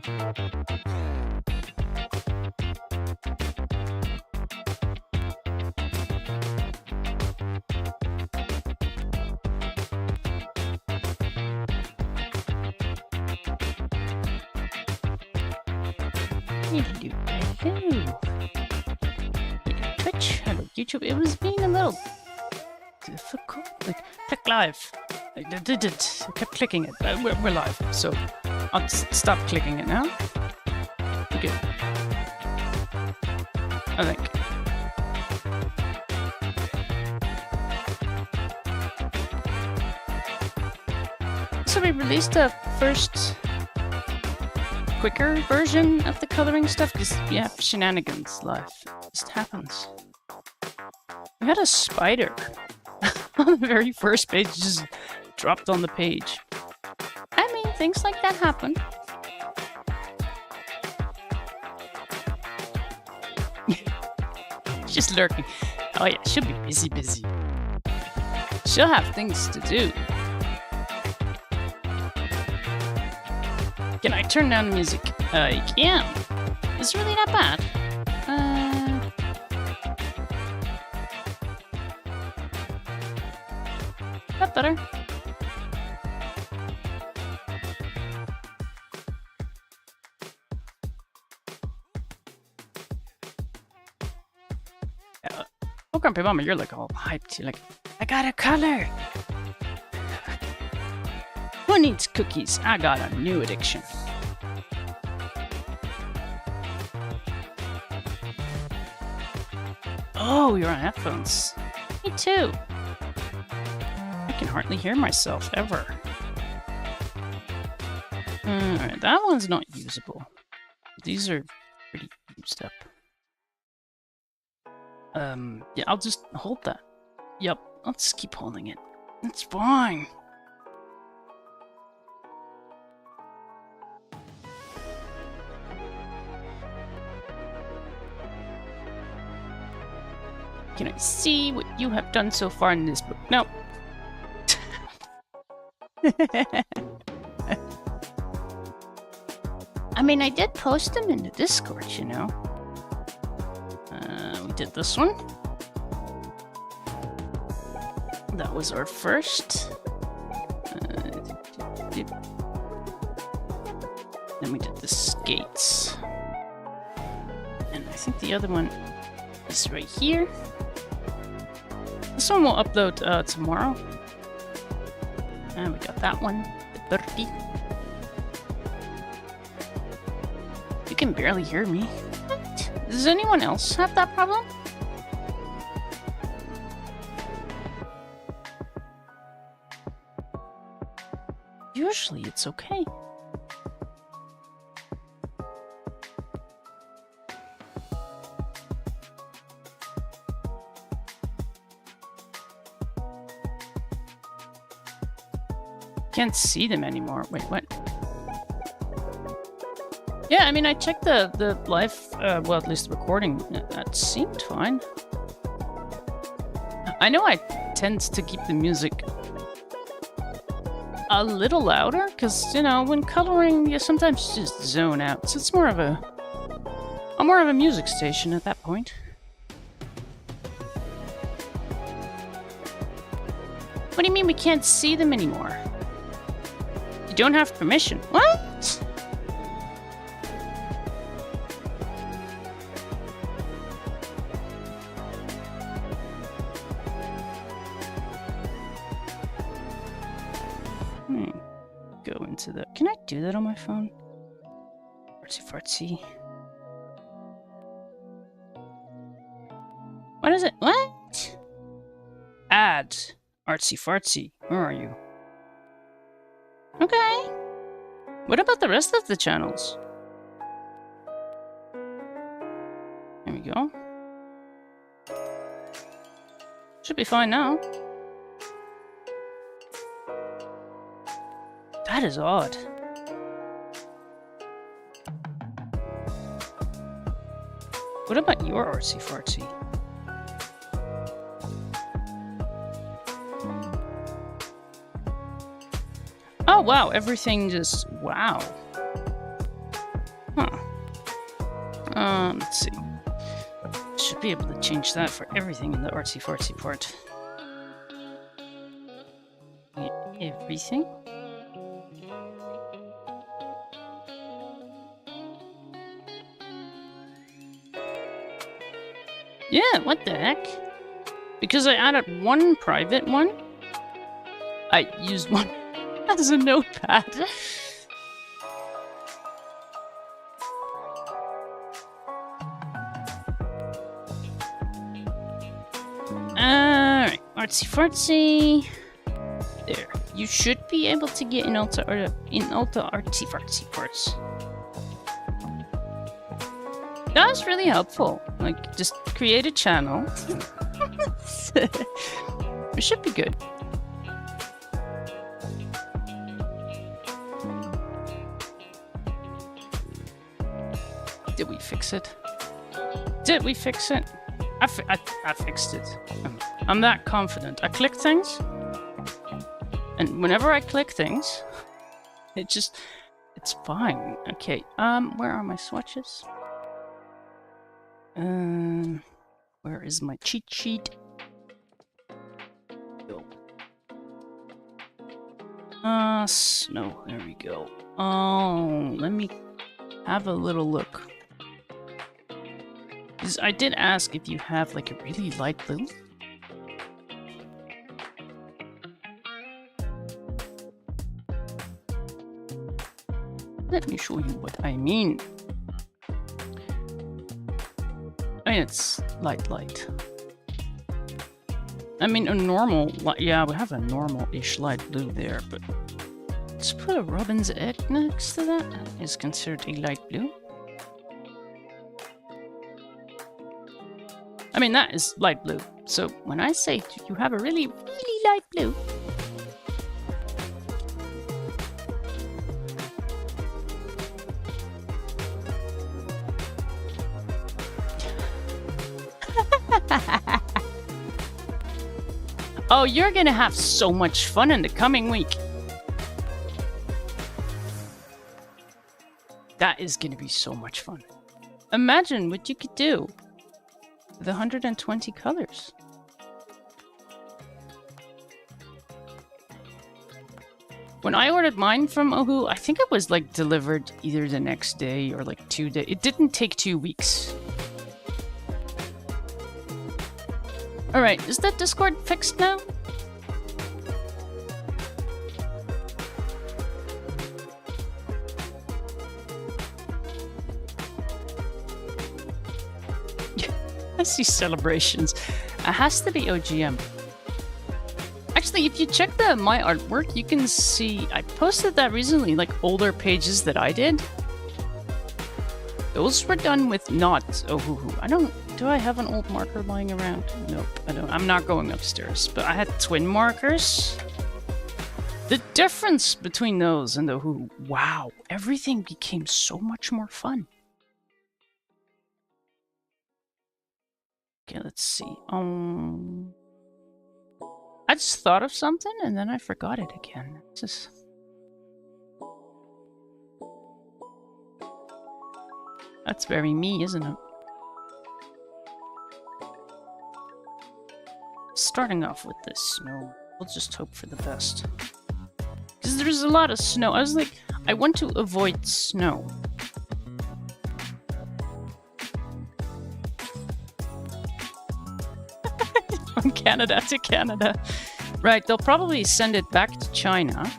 Hello. Twitch, hello YouTube. It was being a little difficult. Like, click live. I kept clicking it. We're live, so I'll stop clicking it now. Okay. I think. So we released the first quicker version of the coloring stuff because you have shenanigans live. It just happens. We had a spider on the very first page, just dropped on the page. I mean, things like that happen. Just lurking. Oh yeah, she'll be busy. She'll have things to do. Can I turn down the music? I can. It's really not bad. Got better. Oh, Grumpy Mama, you're like all hyped. You're like, I got a color. Who needs cookies? I got a new addiction. Oh, you're on headphones. Me too. I can hardly hear myself ever. Alright, that one's not usable. These are pretty used up. Yeah, I'll just hold that. Yep, I'll just keep holding it. It's fine. Can I see what you have done so far in this book? No. I mean, I did post them in the Discord, you know. We did this one. That was our first. Then we did the skates. And I think the other one is right here. This one will upload tomorrow. And we got that one, the 30. You can barely hear me. What? Does anyone else have that problem? Usually it's okay. Can't see them anymore. Wait, what? Yeah, I mean, I checked the live, well, at least the recording. That seemed fine. I know I tend to keep the music a little louder, because, you know, when coloring, you sometimes just zone out. So it's more of a... I'm more of a music station at that point. What do you mean we can't see them anymore? You don't have permission. What? Go into the... Can I do that on my phone? Artsy. What is it? What? Add. Artsy. Where are you? Okay. What about the rest of the channels? There we go. Should be fine now. That is odd. What about your artsy? Oh wow, everything just... Wow. Let's see. Should be able to change that for everything in the artsy fartsy part. Everything? Yeah, what the heck? Because I added one private one, I used one as a notepad. Alright, artsy fartsy. There. You should be able to get in Ulta artsy fartsy parts. That was really helpful. Like, just create a channel. It should be good. Did we fix it? Did we fix it? I fixed it. I'm that confident. I click things, and whenever I click things, it's fine. Okay. Where are my swatches? Where is my cheat sheet? Go. Snow. There we go. Oh, let me have a little look. Because I did ask if you have like a really light blue. Let me show you what I mean. I mean, it's light. I mean, a normal, yeah, we have a normal-ish light blue there, but let's put a robin's egg next to that. Is considered a light blue. I mean, that is light blue. So when I say you have a really, really light blue, oh, you're gonna have so much fun in the coming week. That is gonna be so much fun. Imagine what you could do with 120 colors. When I ordered mine from Ohuhu, I think it was like delivered either the next day or like 2 days. It didn't take 2 weeks. Alright, is that Discord fixed now? I see celebrations. It has to be OGM. Actually, if you check my artwork, you can see I posted that recently, like older pages that I did. Those were done with not Ohuhu. Do I have an old marker lying around? Nope, I don't. I'm not going upstairs, but I had twin markers. The difference between those and the Ohuhu, wow, everything became so much more fun. Okay, let's see. I just thought of something and then I forgot it again. That's very me, isn't it? Starting off with this snow, we'll just hope for the best. Because there's a lot of snow. I was like, I want to avoid snow. From Canada to Canada. Right, they'll probably send it back to China.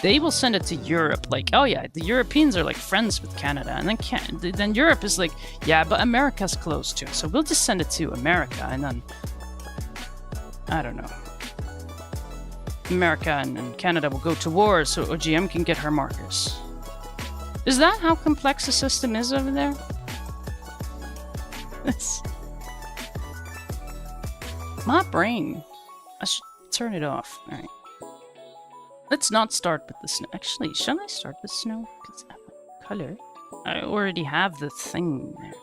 They will send it to Europe. Like, oh yeah, the Europeans are like friends with Canada. And then Europe is like, yeah, but America's close too. So we'll just send it to America. And then, I don't know. America and Canada will go to war so OGM can get her markers. Is that how complex the system is over there? My brain. I should turn it off. Alright. Let's not start with the snow. Actually, shall I start with snow? Because I have a color. I already have the thing there.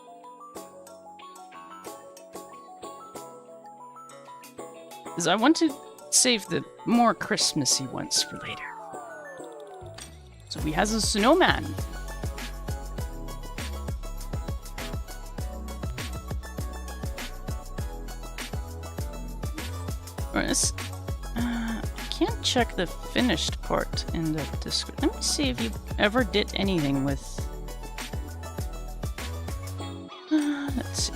Because I want to save the more Christmassy ones for later. So he has a snowman. Or I can't check the finished part in the description. Let me see if you ever did anything with... let's see.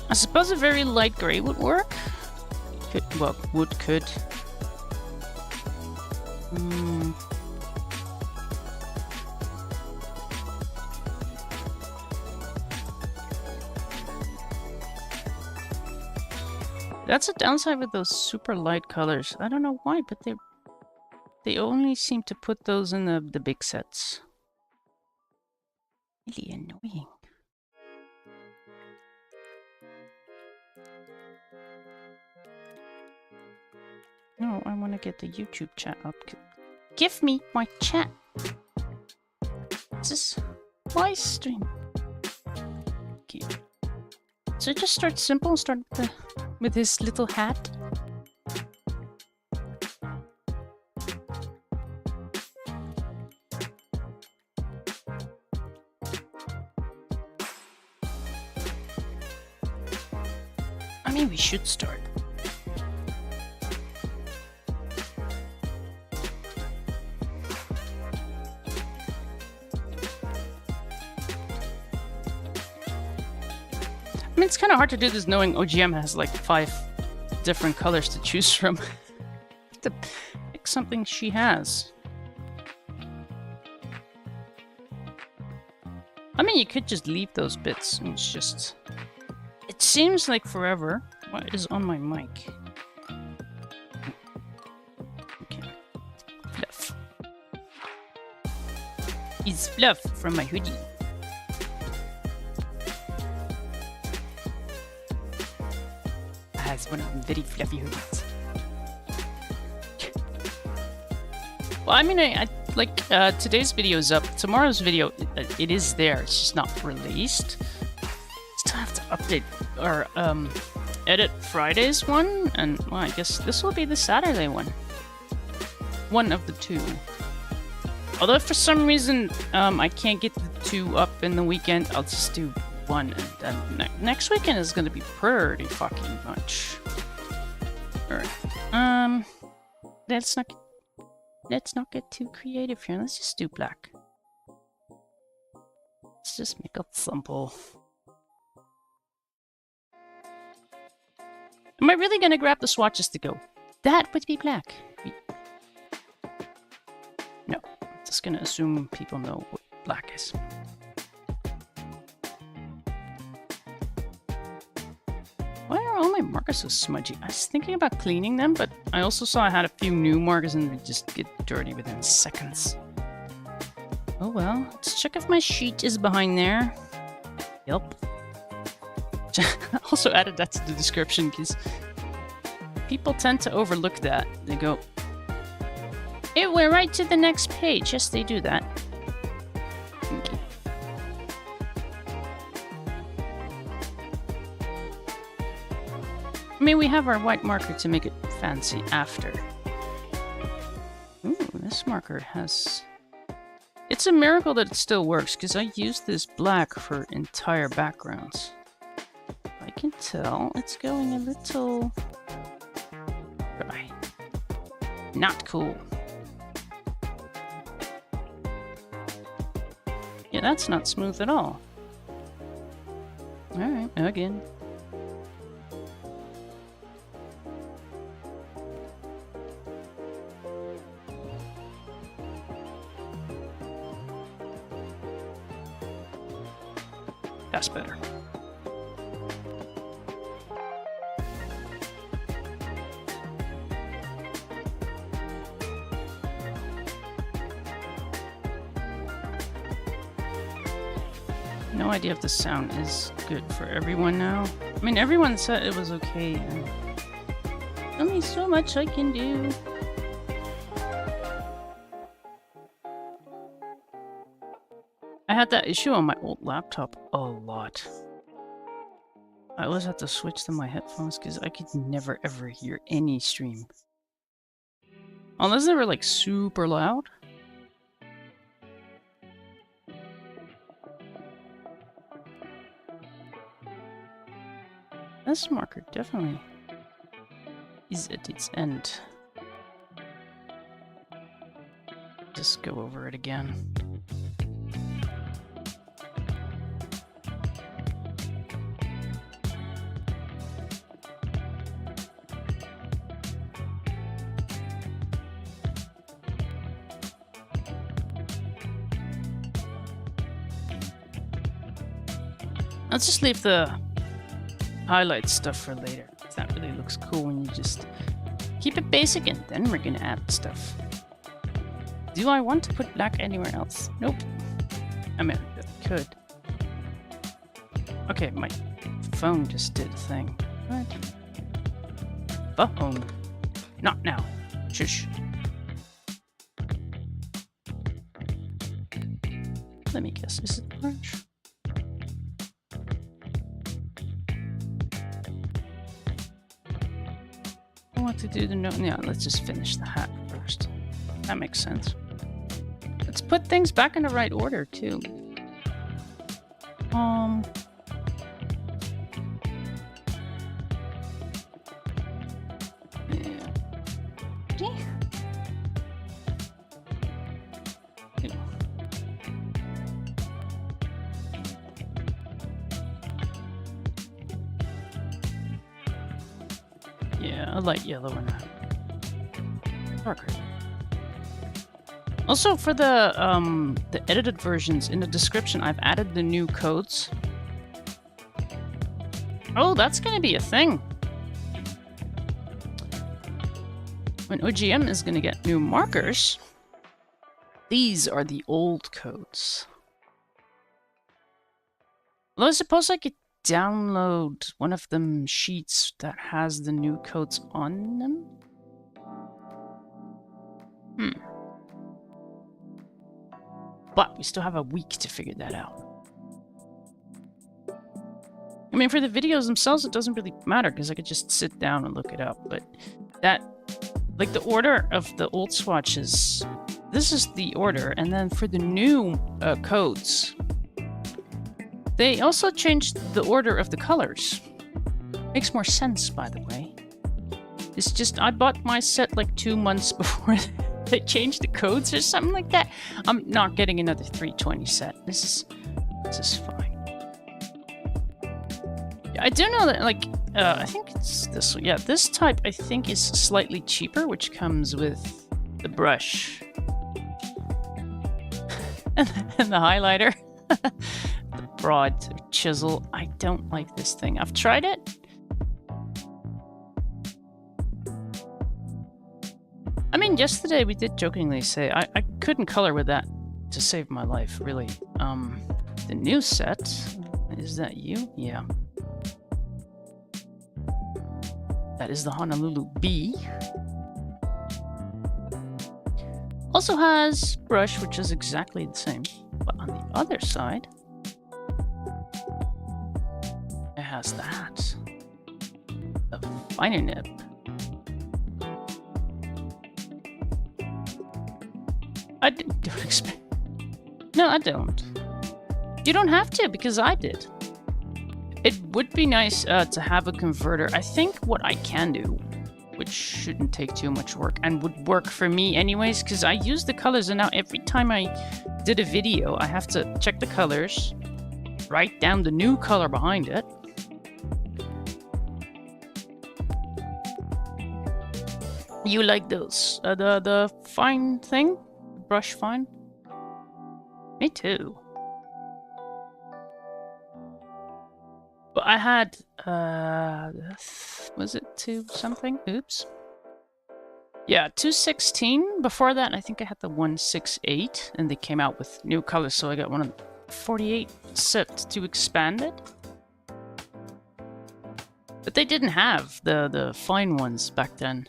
I suppose a very light gray would work. Well, could. That's a downside with those super light colors. I don't know why, but they only seem to put those in the big sets. Really annoying. No, I want to get the YouTube chat up. Give me my chat. This is my stream. Okay. So just start simple. Start with his little hat. I mean, we should start. I mean, it's kind of hard to do this knowing OGM has like 5 different colors to choose from. To pick something she has. I mean, you could just leave those bits. It's just... It seems like forever. What is on my mic? Okay. Fluff. It's fluff from my hoodie. Has one of them very fluffy hoodies. Well, I mean, I like today's video is up. Tomorrow's video, it is there. It's just not released. Still have to update or edit Friday's one, and well, I guess this will be the Saturday one. One of the 2. Although if for some reason I can't get the 2 up in the weekend, I'll just do 1, and then next weekend is going to be pretty fucking much. Alright. Let's not get too creative here. Let's just do black. Let's just make it simple. Am I really going to grab the swatches to go? That would be black. No. I'm just going to assume people know what black is. Why are all my markers so smudgy? I was thinking about cleaning them, but I also saw I had a few new markers and they just get dirty within seconds. Oh well, let's check if my sheet is behind there. Yep. I also added that to the description because people tend to overlook that. They go, it went right to the next page. Yes, they do that. Okay. I mean, we have our white marker to make it fancy after. Ooh, this marker has... It's a miracle that it still works, because I used this black for entire backgrounds. I can tell it's going a little... dry. Not cool. Yeah, that's not smooth at all. Alright, again. That's better. No idea if the sound is good for everyone now. I mean, everyone said it was okay. And only so much I can do. I had that issue on my old laptop a lot. I always had to switch to my headphones because I could never ever hear any stream. Unless they were like super loud. This marker definitely is at its end. Just go over it again. Let's just leave the highlight stuff for later. That really looks cool when you just keep it basic and then we're gonna add stuff. Do I want to put black anywhere else? Nope. I mean, I could. Okay, my phone just did a thing. What? Phone. Not now. Shush. Let me guess, is it orange? I want to do the note. Yeah, let's just finish the hat first. That makes sense. Let's put things back in the right order too. Yeah, a light yellow and a darker. Also, for the edited versions, in the description, I've added the new codes. Oh, that's gonna be a thing. When OGM is gonna get new markers, these are the old codes. Well, I suppose I could download one of them sheets that has the new codes on them. But we still have a week to figure that out. I mean, for the videos themselves, it doesn't really matter because I could just sit down and look it up. But that, like the order of the old swatches, this is the order. And then for the new codes, they also changed the order of the colors. Makes more sense, by the way. It's just, I bought my set like 2 months before they changed the codes or something like that. I'm not getting another 320 set. This is fine. I do know that, like, I think it's this one. Yeah, this type I think is slightly cheaper, which comes with the brush and the highlighter. The broad chisel. I don't like this thing. I've tried it. I mean, yesterday we did jokingly say I couldn't color with that to save my life, really. The new set, is that you? Yeah. That is the Honolulu B. Also has brush, which is exactly the same. But on the other side, it has that. The finer nib. Don't expect. No, I don't. You don't have to, because I did. It would be nice to have a converter. I think what I can do, which shouldn't take too much work and would work for me anyways, because I use the colors, and now every time I did a video, I have to check the colors, write down the new color behind it. You like those? The fine thing? Brush fine? Me too. But I had, was it 2 something? Oops. Yeah, 216. Before that, I think I had the 168, and they came out with new colors, so I got one of the 48 set to expand it. But they didn't have the fine ones back then.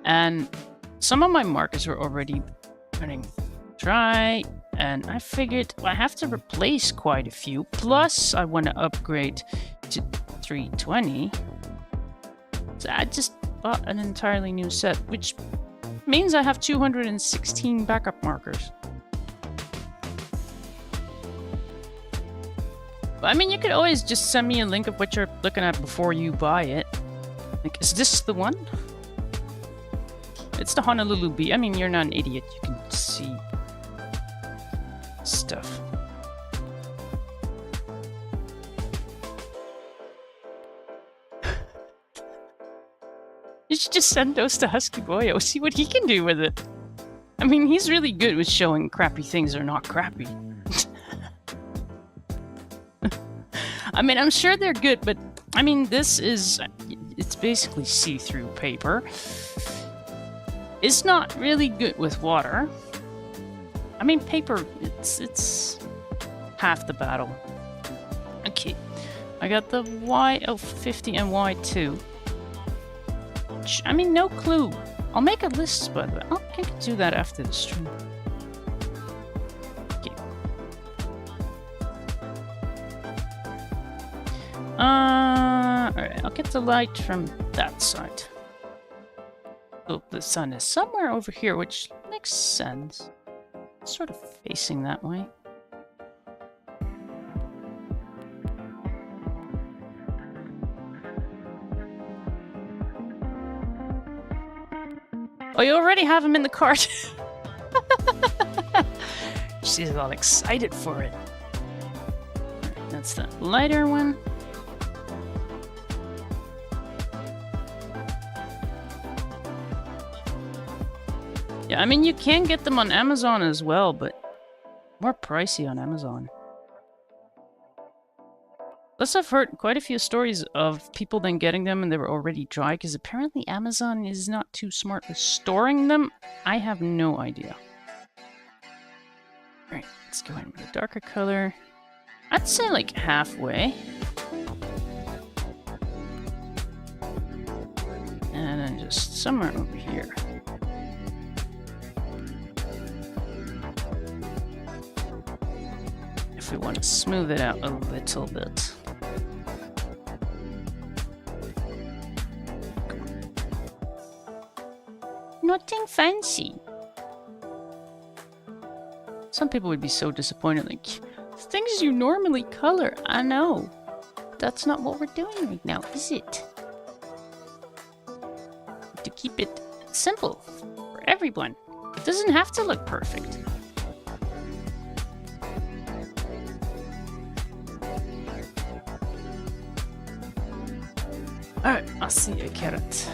And some of my markers were already running dry, and I figured I have to replace quite a few. Plus, I want to upgrade to 320. So I just bought an entirely new set, which means I have 216 backup markers. But I mean, you could always just send me a link of what you're looking at before you buy it. Like, is this the one? It's the Honolulu Bee. I mean, you're not an idiot. You can see stuff. You should just send those to Husky Boyo. See what he can do with it. I mean, he's really good with showing crappy things are not crappy. I mean, I'm sure they're good, but I mean, this is... It's basically see-through paper. It's not really good with water. I mean, paper, it's half the battle. Okay, I got the Y050 and Y2. I mean, no clue. I'll make a list, by the way. Oh, I can do that after the stream. Okay. Alright, I'll get the light from that side. So the sun is somewhere over here, which makes sense. It's sort of facing that way. Oh, you already have him in the cart. She's all excited for it. Right, that's the lighter one. Yeah, I mean, you can get them on Amazon as well, but more pricey on Amazon. Plus, I've heard quite a few stories of people then getting them and they were already dry, because apparently Amazon is not too smart with storing them. I have no idea. Alright, let's go in with a darker color. I'd say like halfway. And then just somewhere over here. If we want to smooth it out a little bit. Nothing fancy. Some people would be so disappointed, like, things you normally color. I know. That's not what we're doing right now, is it? To keep it simple for everyone. It doesn't have to look perfect. Alright, I'll see a carrot.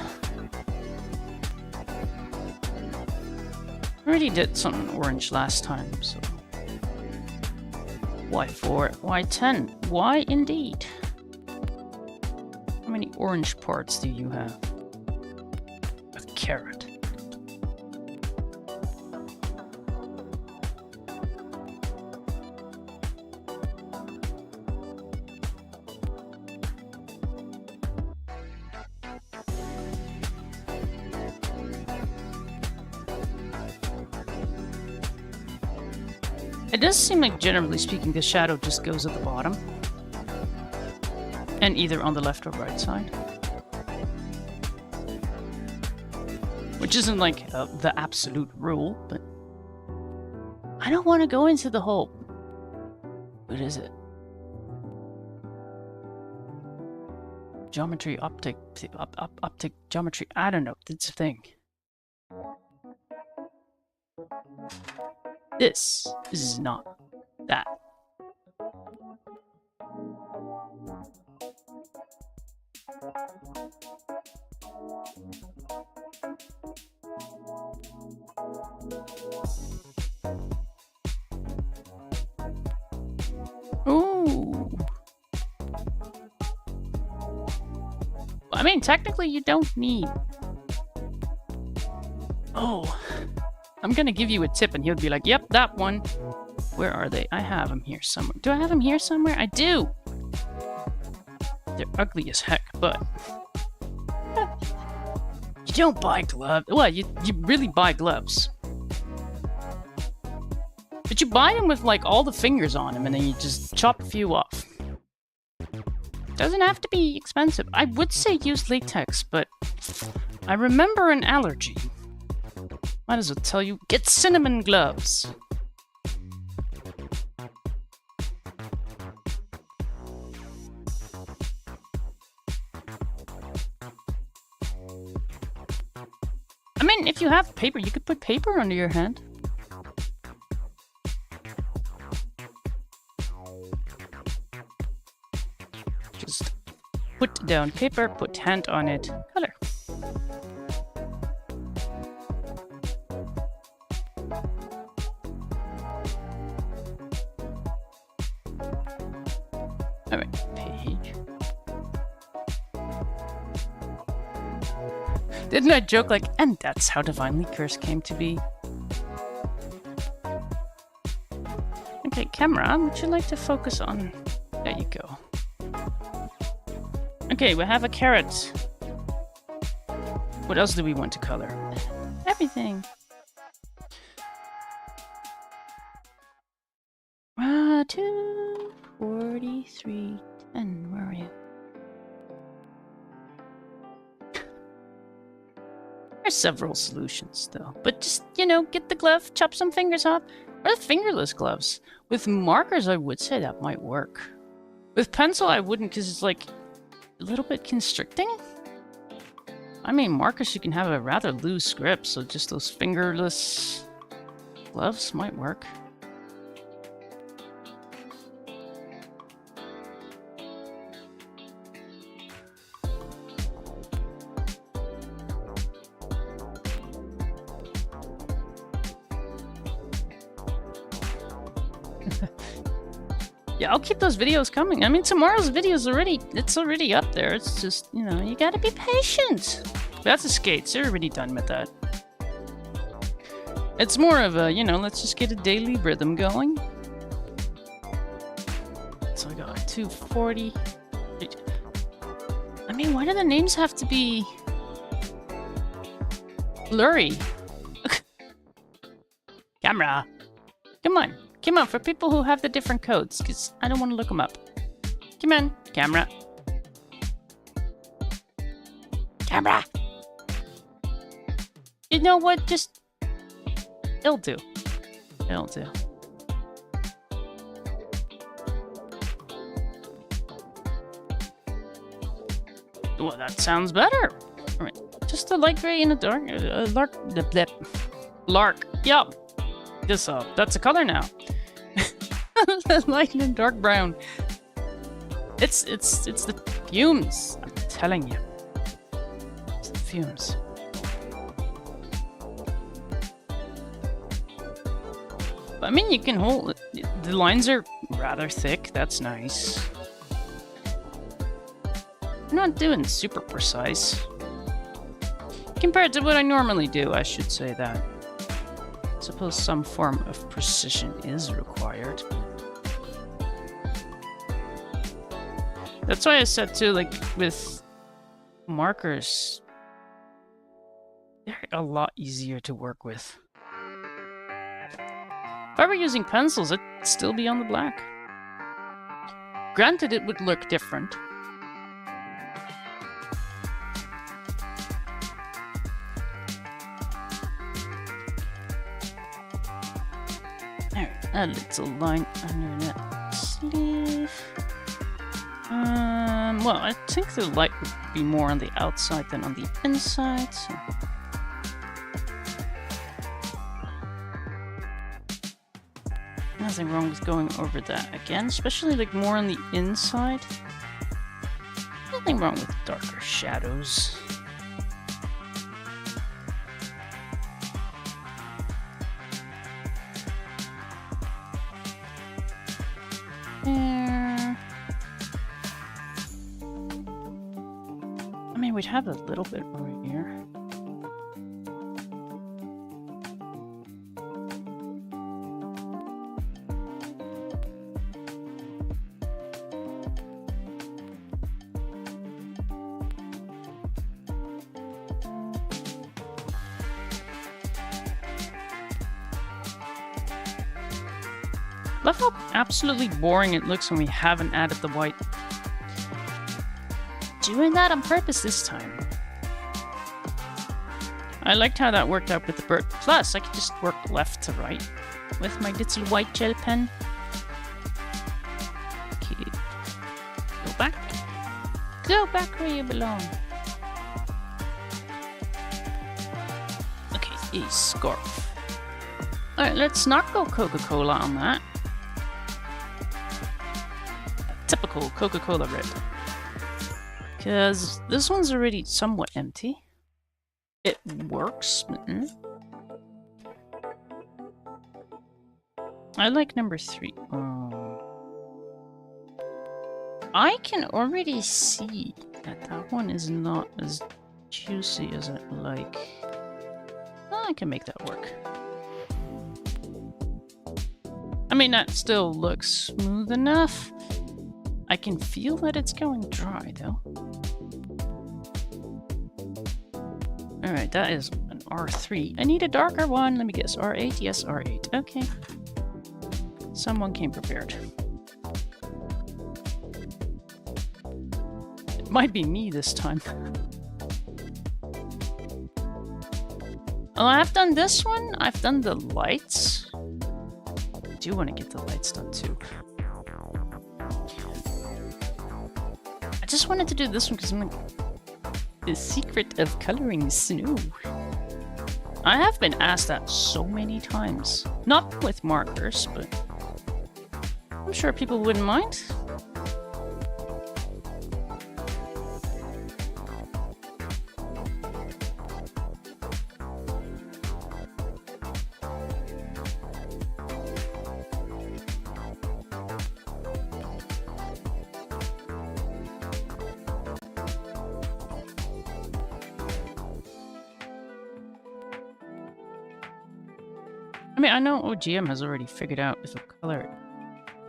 I already did something orange last time, so... Y4, Y10, Y indeed. How many orange parts do you have? A carrot. It does seem like, generally speaking, the shadow just goes at the bottom. And either on the left or right side. Which isn't like the absolute rule, but... I don't want to go into the whole... What is it? Geometry, optic geometry, I don't know, it's a thing. This is not that. Ooh. I mean, technically you don't need... Oh. I'm gonna give you a tip and he'll be like, yep, that one. Where are they? I have them here somewhere. Do I have them here somewhere? I do! They're ugly as heck, but... You don't buy gloves. Well, you really buy gloves. But you buy them with, like, all the fingers on them and then you just chop a few off. Doesn't have to be expensive. I would say use latex, but... I remember an allergy. Might as well tell you, get cinnamon gloves. mean, if you have paper, you could put paper under your hand. Just put down paper, put hand on it, color. Alright, page. Didn't I joke like, and that's how Divinely Cursed came to be? Okay, camera, would you like to focus on... There you go. Okay, we have a carrot. What else do we want to color? Everything. 243, 10. Where are you? There's several solutions, though. But just, you know, get the glove, chop some fingers off. Or fingerless gloves. With markers, I would say that might work. With pencil, I wouldn't, because it's like a little bit constricting. I mean, markers, you can have a rather loose grip, so just those fingerless gloves might work. Yeah, I'll keep those videos coming. I mean, tomorrow's video's it's already up there. It's just, you know, you gotta be patient. That's the skates. They're already done with that. It's more of a, you know, let's just get a daily rhythm going. So I got 240. I mean, why do the names have to be blurry? Camera. Come on. Come on, for people who have the different codes, because I don't want to look them up. Come on, camera. Camera! You know what? Just... It'll do. It'll do. Well, that sounds better. All right. Just a light gray and a dark... Lark. Yup. This, that's a color now. Light and dark brown. It's the fumes. I'm telling you. It's the fumes. I mean, you can hold it. The lines are rather thick. That's nice. I'm not doing super precise. Compared to what I normally do, I should say that. I suppose some form of precision is required. That's why I said too, like, with markers, they're a lot easier to work with. If I were using pencils, it'd still be on the black. Granted, it would look different. Alright, a little line under that sleeve. Well, I think the light would be more on the outside than on the inside, so... Nothing wrong with going over that again, especially like more on the inside. Nothing wrong with darker shadows. There. I mean, we'd have a little bit right here. Love how absolutely boring it looks when we haven't added the white. Doing that on purpose this time. I liked how that worked out with the bird. Plus, I could just work left to right with my little white gel pen. Okay. Go back. Go back where you belong. a scarf. Alright, let's not go Coca-Cola on that. Typical Coca-Cola red. Because this one's already somewhat empty. It works. I like number 3. I can already see that that one is not as juicy as I like. Well, I can make that work. I mean, that still looks smooth enough. I can feel that it's going dry, though. Alright, that is an R3. I need a darker one. Let me guess. R8? Yes, R8. Okay. Someone came prepared. It might be me this time. Well, I've done this one. I've done the lights. I do want to get the lights done too. I just wanted to do this one because I'm like, the secret of coloring snow. I have been asked that so many times. Not with markers, but I'm sure people wouldn't mind. I mean, I know OGM has already figured out if a color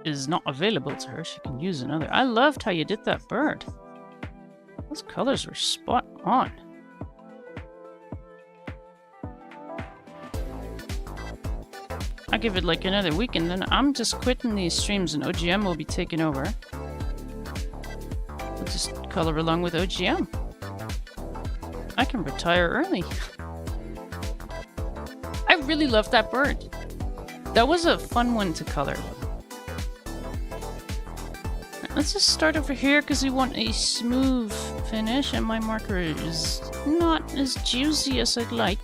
is not available to her, she can use another. I loved how you did that bird. Those colors were spot on. I'll give it like another week and then I'm just quitting these streams and OGM will be taking over. We'll just color along with OGM. I can retire early. I really love that bird. That was a fun one to color. Let's just start over here because we want a smooth finish and my marker is not as juicy as I'd like.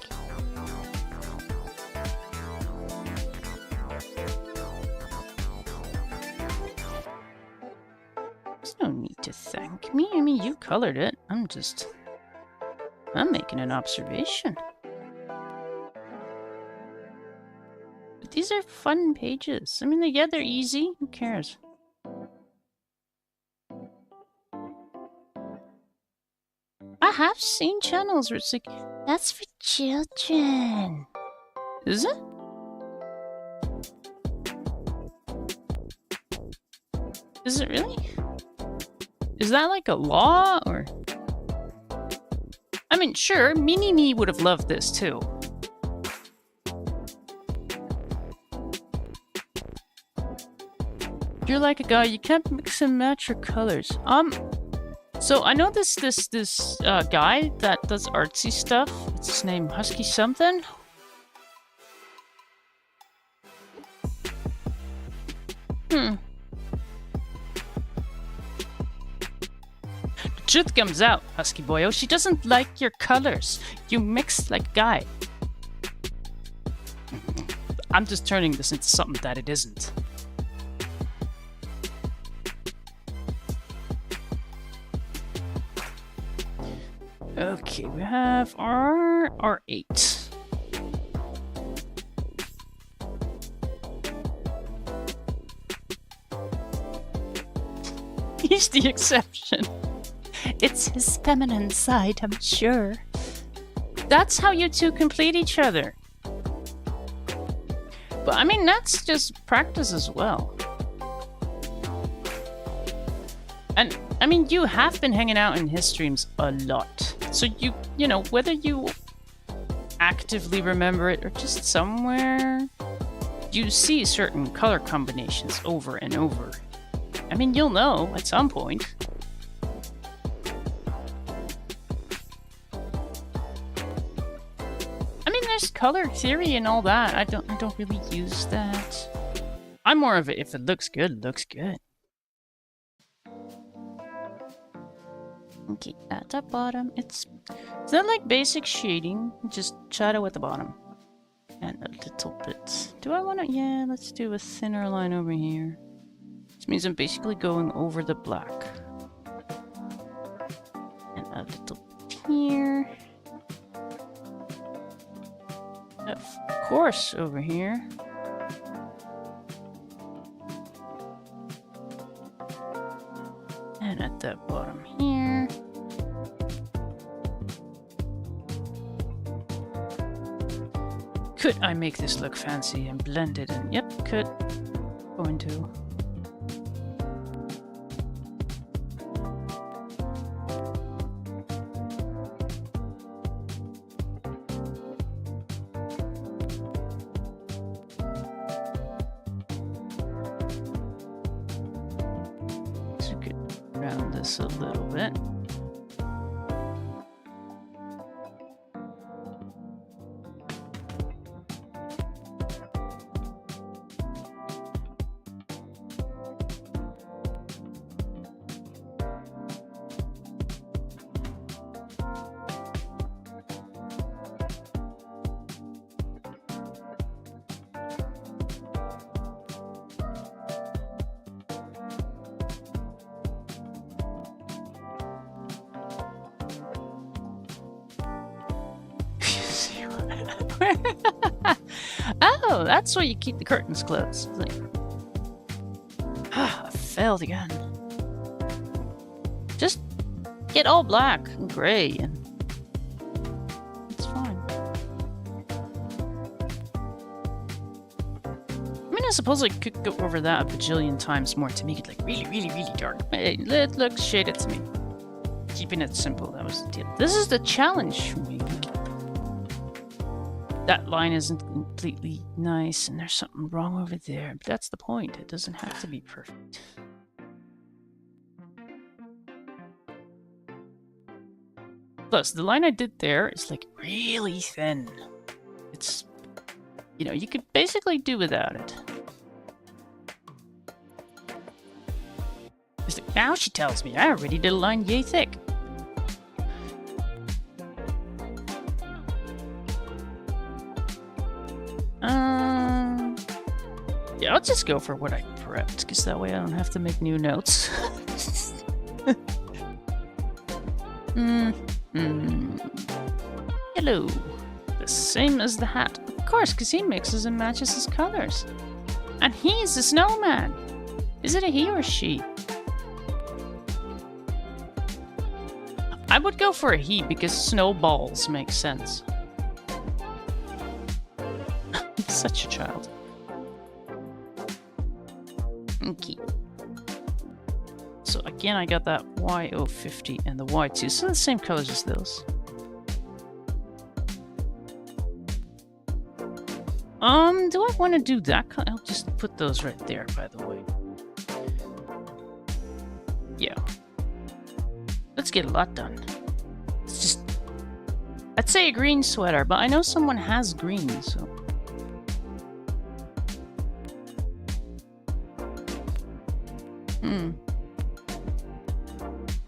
There's no need to thank me. I mean, you colored it. I'm making an observation. But these are fun pages. I mean, yeah, they're easy. Who cares? I have seen channels where it's like, that's for children. Is it? Is it really? Is that like a law or? I mean, sure, Mini Me would have loved this too. You're like a guy, you can't mix and match your colors. So I know this guy that does artsy stuff. What's his name? Husky something? The truth comes out, Husky Boyo. She doesn't like your colors. You mix like a guy. I'm just turning this into something that it isn't. Okay, we have our R8. He's the exception. It's his feminine side, I'm sure. That's how you two complete each other. But I mean, that's just practice as well. And I mean, you have been hanging out in his streams a lot. So you know, whether you actively remember it or just somewhere, you see certain color combinations over and over. I mean, you'll know at some point. I mean, there's color theory and all that. I don't really use that. I'm more of it, if it looks good, it looks good. Okay, at the bottom, is that like basic shading? Just shadow at the bottom. And a little bit. Do I want to? Yeah, let's do a thinner line over here. This means I'm basically going over the black. And a little bit here. Of course, over here. And at the bottom here. Could I make this look fancy and blend it in? Yep, could. Going to. So we could round this a little bit. Oh, that's why you keep the curtains closed. Like, I failed again. Just get all black and gray and it's fine. I mean, I suppose I could go over that a bajillion times more to make it like really, really, really dark. Hey, it looks shaded to me. Keeping it simple, that was the deal. This is the challenge for me. That line isn't completely nice and there's something wrong over there. But that's the point. It doesn't have to be perfect. Plus, the line I did there is like really thin. It's, you know, you could basically do without it. It's like, now she tells me I already did a line yay thick. Yeah, I'll just go for what I prepped, because that way I don't have to make new notes. Hello. The same as the hat. Of course, because he mixes and matches his colors. And he's a snowman. Is it a he or she? I would go for a he, because snowballs make sense. Such a child. Okay. So again, I got that Y050 and the Y2, so the same colors as those. Do I want to do that color? I'll just put those right there, by the way. Yeah. Let's get a lot done. It's just... I'd say a green sweater, but I know someone has green, so...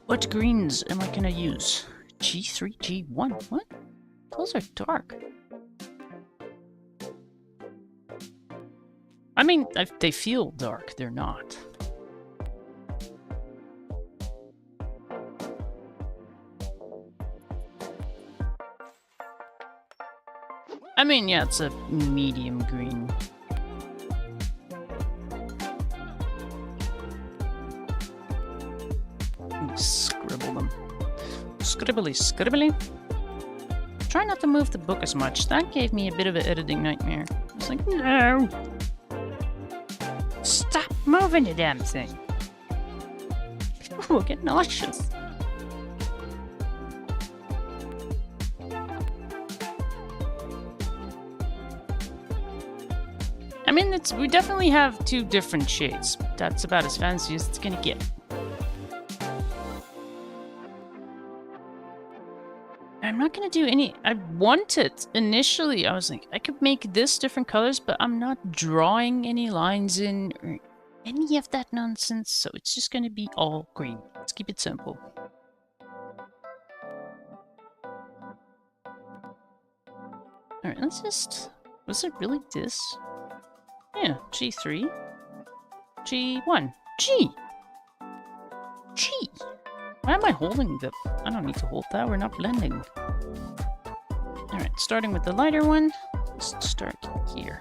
What greens am I gonna use? G3, G1? What? Those are dark. I mean, they feel dark. They're not. I mean, yeah, it's a medium green. Scribble them. Scribbly, scribbly. Try not to move the book as much. That gave me a bit of an editing nightmare. I was like, no! Stop moving the damn thing! Ooh, I get nauseous. I mean, we definitely have two different shades. That's about as fancy as it's gonna get. I'm not gonna do any... I wanted, initially, I was like, I could make this different colors, but I'm not drawing any lines in or any of that nonsense, so it's just gonna be all green. Let's keep it simple. Alright, let's just Was it really this? Yeah, G3. G1. G! G! Why am I holding the... I don't need to hold that, we're not blending. Alright, starting with the lighter one. Let's start here.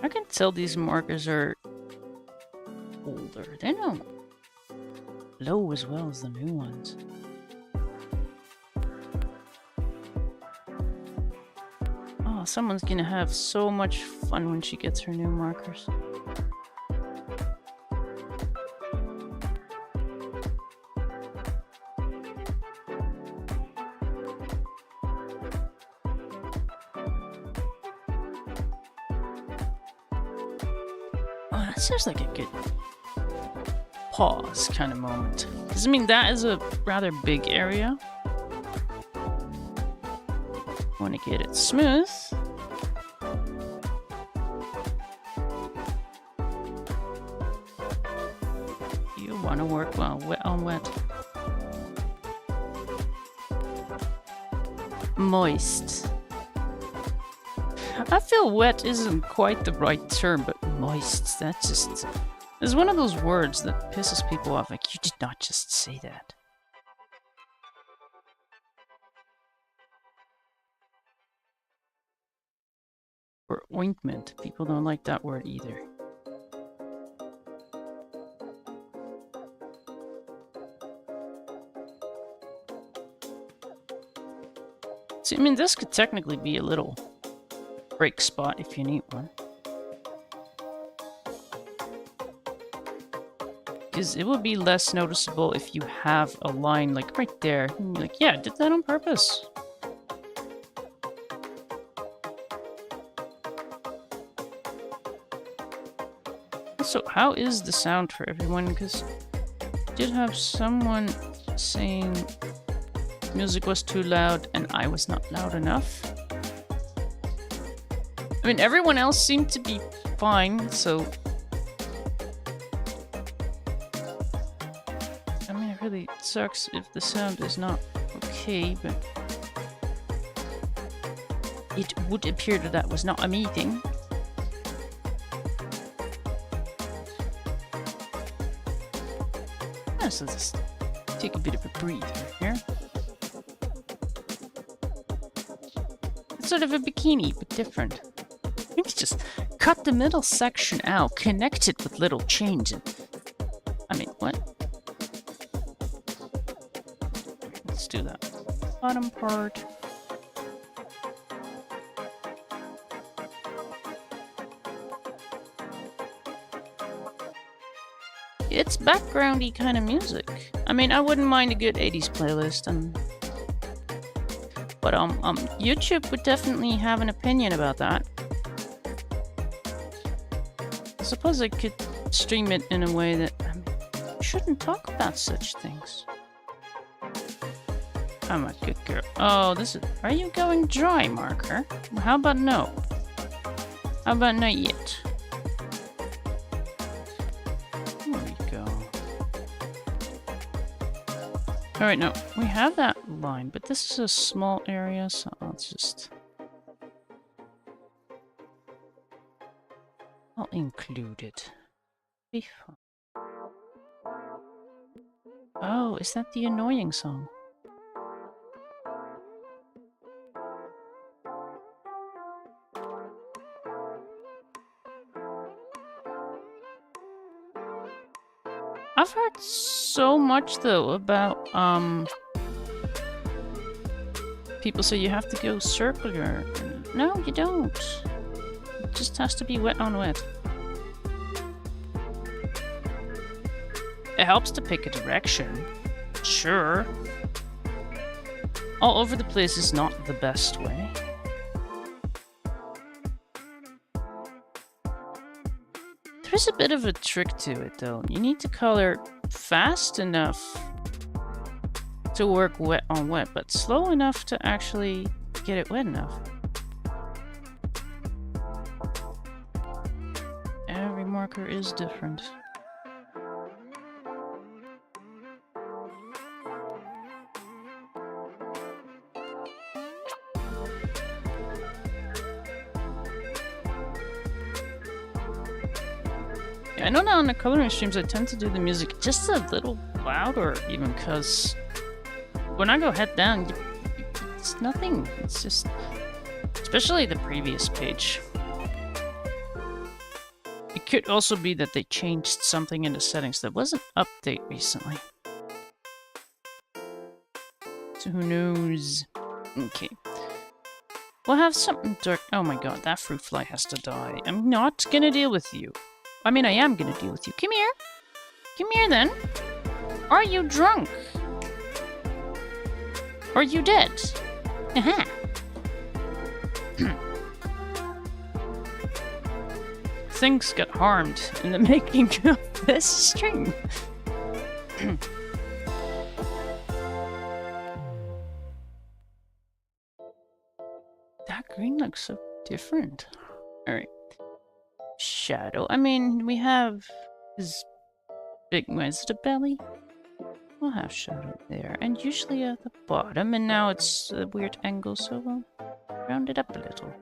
I can tell these markers are older. They're not low as well as the new ones. Oh, someone's gonna have so much fun when she gets her new markers. That seems like a good pause kind of moment. Because, I mean, that is a rather big area. Want to get it smooth. You want to work well wet on wet. Moist. I feel wet isn't quite the right term, but moist, that just... is one of those words that pisses people off. Like, you did not just say that. Or ointment. People don't like that word either. See, I mean, this could technically be a little break spot if you need one. Because it would be less noticeable if you have a line like right there. And you're like, yeah, I did that on purpose. So how is the sound for everyone? Because I did have someone saying music was too loud and I was not loud enough. I mean, everyone else seemed to be fine, so... I mean, it really sucks if the sound is not okay, but... it would appear that that was not a me thing. Yeah, so just take a bit of a breather here. It's sort of a bikini, but different. Maybe just cut the middle section out, connect it with little chains, and... I mean, what? Let's do that. Bottom part. It's backgroundy kind of music. I mean, I wouldn't mind a good 80s playlist, but YouTube would definitely have an opinion about that. I suppose I could stream it in a way that I shouldn't talk about such things. I'm a good girl. Oh, this is... Are you going dry, marker? How about no? How about not yet? There we go. Alright, no. We have that line, but this is a small area, so let's just... I'll include it. Be fun. Oh, is that the annoying song? I've heard so much though about people say you have to go circular. No, you don't. It just has to be wet on wet. It helps to pick a direction. Sure. All over the place is not the best way. There's a bit of a trick to it, though. You need to color fast enough to work wet on wet, but slow enough to actually get it wet enough. Every marker is different. I know now on the coloring streams I tend to do the music just a little louder, even, because when I go head down, it's nothing. It's just, especially the previous page. It could also be that they changed something in the settings. There was an update recently. So who knows? Okay. We'll have something dark. Oh my god, that fruit fly has to die. I'm not gonna deal with you. I mean, I am gonna deal with you. Come here. Come here, then. Are you drunk? Are you dead? Aha. Things got harmed in the making of this stream. That green looks so different. Alright. Shadow. I mean, we have his big, where's the belly? We'll have shadow there, and usually at the bottom, and now it's a weird angle, so we'll round it up a little.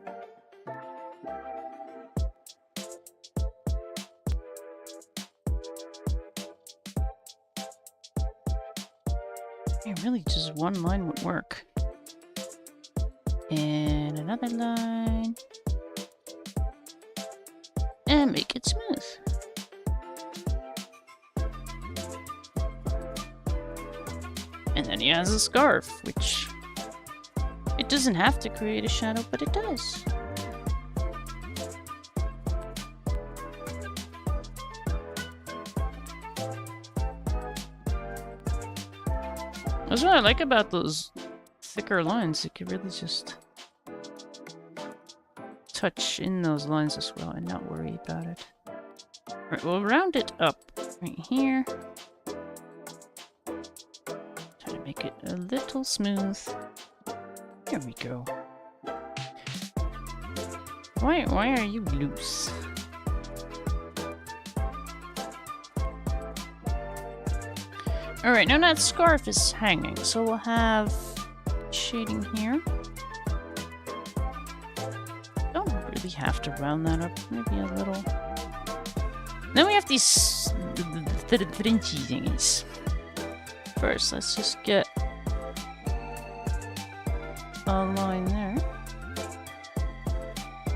Really, just one line would work. And another line. And make it smooth. And then he has a scarf, which it doesn't have to create a shadow, but it does. That's what I like about those thicker lines. You can really just touch in those lines as well and not worry about it. Alright, we'll round it up right here. Try to make it a little smooth. There we go. Why are you loose? Alright, now that scarf is hanging, so we'll have shading here. Don't really have to round that up, maybe a little. Then we have these fringy thingies. First, let's just get a line there.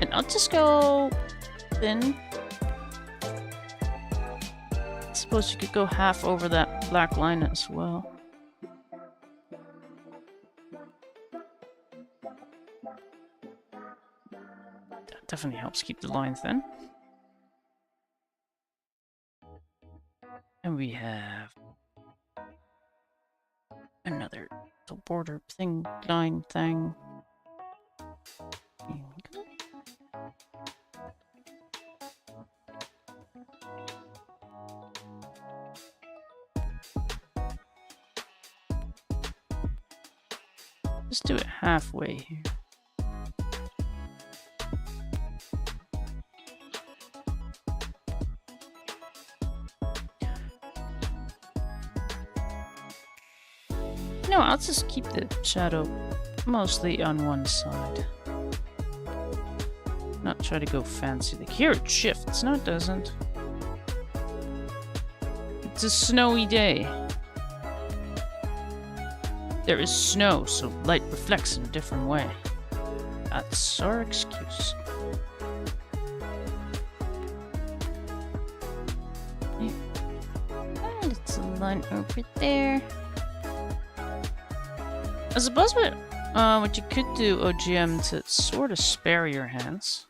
And I'll just go thin. I suppose you could go half over that black line as well. That definitely helps keep the line thin. And we have another little border thing, line thing. Here we go. Let's do it halfway here. No, I'll just keep the shadow mostly on one side. Not try to go fancy. Like here it shifts. No, it doesn't. It's a snowy day. There is snow, so light reflects in a different way. That's our excuse. Yeah. And it's a line over there. I suppose what you could do, OGM, to sort of spare your hands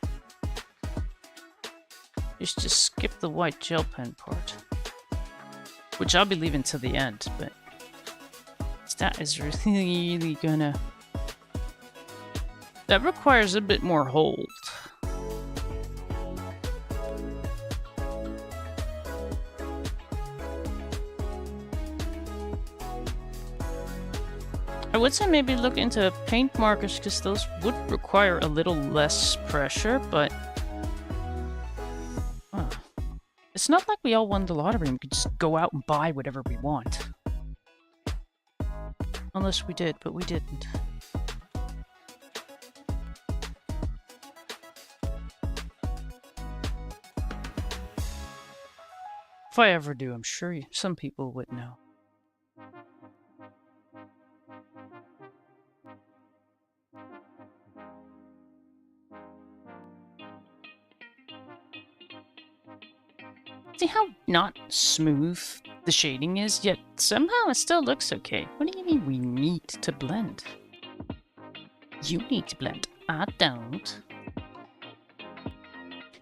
is just skip the white gel pen part. Which I'll be leaving to the end, but that is really gonna... That requires a bit more hold. I would say maybe look into paint markers, because those would require a little less pressure, but... It's not like we all won the lottery and we could just go out and buy whatever we want. Unless we did, but we didn't. If I ever do, I'm sure some people would know. See how not smooth the shading is, yet somehow it still looks okay. What do you mean we need to blend? You need to blend. I don't.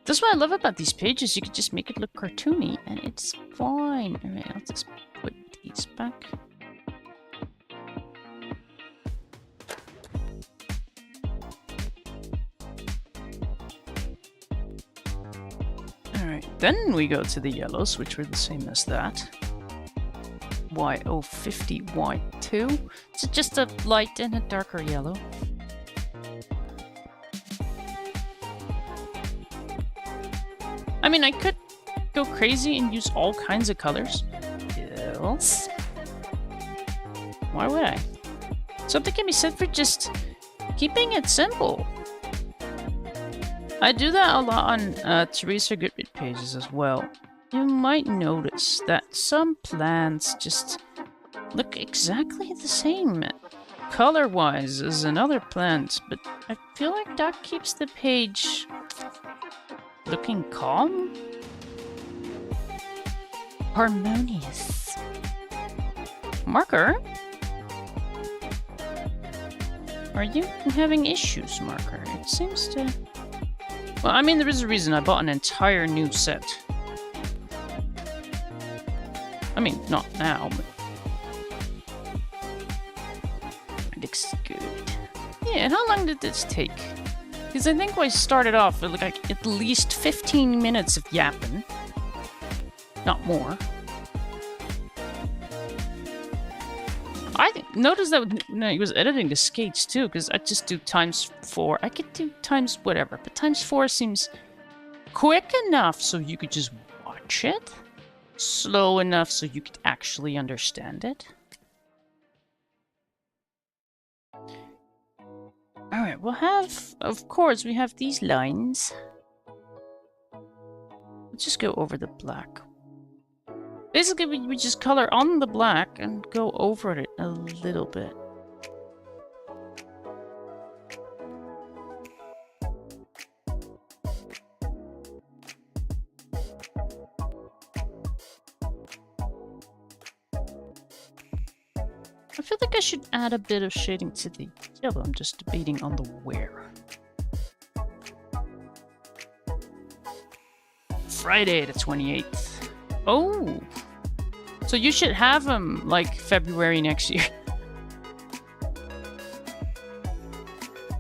That's what I love about these pages. You can just make it look cartoony, and it's fine. Alright, I'll just put these back. Alright, then we go to the yellows, which were the same as that. Y050, Y2. It's just a light and a darker yellow. I mean, I could go crazy and use all kinds of colors. Yes. Why would I? Something can be said for just keeping it simple. I do that a lot on Teresa Goodread pages as well. You might notice that some plants just look exactly the same color-wise as another plant, but I feel like that keeps the page looking calm? Harmonious. Marker? Are you having issues, Marker? It seems to... Well, I mean, there is a reason I bought an entire new set. I mean, not now, but... It looks good. Yeah, and how long did this take? Because I think I started off with like at least 15 minutes of yapping. Not more. I noticed that when I was editing the skates too, because I just do ×4. I could do times whatever, but ×4 seems quick enough so you could just watch it. Slow enough so you could actually understand it. Alright, we'll have, of course, we have these lines. Let's just go over the black. Basically, we just color on the black and go over it a little bit. I feel like I should add a bit of shading to the yellow. I'm just debating on the where. Friday the 28th. Oh! So you should have them like February next year.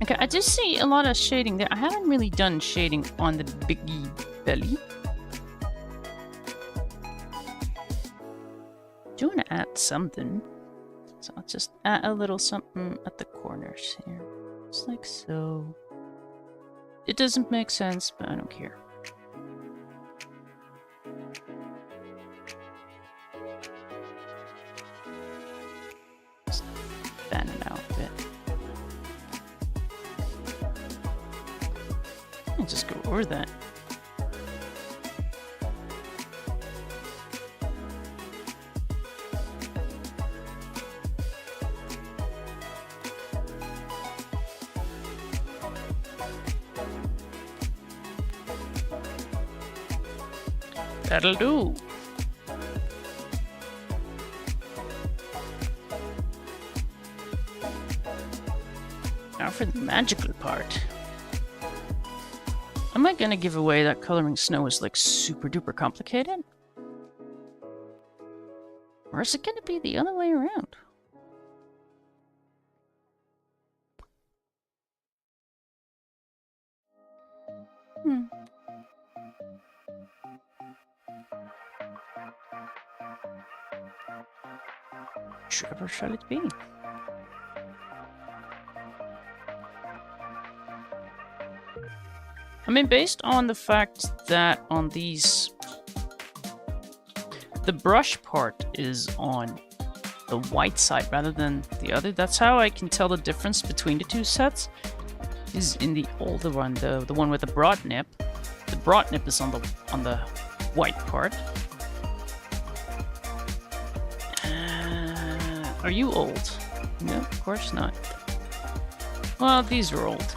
Okay, I just see a lot of shading there. I haven't really done shading on the biggie belly. Do want to add something. So I'll just add a little something at the corners here. Just like so. It doesn't make sense, but I don't care. Just fan it out a bit. And just go over that. That'll do. Now for the magical part. Am I gonna give away that coloring snow is like super duper complicated? Or is it gonna be the other way around? Whichever shall it be? I mean, based on the fact that on these, the brush part is on the white side rather than the other. That's how I can tell the difference between the two sets. Is in the older one, the one with the broad nip. The broad nip is on the white part. Are you old? No, of course not. Well, these are old.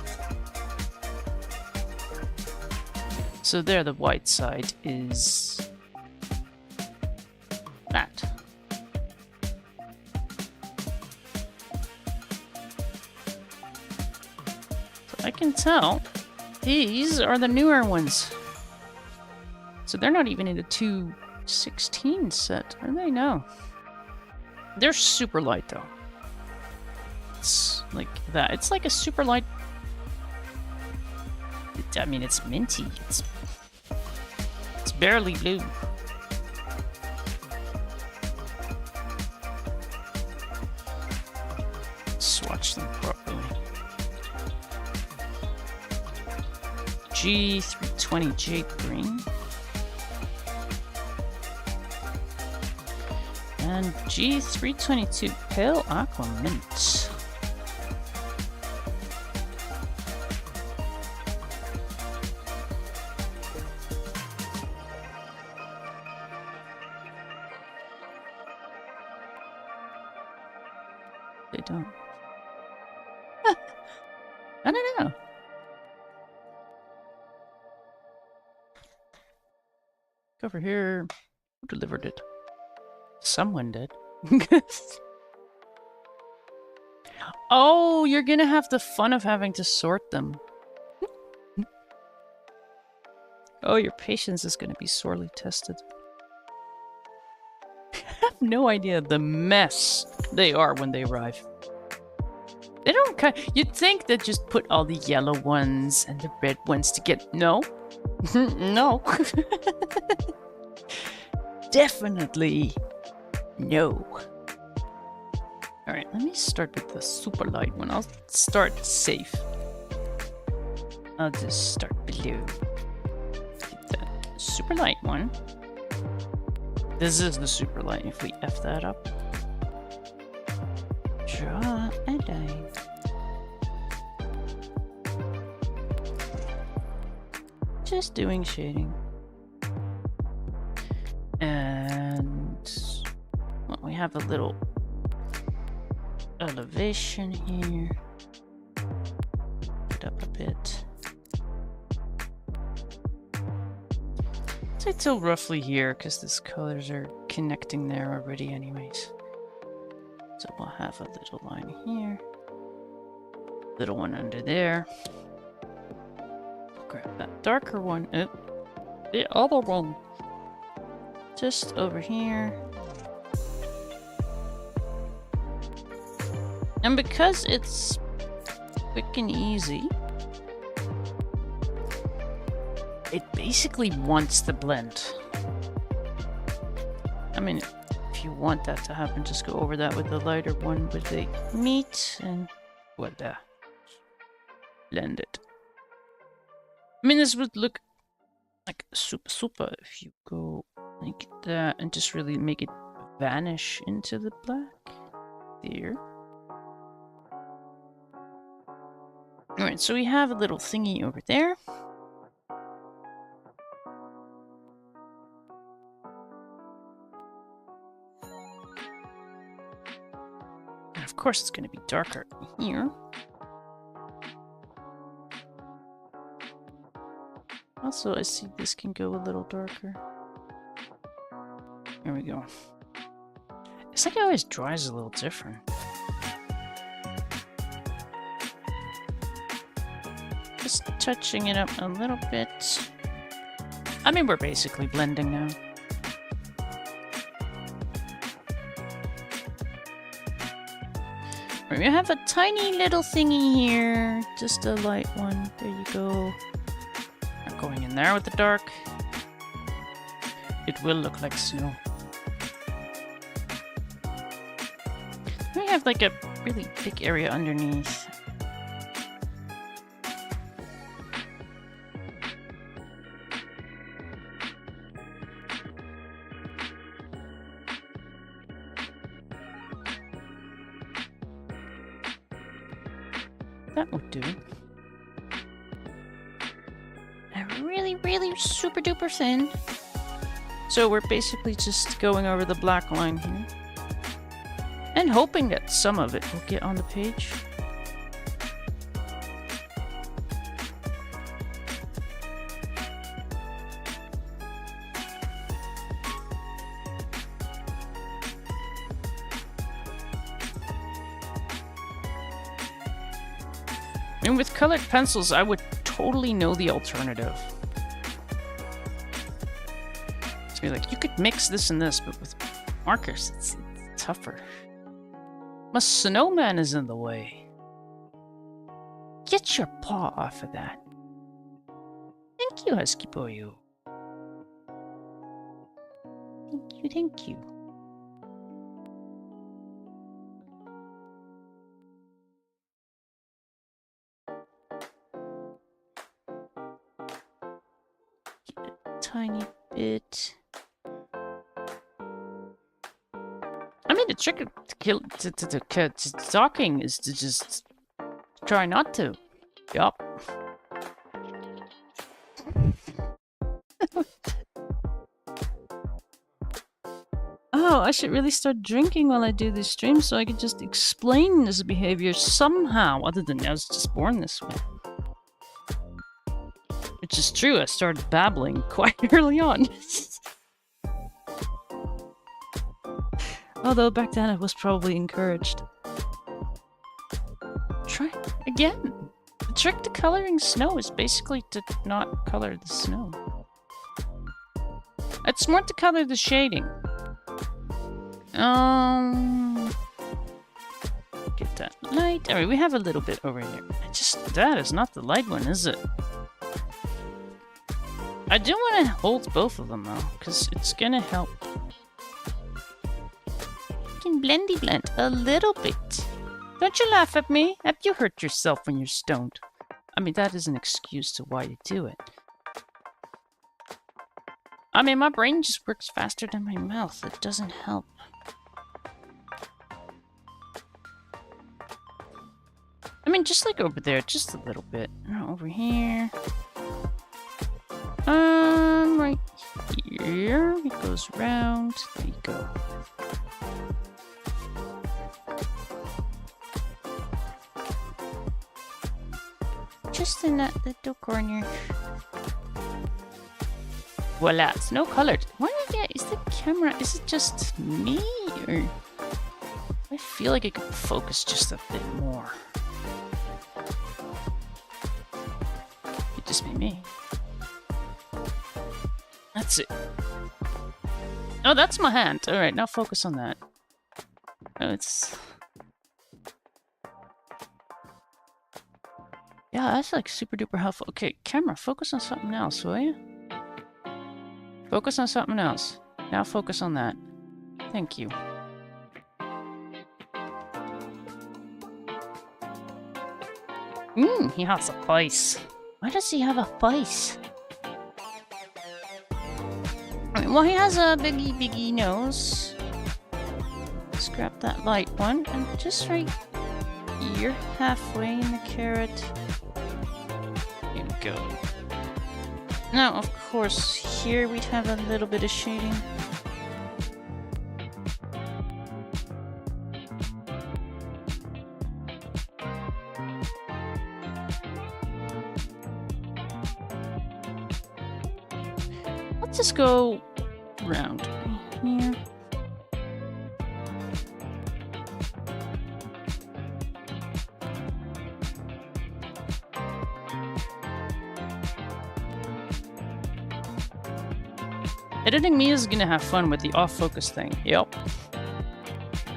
So there, the white side is that. So I can tell these are the newer ones. So they're not even in the 216 set, are they? No. They're super light though. It's like that. It's like a super light. I mean, it's minty. It's barely blue. Swatch them properly. G320 Jade Green. And G322 Pale Aqua Mint. They don't. I don't know. Over here. Who delivered it? Someone did. Oh, you're gonna have the fun of having to sort them. Oh, your patience is gonna be sorely tested. I have no idea the mess they are when they arrive. They don't you'd think they'd just put all the yellow ones and the red ones together. No. No. Definitely no. Alright, let me start with the super light one. I'll start safe. I'll just start below. Get the super light one. This is the super light if we F that up. Draw a line. Just doing shading. And well, we have a little elevation here. Put up a bit. Say till roughly here, because these colors are connecting there already anyways. So we'll have a little line here. Little one under there. Grab that darker one. Oh, the other one. Just over here. And because it's quick and easy, it basically wants to blend. I mean, if you want that to happen, just go over that with the lighter one with the meat and voila. Blend it. I mean, this would look like super if you go like that and just really make it vanish into the black. There. Alright, so we have a little thingy over there. And of course it's going to be darker here. Also, I see this can go a little darker. There we go. It's like it always dries a little different. Just touching it up a little bit. I mean, we're basically blending now. We have a tiny little thingy here. Just a light one. There you go. Not going in there with the dark. It will look like snow. We have like a really big area underneath. That would do. A really, really super duper thin. So we're basically just going over the black line here. And hoping that some of it will get on the page. And with colored pencils, I would totally know the alternative. To be like, you could mix this and this, but with markers, it's tougher. My snowman is in the way. Get your paw off of that. Thank you, Husky Boyo. Thank you, thank you. Tiny bit. I mean, the trick to talking is to just try not to. Yup. Oh, I should really start drinking while I do this stream so I could just explain this behavior somehow, other than I was just born this way. Which is true, I started babbling quite early on. Although back then I was probably encouraged. Try again. The trick to coloring snow is basically to not color the snow. It's smart to color the shading. Get that light. Alright, we have a little bit over here. That is not the light one, is it? I do want to hold both of them though, because it's gonna help. You can blendy blend a little bit. Don't you laugh at me. Have you hurt yourself when you're stoned? I mean, that is an excuse to why you do it. I mean, my brain just works faster than my mouth. It doesn't help. I mean, just like over there, just a little bit. Over here. Right here. It goes round. There you go. Just in that little corner. Voila, it's no colored. Why did I get? Is the camera? Is it just me? Or I feel like it could focus just a bit more. It just be me. That's it. Oh, that's my hand. All right, now focus on that. Oh, it's. Yeah, that's like super duper helpful. Okay, camera, focus on something else, will you? Focus on something else. Now focus on that. Thank you. He has a face. Why does he have a face? Well, he has a biggie nose. Let's grab that light one and just right here, halfway in the carrot. Here we go. Now, of course, here we'd have a little bit of shading. Let's just go round here. Editing me is gonna have fun with the off-focus thing. Yep.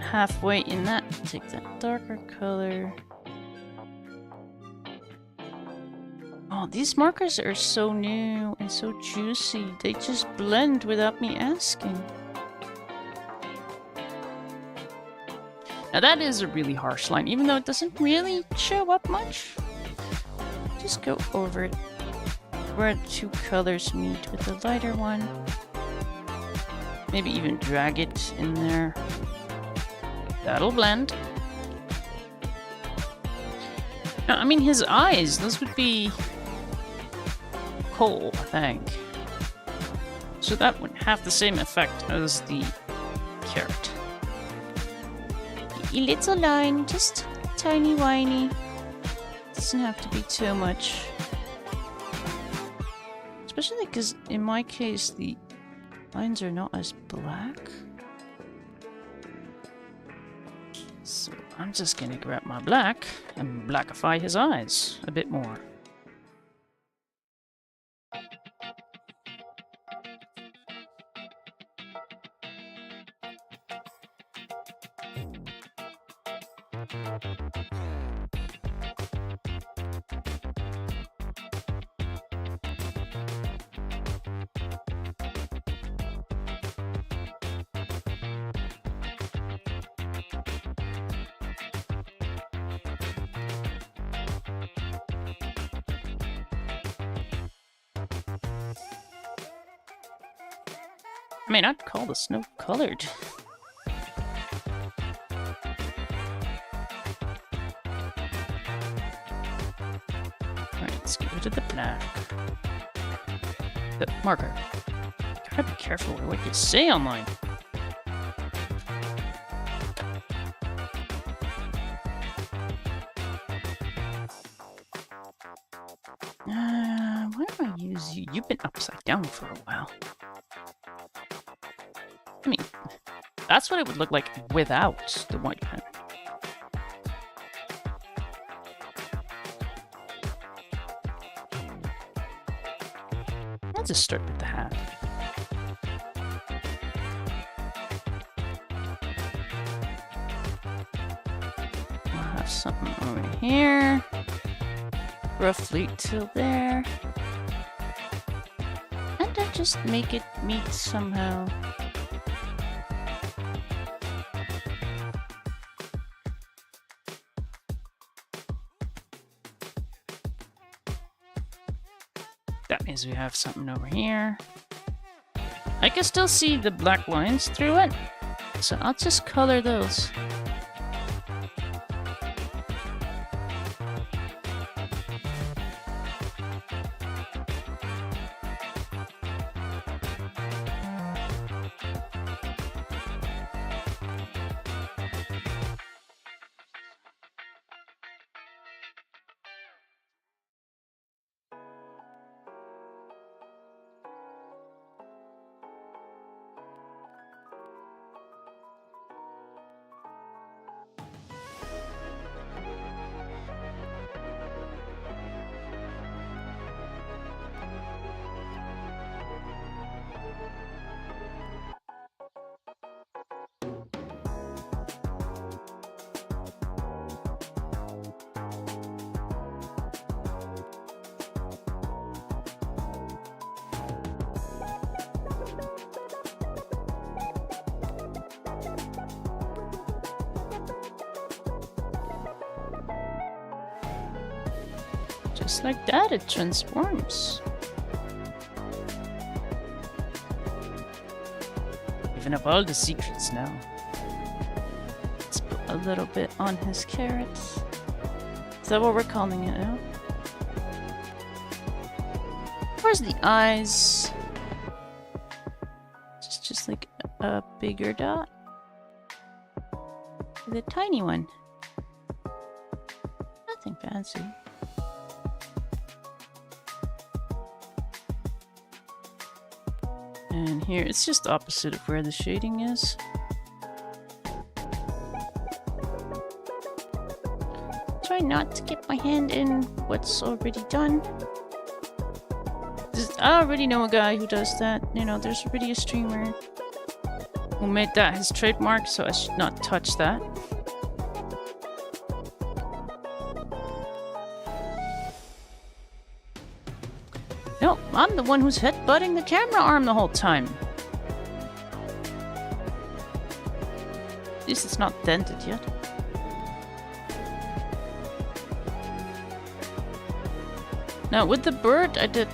Halfway in that, take that darker color. Oh, these markers are so new and so juicy. They just blend without me asking. Now that is a really harsh line, even though it doesn't really show up much. Just go over it where the two colors meet with the lighter one. Maybe even drag it in there. That'll blend. Now, I mean, his eyes, those would be coal, I think. So that wouldn't have the same effect as the carrot. A little line, just tiny whiny. Doesn't have to be too much. Especially because in my case the lines are not as black. So I'm just gonna grab my black and blackify his eyes a bit more. I mean, I'd call the snow colored. Alright, let's get rid of the black. The marker. Gotta be careful with what you say online. Why do I use you? You've been upside down for a while. I mean, that's what it would look like without the white pen. I'll just start with the hat. We'll have something over here. Roughly till there. And then just make it meet somehow. That means we have something over here. I can still see the black lines through it, so I'll just color those. Just like that, it transforms. Giving up all the secrets now. Let's put a little bit on his carrots. Is that what we're calling it now? Where's the eyes? It's just like a bigger dot. With a tiny one. Nothing fancy. And here, it's just opposite of where the shading is. Try not to get my hand in what's already done. I already know a guy who does that. You know, there's already a streamer who made that his trademark, so I should not touch that. No, I'm the one who's headbutting the camera arm the whole time. least it's not dented yet. Now with the bird I did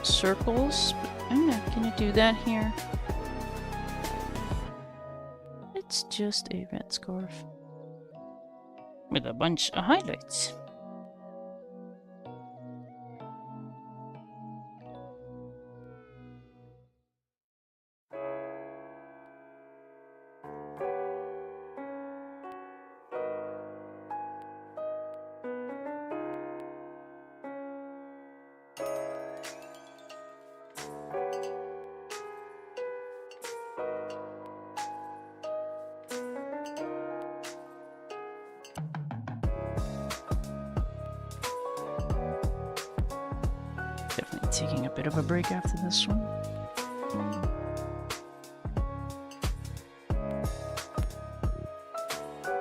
circles, but I'm not gonna do that here. It's just a red scarf with a bunch of highlights. Definitely taking a bit of a break after this one.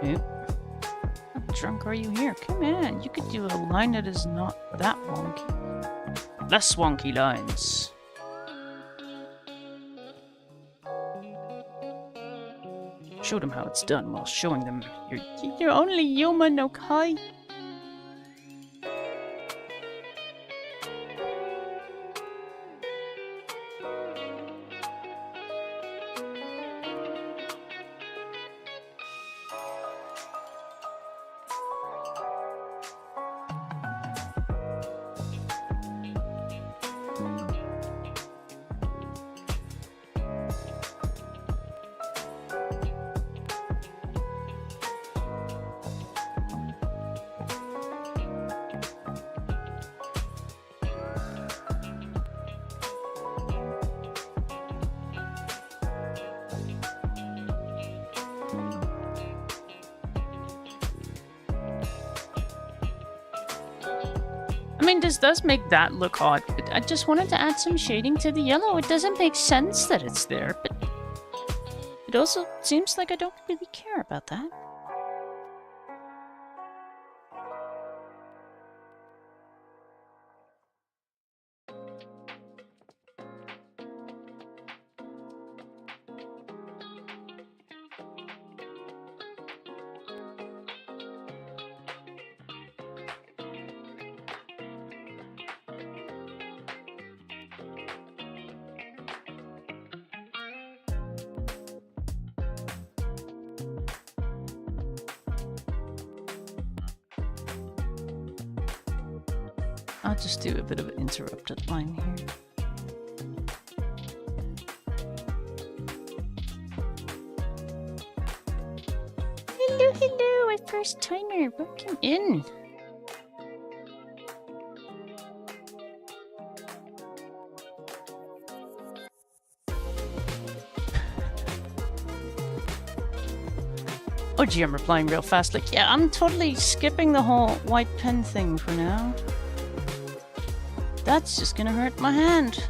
How drunk are you here? Come on, you could do a line that is not that wonky. Less wonky lines. Show them how it's done while showing them you're only human, okay? I mean, this does make that look odd, but I just wanted to add some shading to the yellow. It doesn't make sense that it's there, but it also seems like I don't really care about that. I'll just do a bit of an interrupted line here. Hello, hello, my first timer. Welcome in. Oh gee, I'm replying real fast. Like, yeah, I'm totally skipping the whole white pen thing for now. That's just gonna hurt my hand.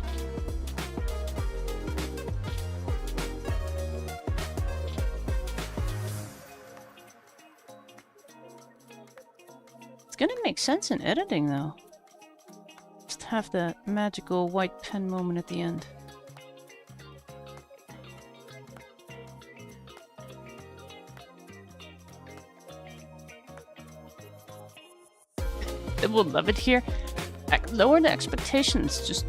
It's gonna make sense in editing though. Just have that magical white pen moment at the end. They will love it here. Lower the expectations, just...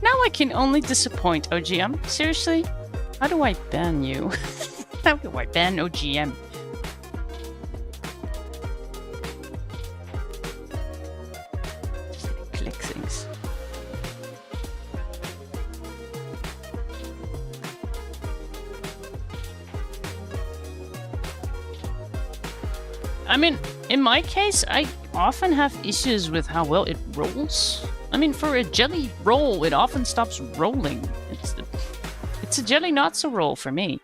Now I can only disappoint OGM. Seriously? How do I ban you? How do I ban OGM? Just click things. I mean, in my case, I often have issues with how well it rolls. I mean, for a jelly roll, it often stops rolling. It's a jelly not so roll for me.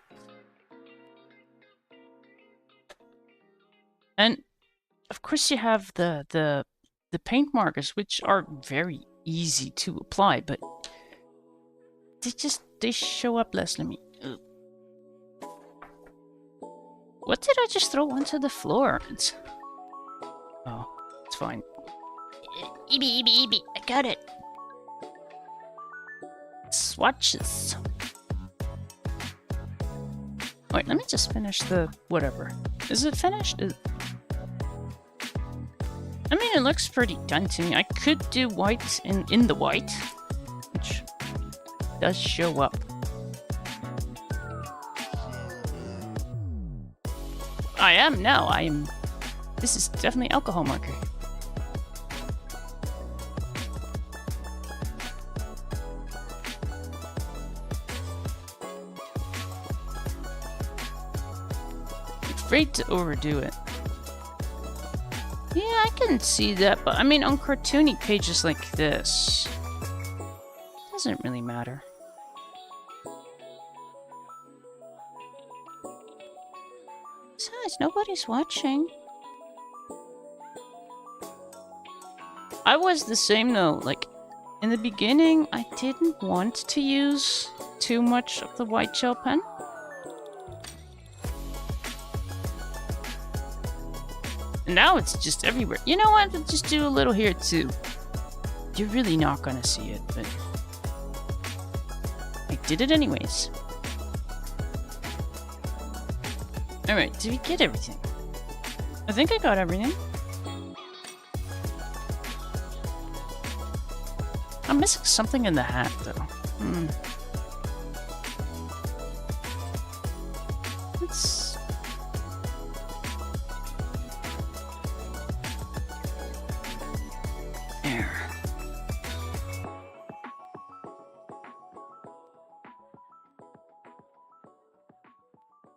And of course you have the paint markers, which are very easy to apply, but they show up less. Let me... What did I just throw onto the floor? Oh, it's fine. Eebie, I got it. Swatches. Wait, Alright, let me just finish the whatever. Is it finished? I mean, it looks pretty done to me. I could do white in the white, which does show up. I am now. This is definitely alcohol marker. Afraid to overdo it. Yeah, I can see that, but I mean, on cartoony pages like this, doesn't really matter. Besides, nobody's watching. I was the same though, like, in the beginning, I didn't want to use too much of the white gel pen. Now it's just everywhere. You know what? I'll just do a little here too. You're really not gonna see it, but I did it anyways. Alright, did we get everything? I think I got everything. I'm missing something in the hat though. Let's...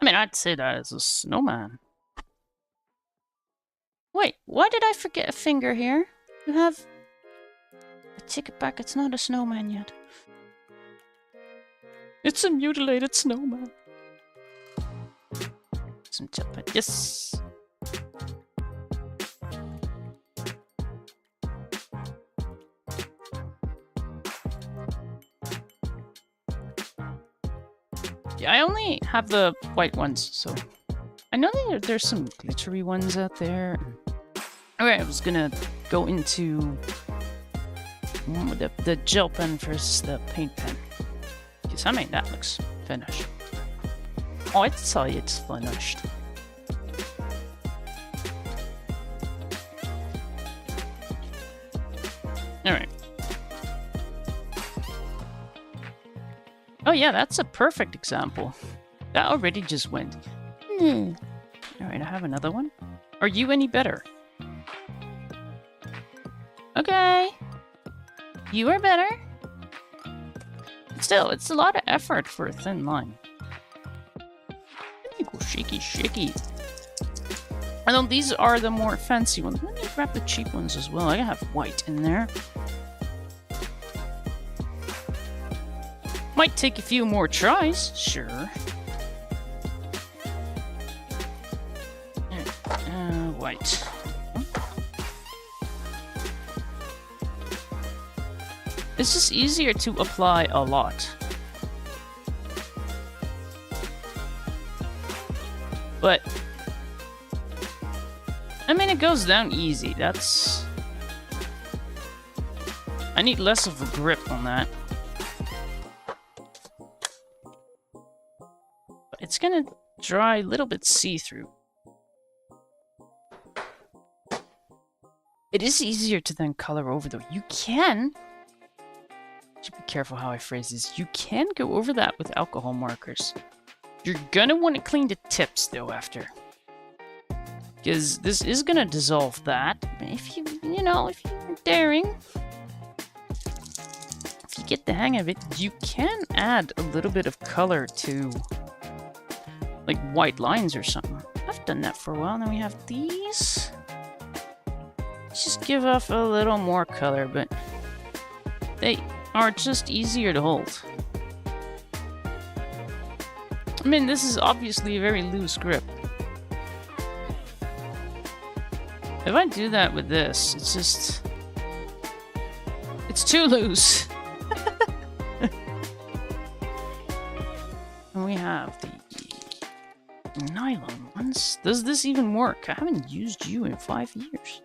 I mean, I'd say that as a snowman. Wait, why did I forget a finger here? You have... I take it back, it's not a snowman yet. It's a mutilated snowman. Some chocolate, yes! Yeah, I only have the white ones, so... I know that there's some glittery ones out there. Alright, I was gonna go into... the gel pen versus the paint pen. Because I mean, that looks finished. Oh, I'd say it's finished. Alright. Oh yeah, that's a perfect example. That already just went. Alright, I have another one. Are you any better? Okay. You are better. Still, it's a lot of effort for a thin line. Let me go shaky, shaky. I know these are the more fancy ones. Let me grab the cheap ones as well. I have white in there. Might take a few more tries, sure. White. It's just easier to apply a lot. But I mean, it goes down easy. That's... I need less of a grip on that. But it's gonna dry a little bit see-through. It is easier to then color over though. You can... Should be careful how I phrase this. You can go over that with alcohol markers. You're gonna want to clean the tips though after. Because this is gonna dissolve that. If you know, if you're daring. If you get the hang of it, you can add a little bit of color to like white lines or something. I've done that for a while. Then we have these. Let's just give off a little more color, but they are just easier to hold. I mean, this is obviously a very loose grip. If I do that with this, it's just... it's too loose. And we have the nylon ones. Does this even work? I haven't used you in 5 years.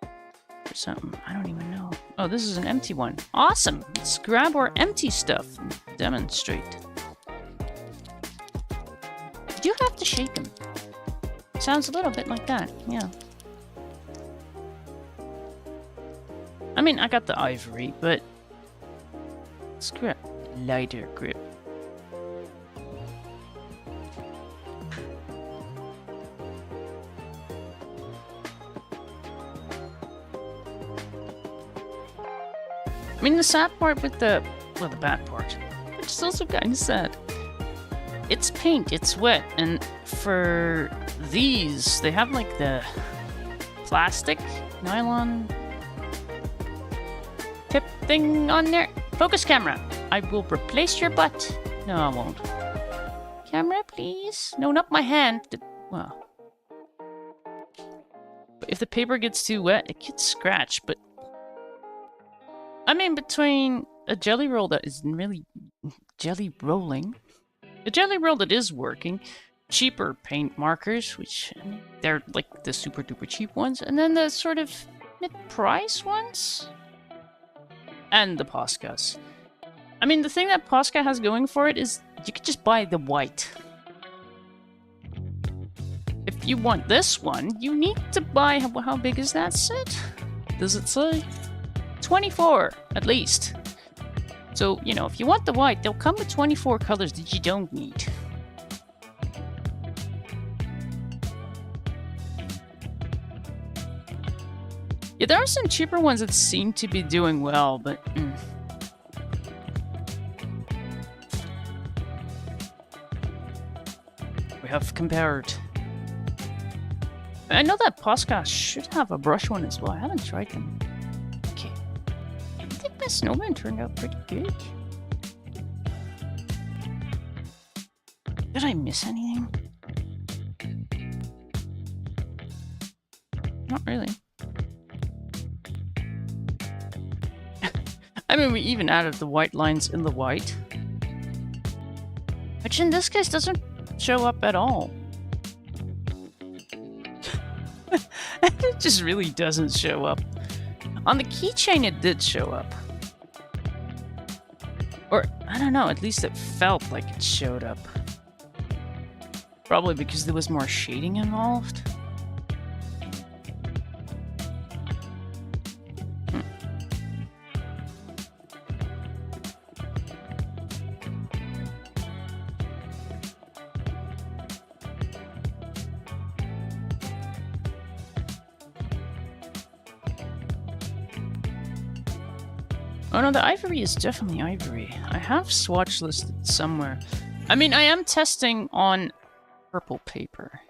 Or something. I don't even know. Oh, this is an empty one. Awesome! Let's grab our empty stuff and demonstrate. You do have to shake them. Sounds a little bit like that, yeah. I mean, I got the ivory, but let's grab lighter grip. I mean, the sad part with the, well, the bad part, which is also kind of sad. It's paint, it's wet, and for these, they have like the plastic nylon tip thing on there. Focus camera. I will replace your butt. No, I won't. Camera, please. No, not my hand. Well, if the paper gets too wet, it gets scratched, but I mean, between a jelly roll that isn't really jelly rolling, a jelly roll that is working, cheaper paint markers, which they're like the super duper cheap ones, and then the sort of mid-price ones, and the Poscas. I mean, the thing that Posca has going for it is you could just buy the white. If you want this one, you need to buy, how big is that set? Does it say? 24, at least. So, you know, if you want the white, they'll come with 24 colors that you don't need. Yeah, there are some cheaper ones that seem to be doing well, but... We have compared. I know that Posca should have a brush one as well. I haven't tried them. Okay. I think my snowman turned out pretty good. Did I miss anything? Not really. I mean, we even added the white lines in the white. Which in this case doesn't show up at all. It just really doesn't show up. On the keychain it did show up. Or, I don't know, at least it felt like it showed up. Probably because there was more shading involved. Oh no, the ivory is definitely ivory. I have swatch listed somewhere. I mean, I am testing on purple paper.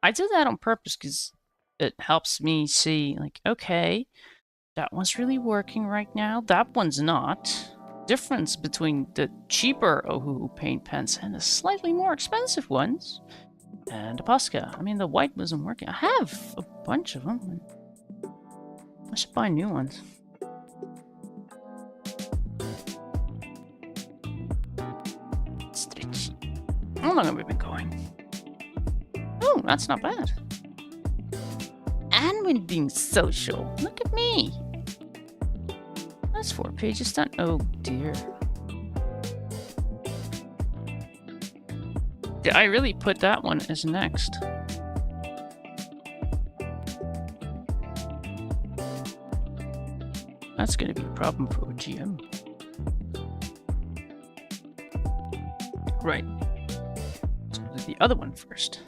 I do that on purpose because it helps me see, like, okay, that one's really working right now. That one's not. Difference between the cheaper Ohuhu paint pens and the slightly more expensive ones. And the Posca. I mean, the white wasn't working. I have a bunch of them. I should buy new ones. Stretchy. How long have we been going? Oh, that's not bad. And we're being social. Look at me. That's 4 pages done. Oh dear. Did I really put that one as next? That's going to be a problem for OGM. Right. So do the other one first.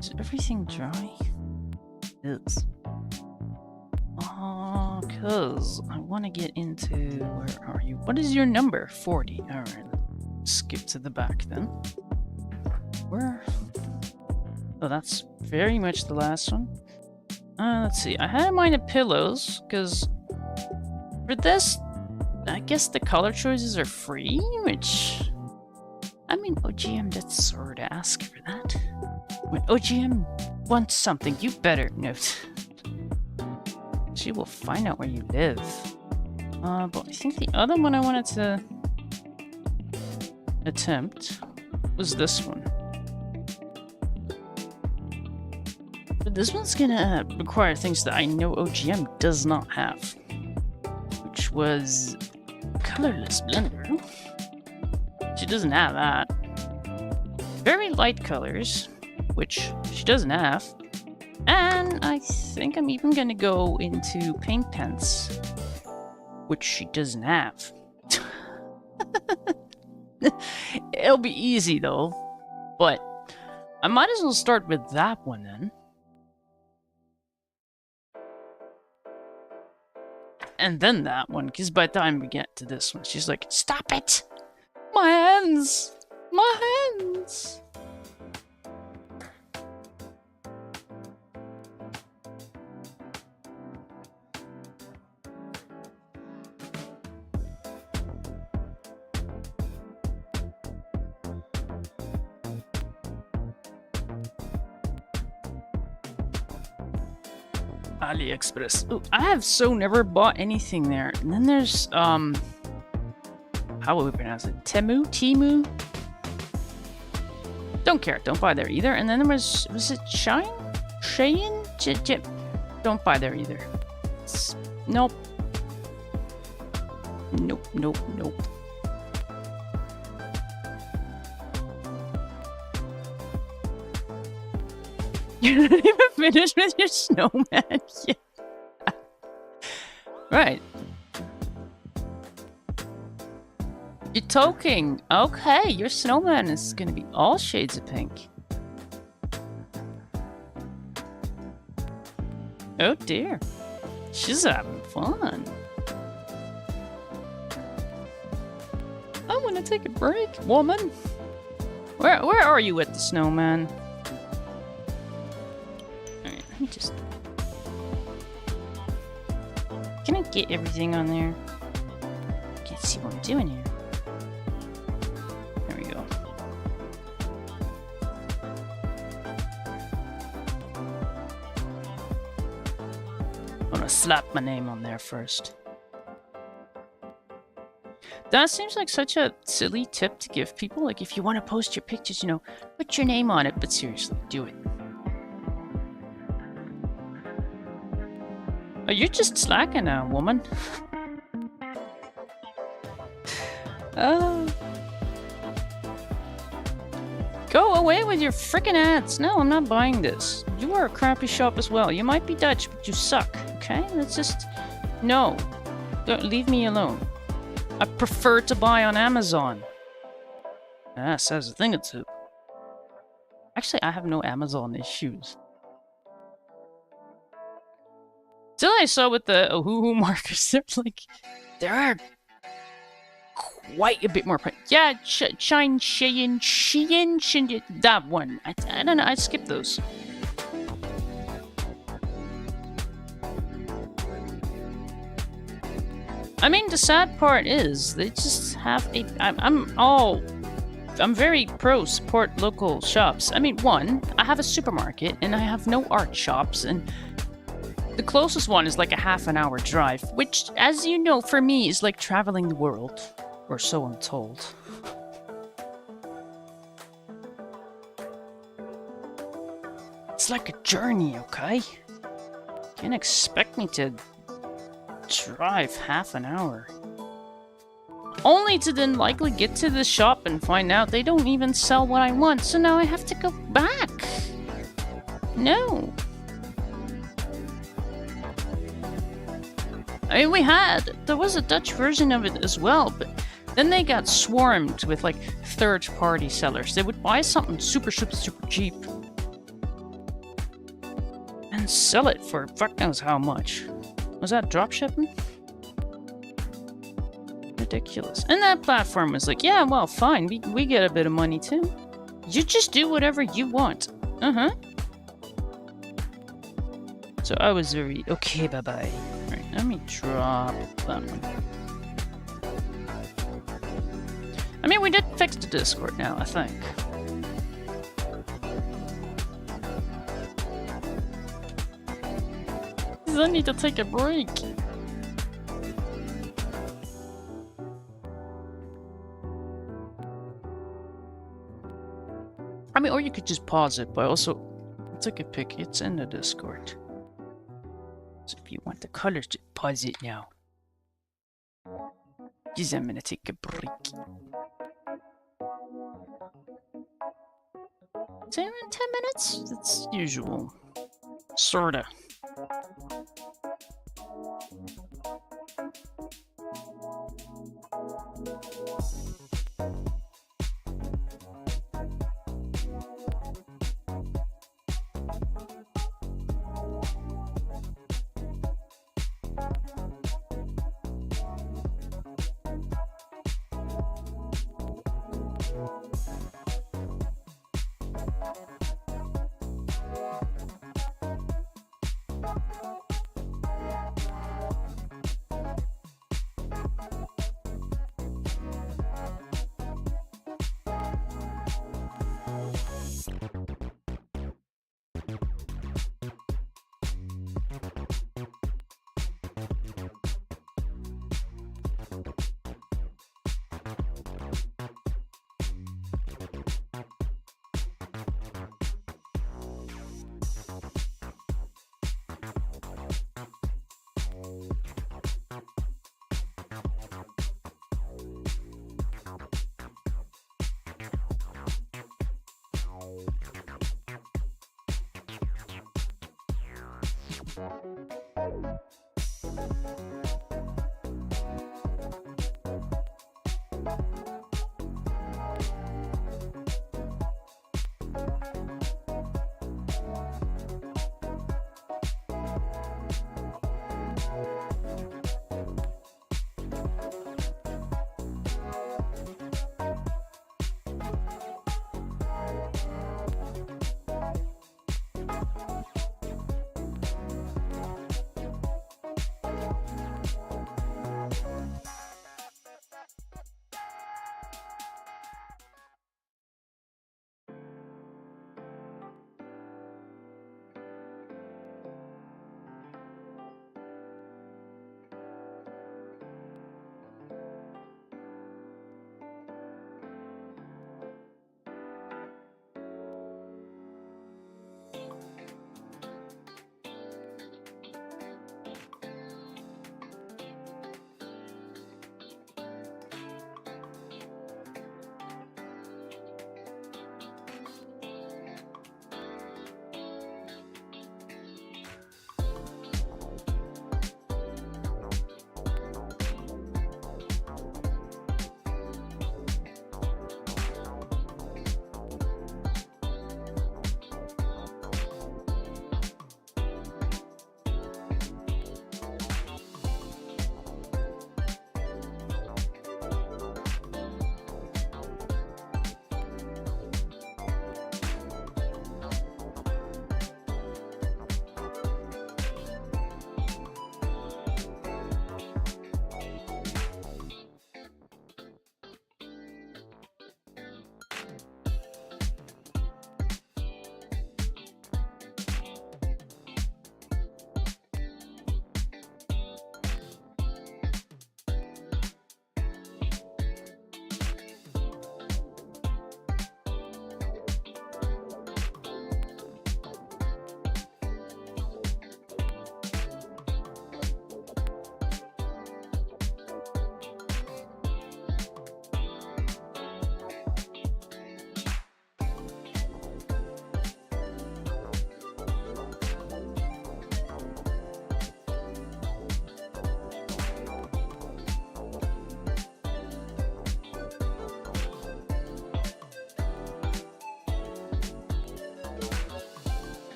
Is everything dry? It is. Because I want to get into... Where are you? What is your number? 40. Alright. Skip to the back then. Where? Oh, that's very much the last one. Let's see. I had mine at pillows, because for this, I guess the color choices are free, which... I mean, OGM did sort of ask for that. When OGM wants something, you better note. She will find out where you live. But I think the other one I wanted to attempt was this one. But this one's gonna require things that I know OGM does not have. Which was colorless blender. She doesn't have that. Very light colors, which she doesn't have. And I think I'm even gonna go into paint pens, which she doesn't have. It'll be easy though, but I might as well start with that one then. And then that one, because by the time we get to this one, she's like, "Stop it! My hands! My hands!" AliExpress. Ooh, I have so never bought anything there. And then there's how would we pronounce it? Timu? Don't care. Don't buy there either. And then there was it Shine? Shein? Don't buy there either. Nope. Nope. You're not even finished with your snowman yet. Right. You're talking. Okay, your snowman is gonna be all shades of pink. Oh dear. She's having fun. I wanna take a break, woman. Where are you with the snowman? Let me just... Can I get everything on there? Can't see what I'm doing here. There we go. I'm gonna slap my name on there first. That seems like such a silly tip to give people. Like, if you want to post your pictures, you know, put your name on it. But seriously, do it. Oh, you're just slacking now, woman. Go away with your freaking ads. No, I'm not buying this. You are a crappy shop as well. You might be Dutch, but you suck, okay? Let's just... No. Don't leave me alone. I prefer to buy on Amazon. Ah, says a thing or two. Actually, I have no Amazon issues. Till I saw with the Ohuhu markers, they're like, there are quite a bit more. Yeah, Shein, that one. I don't know, I skipped those. I mean, the sad part is, they just have a... I'm very pro support local shops. I mean, one, I have a supermarket, and I have no art shops, and... The closest one is like a half-an-hour drive, which, as you know, for me is like traveling the world. Or so I'm told. It's like a journey, okay? Can't expect me to drive half an hour. Only to then likely get to the shop and find out they don't even sell what I want, so now I have to go back. No. I mean, there was a Dutch version of it as well, but then they got swarmed with, like, third-party sellers. They would buy something super cheap and sell it for fuck knows how much. Was that dropshipping? Ridiculous. And that platform was like, yeah, well, fine, we get a bit of money too. You just do whatever you want. Uh-huh. So I was very, okay, bye-bye. Right, let me drop that one. I mean, we did fix the Discord now, I think. I need to take a break. I mean, or you could just pause it, but also take a pic. It's in the Discord. So if you want the colors, just pause it now. Because I'm gonna take a break. 10 minutes? That's usual. Sorta.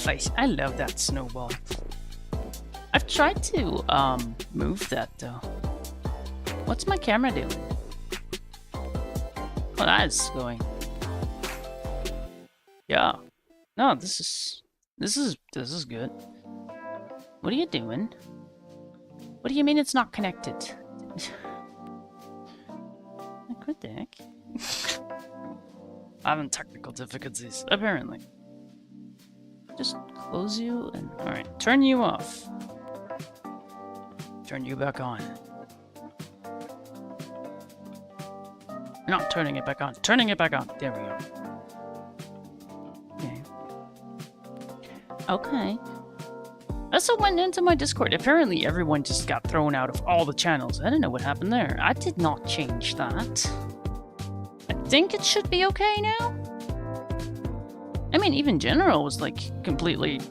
face. I love that snowball. I've tried to move that though. What's my camera doing? Oh, that is going. Yeah. No, this is good. What are you doing? What do you mean it's not connected? Like, what the heck? I'm having technical difficulties, apparently. Just close you and... Alright, turn you off. Turn you back on. Not turning it back on. Turning it back on. There we go. Okay. Okay. I also went into my Discord. Apparently everyone just got thrown out of all the channels. I don't know what happened there. I did not change that. I think it should be okay now. I mean, even General was like completely...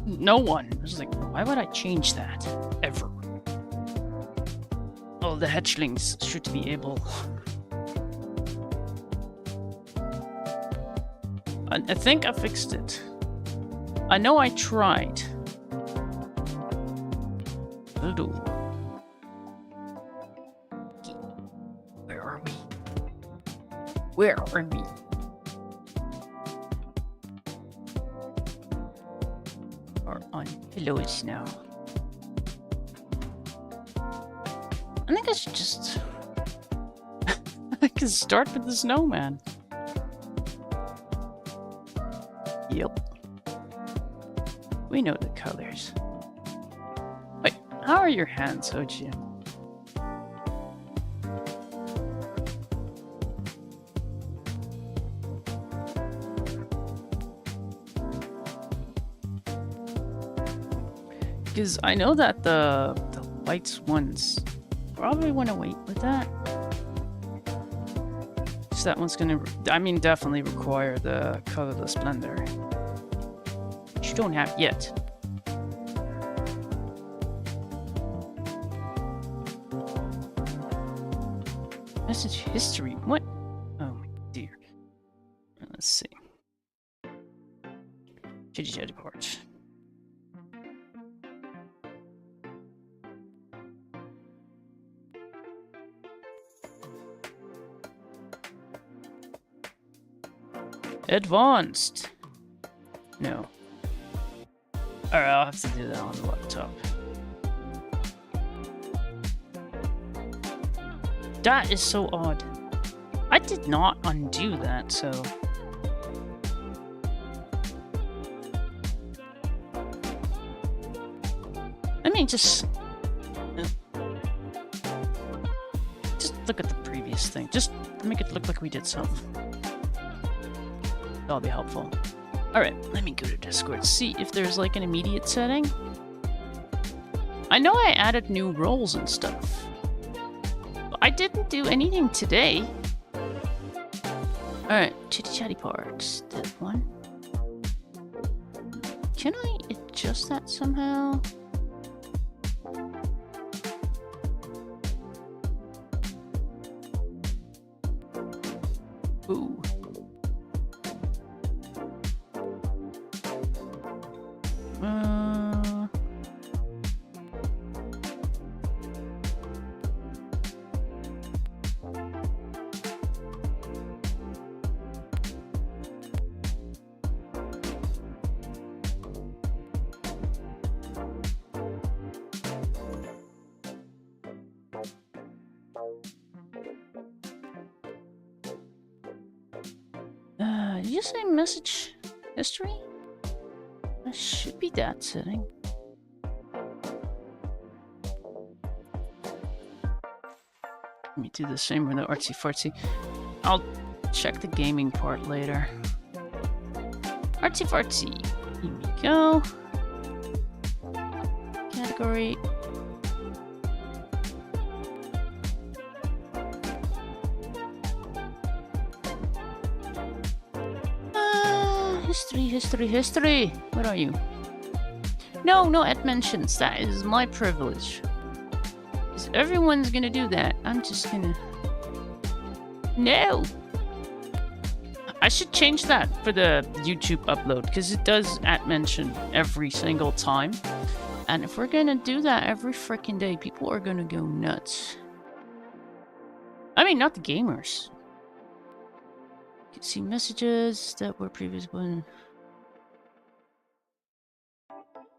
No one. I was like, why would I change that? Ever. All the hatchlings should be able... I think I fixed it. I know I tried. Hello. Where are we? Where are we? We're on pillows now. I think I should just... I can start with the snowman. Yep. We know the colors. Wait, how are your hands, Hoji? Because I know that the white ones probably want to wait with that. So that one's gonna, I mean, definitely require the colorless blender. Which you don't have yet. Message history. What? Oh dear. Let's see. Jade parts. Advanced. No. Alright, I'll have to do that on the laptop. That is so odd. I did not undo that, so... Let me just look at the previous thing. Just make it look like we did something. That'll be helpful. Alright, let me go to Discord, see if there's like an immediate setting. I know I added new roles and stuff. But I didn't do anything today. Alright, chitty chatty parts. That one. Can I adjust that somehow? Ooh. Did you say message history? That should be that setting. Let me do the same with the artsy fartsy. I'll check the gaming part later. Artsy fartsy. Here we go. Category. History. Where are you? No, it mentions that is my privilege. Because everyone's gonna do that. I'm just gonna... No! I should change that for the YouTube upload, because it does @mention every single time. And if we're gonna do that every freaking day, people are gonna go nuts. I mean, not the gamers. You can see messages that were previously...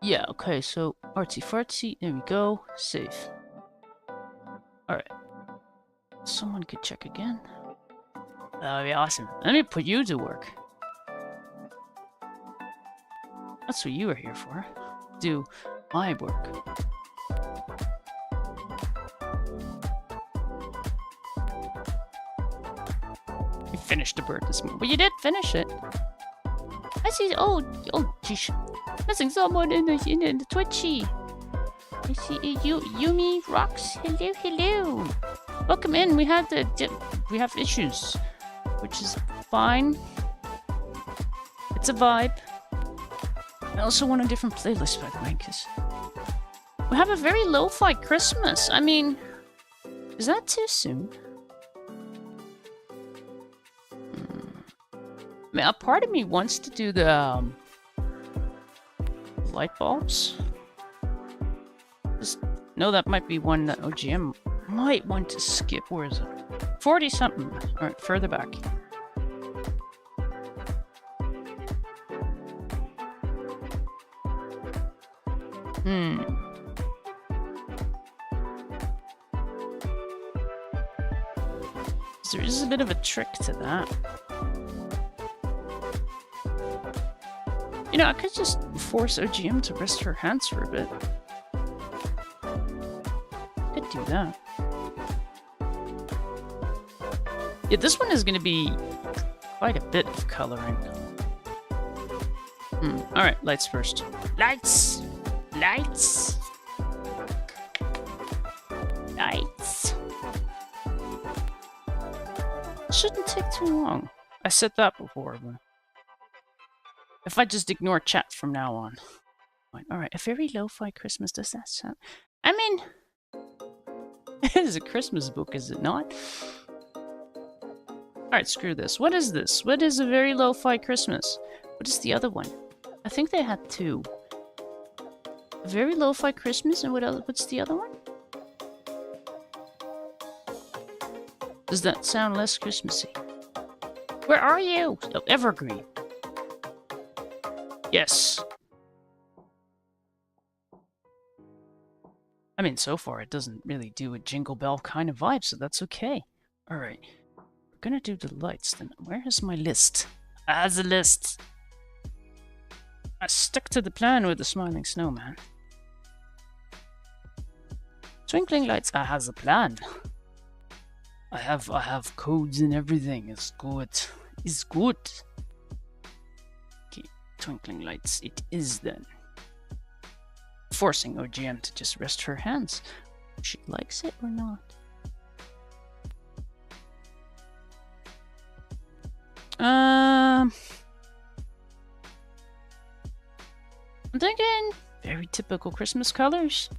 Yeah, okay, so artsy fartsy, there we go, save. Alright. Someone could check again. That would be awesome. Let me put you to work. That's what you are here for. Do my work. You finished the bird this morning. Well, you did finish it. I see. Oh, geez. Missing someone in the Twitchy. I see Yumi Rocks. Hello, hello. Welcome in. We have issues, which is fine. It's a vibe. I also want a different playlist, by the way, because we have a very lo-fi Christmas. I mean, is that too soon? I mean, a part of me wants to do the light bulbs. Just know that might be one that OGM might want to skip. Where is it? 40 something. Alright, further back. So there is a bit of a trick to that. You know, I could just force OGM to rest her hands for a bit. Could do that. Yeah, this one is going to be quite a bit of coloring. Alright, lights first. Lights! Lights! Lights! Shouldn't take too long. I said that before, but... if I just ignore chat from now on. Alright, a very lo-fi Christmas, does that sound... I mean... it is a Christmas book, is it not? Alright, screw this. What is this? What is a very lo-fi Christmas? What is the other one? I think they had two. A very lo-fi Christmas, and what's the other one? Does that sound less Christmassy? Where are you? Oh, Evergreen. Yes. I mean, so far it doesn't really do a Jingle Bell kind of vibe, so that's okay. Alright. We're gonna do the lights then. Where is my list? As a list. I stuck to the plan with the smiling snowman. Twinkling lights, I has a plan. I have codes and everything. It's good. It's good. Okay, twinkling lights it is then. Forcing OGM to just rest her hands. She likes it or not. I'm thinking very typical Christmas colors.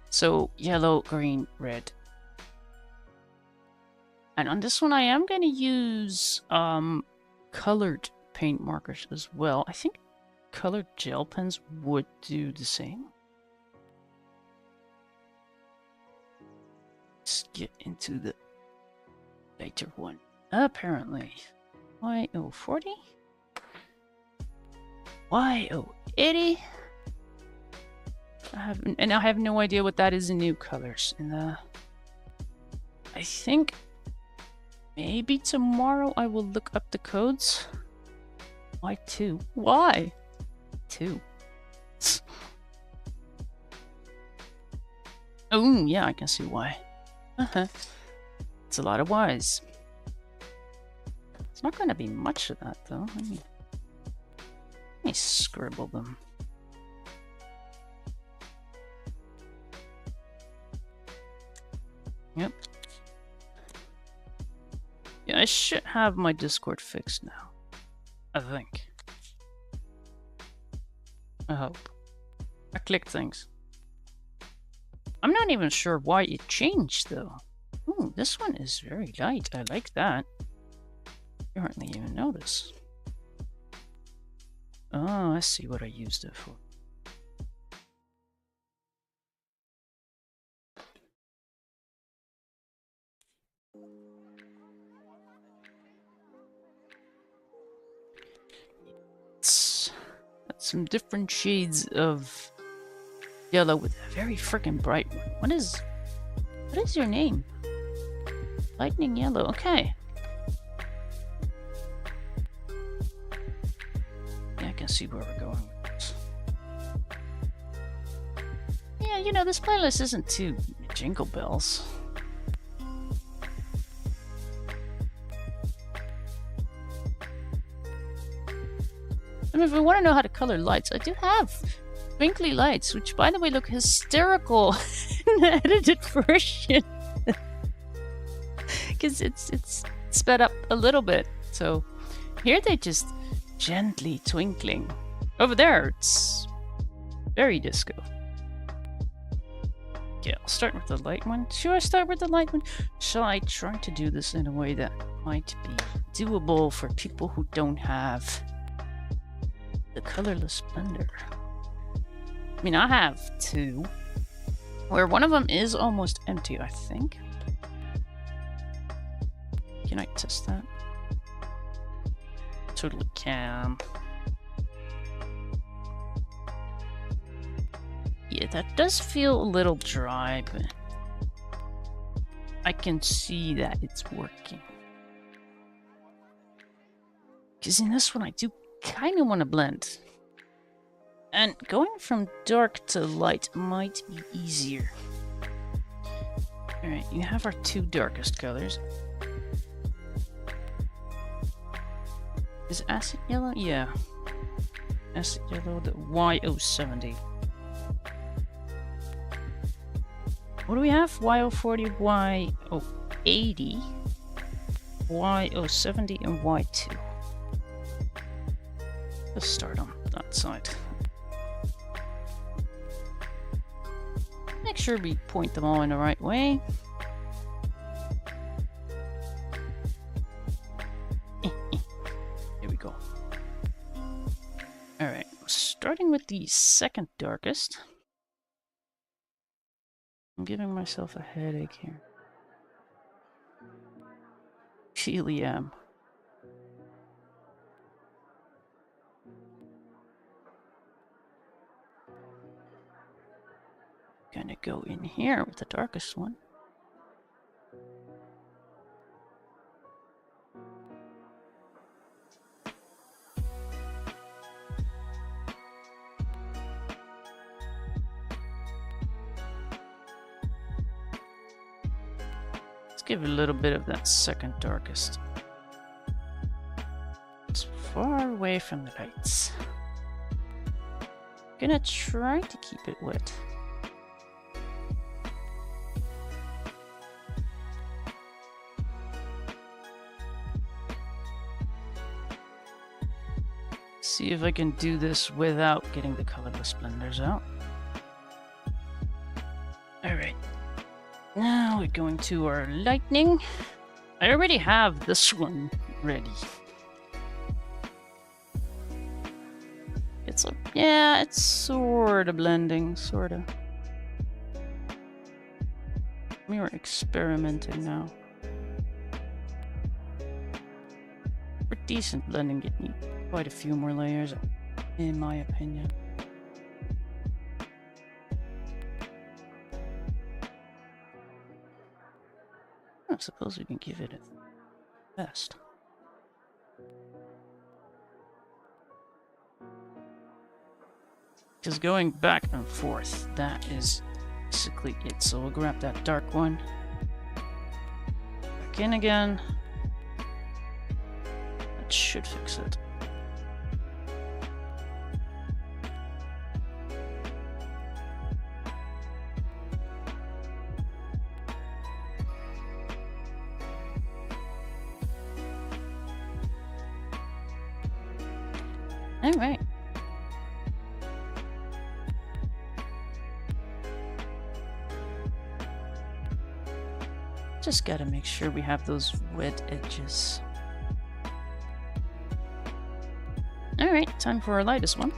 So yellow, green, red. And on this one I am going to use colored paint markers as well. I think colored gel pens would do the same. Let's get into the later one. Apparently. Y040? Y080? I have no idea what that is in new colors. I think maybe tomorrow I will look up the codes. Why 2? Why 2? Oh, yeah, I can see why. It's a lot of Y's. It's not going to be much of that, though. Let me scribble them. Yep. Yeah, I should have my Discord fixed now. I think. I hope. I clicked things. I'm not even sure why it changed, though. Ooh, this one is very light. I like that. You hardly even notice. Oh, I see what I used it for. That's some different shades of yellow with a very freaking bright one. What is your name? Lightning yellow. Okay. Yeah, I can see where we're going with this. Yeah, you know, this playlist isn't too jingle bells. I mean, if we want to know how to color lights, I do have twinkly lights, which, by the way, look hysterical in the edited version. Because it's sped up a little bit. So here they just gently twinkling. Over there, it's very disco. Yeah, I'll start with the light one. Should I start with the light one? Shall I try to do this in a way that might be doable for people who don't have the colorless blender? I mean, I have two, where one of them is almost empty, I think. Can I test that? Totally can. Yeah, that does feel a little dry, but I can see that it's working. Because in this one, I do kind of want to blend. And going from dark to light might be easier. Alright, you have our two darkest colors. Is acid yellow? Yeah. Acid yellow, the Y070. What do we have? Y040, Y080, Y070, and Y2. Let's start on that side. Make sure we point them all in the right way. Here we go. Alright, starting with the second darkest. I'm giving myself a headache here. Really am. Gonna go in here with the darkest one. Let's give it a little bit of that second darkest. It's far away from the lights. Gonna try to keep it wet. See if I can do this without getting the colorless blenders out. Alright. Now we're going to our lightning. I already have this one ready. It's it's sort of blending, sort of. We were experimenting now. For decent blending, you need quite a few more layers, in my opinion. I suppose we can give it a test. Because going back and forth, that is basically it. So we'll grab that dark one. Back in again. That should fix it. Alright. Just gotta make sure we have those wet edges. Alright, time for our lightest one.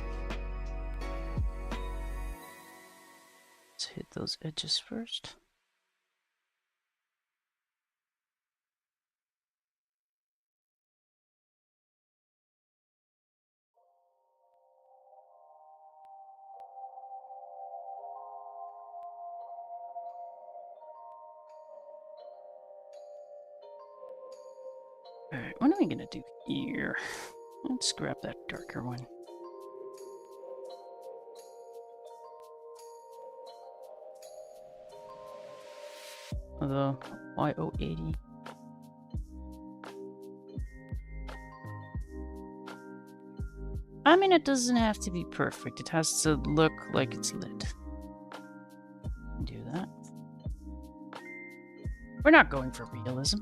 Let's hit those edges first. Alright, what are we gonna do here? Let's grab that darker one. Although, YO80. I mean, it doesn't have to be perfect. It has to look like it's lit. Do that. We're not going for realism.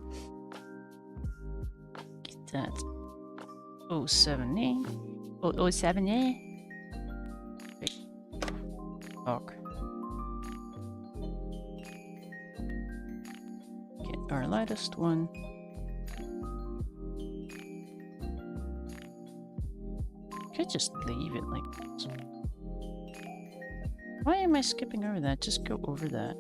Get that. 07A. 07A. Okay. Get our lightest one. Could just leave it like this. Why am I skipping over that? Just go over that.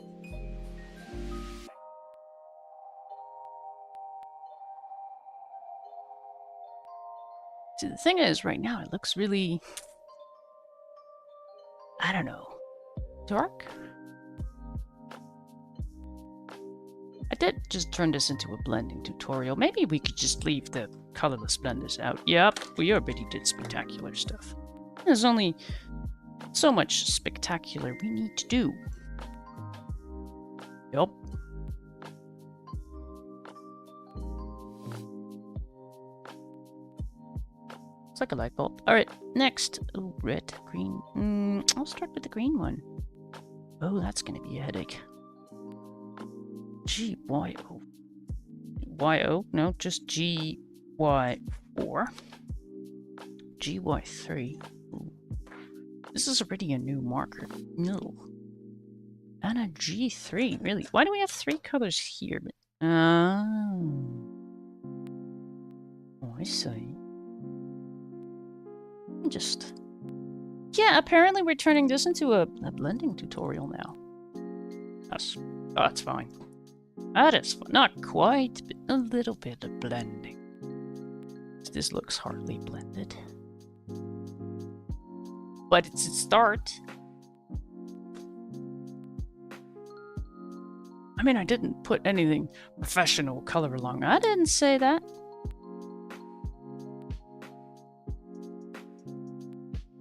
See, the thing is, right now, it looks really... I don't know. Dark? I did just turn this into a blending tutorial. Maybe we could just leave the colorless blenders out. Yep, we already did spectacular stuff. There's only so much spectacular we need to do. Yup. It's like a light bulb. Alright, next. Ooh, red, green. I'll start with the green one. Oh, that's gonna be a headache. GYO. YO? No, just GY4. GY3. Ooh. This is already a new marker. No. And a G3, really? Why do we have 3 colors here? Oh, I see. Just... Yeah, apparently we're turning this into a blending tutorial now. That's fine. That is fun. Not quite, but a little bit of blending. This looks hardly blended. But it's a start. I mean, I didn't put anything professional color along. I didn't say that.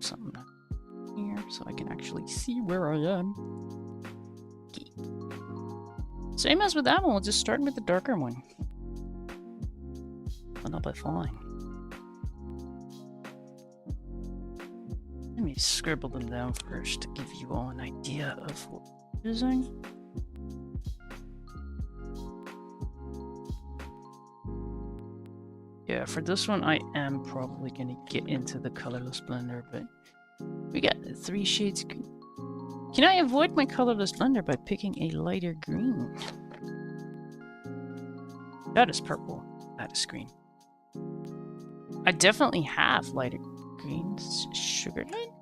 Something here so I can actually see where I am. Okay. Same as with that one, we'll just start with the darker one. And I'll be fine. Let me scribble them down first to give you all an idea of what we're using. Yeah, for this one I am probably going to get into the colorless blender, but we got 3 shades green. Can I avoid my colorless blender by picking a lighter green? That is purple. That is green. I definitely have lighter greens. Sugar cane?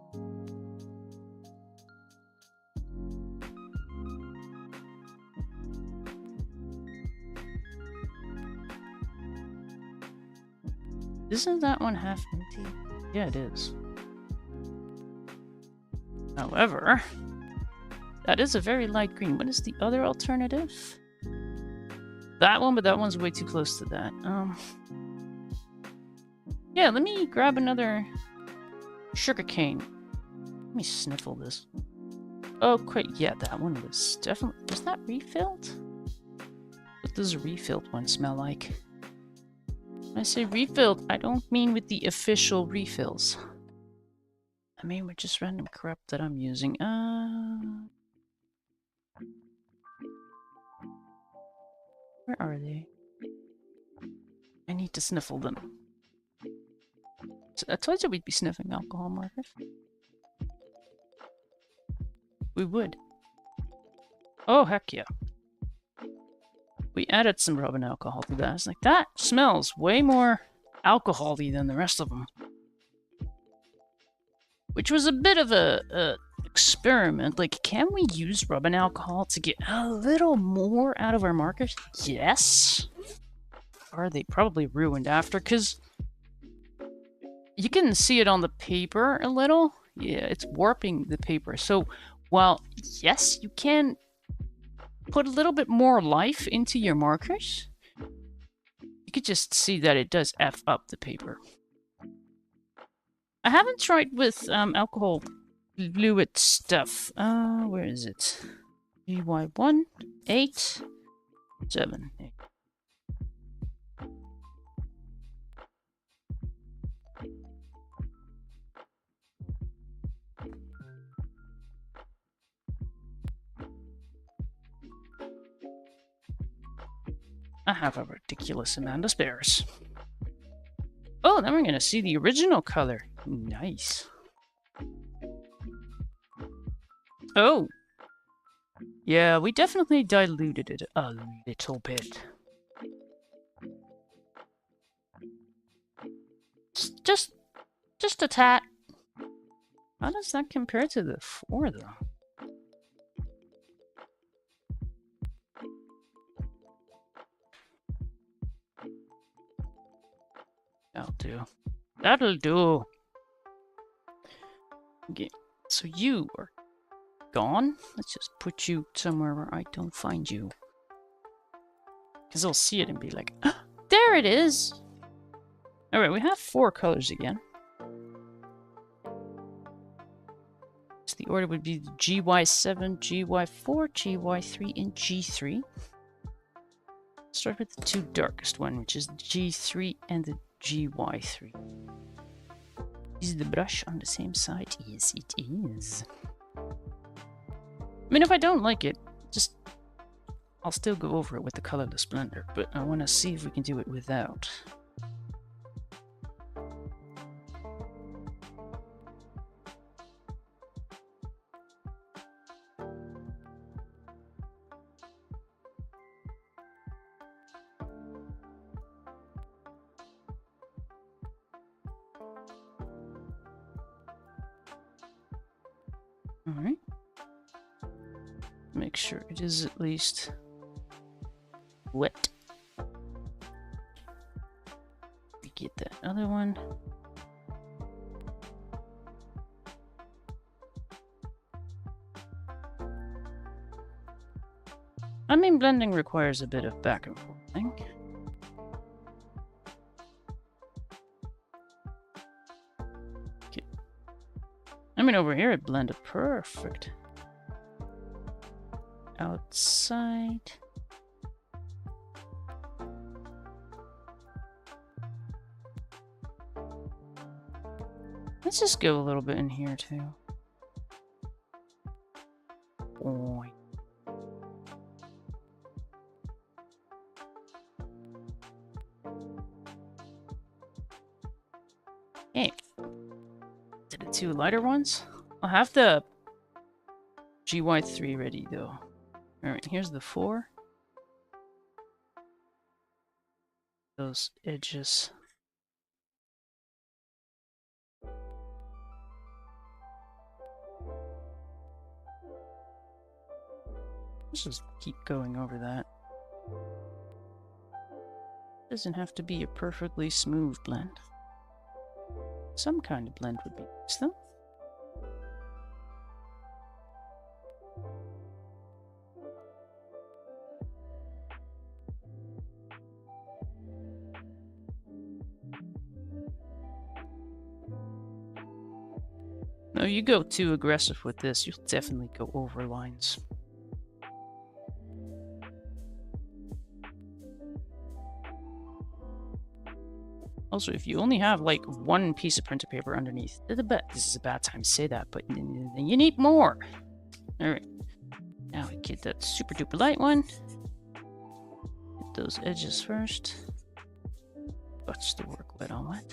Isn't that one half empty? Yeah, it is. However, that is a very light green. What is the other alternative? That one, but that one's way too close to that. Yeah, let me grab another sugar cane. Let me sniffle this. Oh, great. Yeah, that one was definitely... Was that refilled? What does a refilled one smell like? When I say refilled, I don't mean with the official refills. I mean with just random crap that I'm using. Where are they? I need to sniffle them. So I told you we'd be sniffing alcohol markers. We would. Oh, heck yeah. We added some rubbing alcohol to that. It's like, that smells way more alcohol-y than the rest of them. which was a bit of a experiment. Like, can we use rubbing alcohol to get a little more out of our markers? Yes. Are they probably ruined after? Because you can see it on the paper a little. Yeah, it's warping the paper. So while, yes, you can put a little bit more life into your markers, you could just see that it does F up the paper. I haven't tried with alcohol fluid stuff. Where is it? GY1, 8, 7, 8. I have a ridiculous amount of spares. Oh, then we're gonna see the original color. Nice. Oh! Yeah, we definitely diluted it a little bit. Just a tad. How does that compare to the 4, though? That'll do. That'll do. Okay, so you are gone. Let's just put you somewhere where I don't find you. Because I'll see it and be like, ah, there it is! Alright, we have 4 colors again. So the order would be the GY7, GY4, GY3, and G3. Start with the 2 darkest one, which is the G3 and the GY3. Is the brush on the same side? Yes, it is. I mean, if I don't like it, just I'll still go over it with the colorless blender, but I want to see if we can do it without. Alright. Make sure it is at least wet. We get that other one. I mean, blending requires a bit of back and forth thing. Okay. I mean, over here it blended perfect. Outside. Let's just go a little bit in here too. Boy. Hey. To the 2 lighter ones? I'll have the GY3 ready though. Alright, here's the 4. Those edges. Let's just keep going over that. Doesn't have to be a perfectly smooth blend. Some kind of blend would be nice though. No, you go too aggressive with this, you'll definitely go over lines. Also, if you only have like 1 piece of printer paper underneath, this is a bad time to say that, but then you need more. Alright, now we get that super duper light one. Get those edges first. Touch the work wet on wet.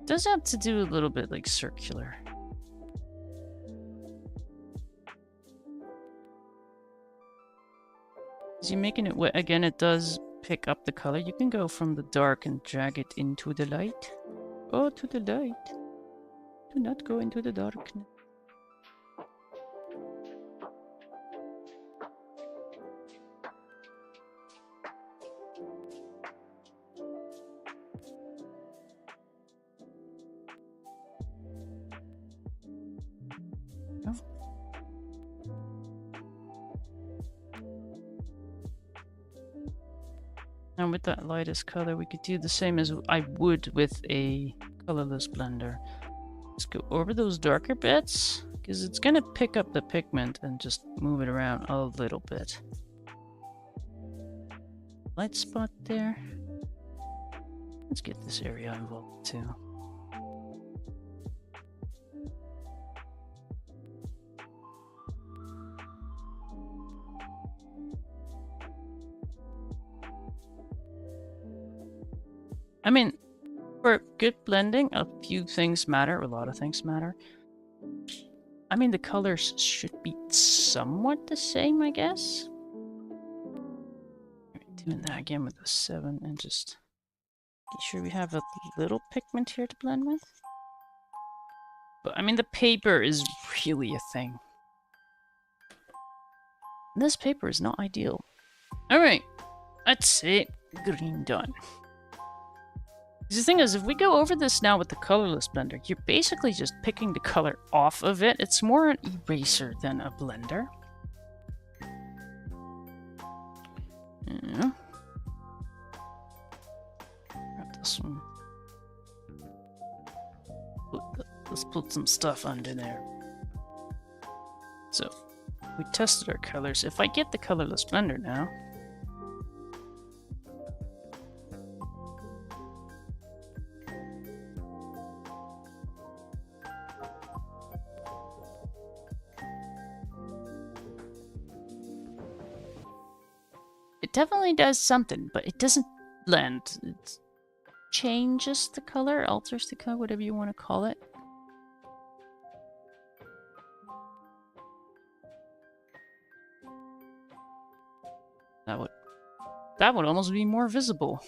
Does have to do a little bit like circular. As you're making it wet again, it does pick up the color. You can go from the dark and drag it into the light, Go to the light. Do not go into the darkness. Oh. And with that lightest color, we could do the same as I would with a colorless blender. Just go over those darker bits, because it's going to pick up the pigment and just move it around a little bit. Light spot there. Let's get this area involved too. I mean, for good blending, a few things matter, a lot of things matter. I mean, the colors should be somewhat the same, I guess. Doing that again with the 7 and just make sure we have a little pigment here to blend with. But I mean, the paper is really a thing. This paper is not ideal. Alright, let's see. Green done. The thing is, if we go over this now with the colorless blender, you're basically just picking the color off of it. It's more an eraser than a blender. Yeah. Grab this one. Let's put some stuff under there. So, we tested our colors. If I get the colorless blender now, it definitely does something, but it doesn't blend. It changes the color, alters the color, whatever you want to call it. That would almost be more visible.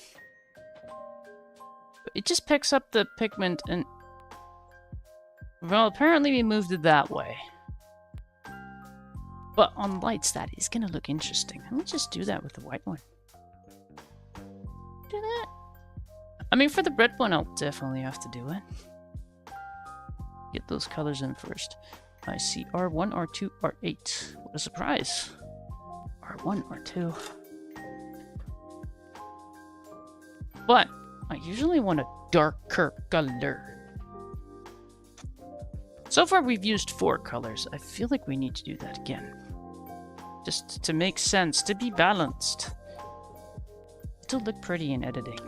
But it just picks up the pigment and... Well, apparently we moved it that way. But on lights, that is going to look interesting. Let me just do that with the white one. Do that. I mean, for the red one, I'll definitely have to do it. Get those colors in first. I see R1, R2, R8. What a surprise. R1, R2. But I usually want a darker color. So far, we've used 4 colors. I feel like we need to do that again. Just to make sense, to be balanced. It'll look pretty in editing.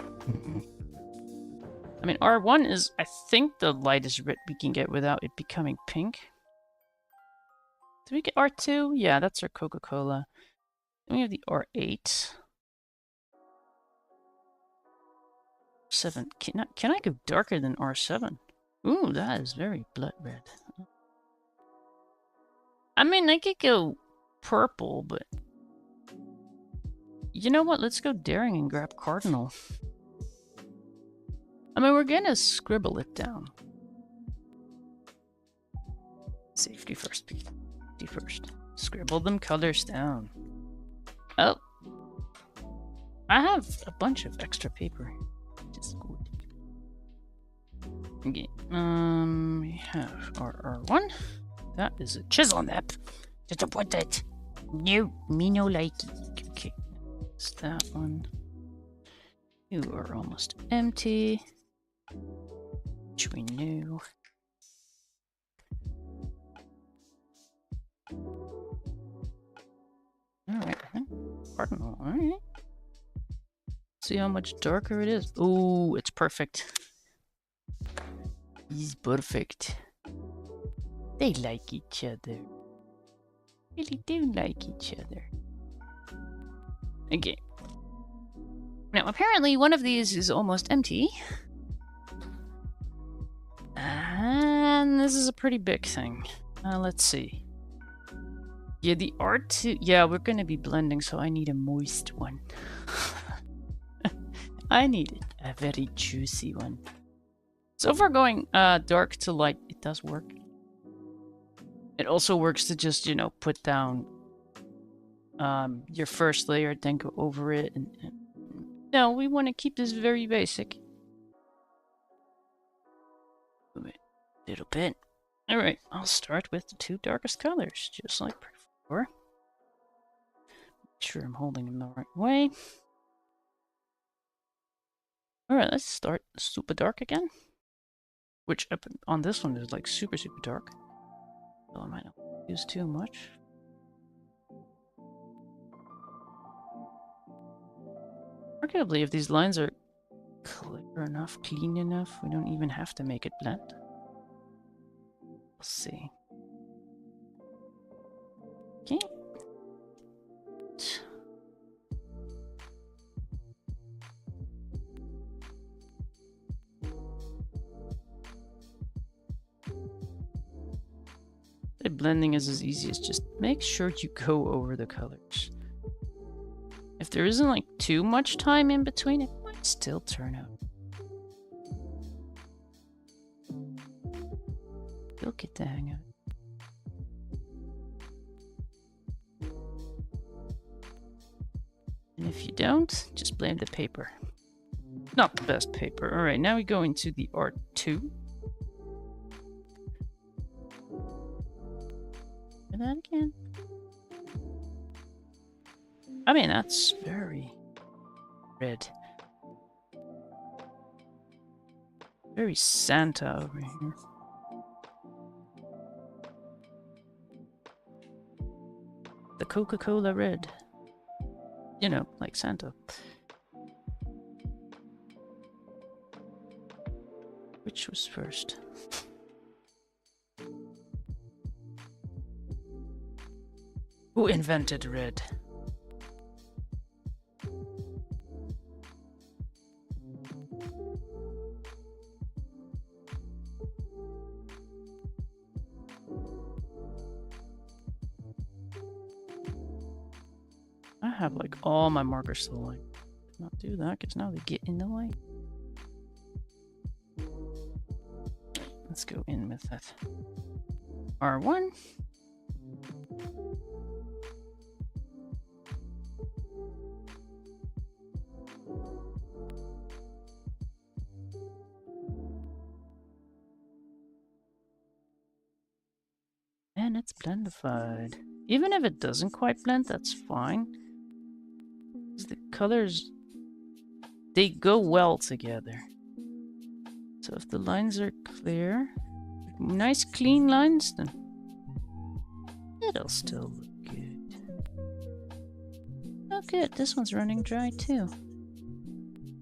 I mean, R1 is, I think, the lightest red we can get without it becoming pink. Did we get R2? Yeah, that's our Coca-Cola. Then we have the R8. 7. Can I go darker than R7? Ooh, that is very blood red. I mean, I could go purple, but... You know what? Let's go daring and grab cardinal. I mean, we're gonna scribble it down. Safety first. Safety first. Scribble them colors down. Oh. I have a bunch of extra paper. Just good. Okay, we have our R1. That is a chisel nip. Disappointed. No, me no like it. Okay, it's that one. You are almost empty. Which we knew. Alright, cardinal, alright. See how much darker it is. Ooh, it's perfect. He's perfect. They like each other. Really do like each other. Okay. Now, apparently one of these is almost empty. And this is a pretty big thing. Let's see. Yeah, the R2... Yeah, we're going to be blending, so I need a moist one. I need a very juicy one. So far going dark to light, it does work. It also works to just, you know, put down your first layer, then go over it. And no, we want to keep this very basic. Move it a little bit. Alright, I'll start with the two darkest colors, just like before. Make sure I'm holding them the right way. Alright, let's start super dark again. Which up on this one is like super dark. So I might not use too much. Arguably, if these lines are clear enough, clean enough, we don't even have to make it blend. We'll see. Okay. The blending is as easy as just make sure you go over the colors. If there isn't like too much time in between, it might still turn out. You'll get the hang of it. And if you don't, just blame the paper. Not the best paper. Alright, now we go into the art 2. Do that again. I mean, that's very red. Very Santa over here. The Coca-Cola red. You know, like Santa. Which was first? Who invented red? I have like all my markers still like. Not do that because now they get in the way. Let's go in with that R1. And it's blendified. Even if it doesn't quite blend, that's fine. The colors, they go well together. So if the lines are clear, nice clean lines, then it'll still look good. Oh good, this one's running dry too.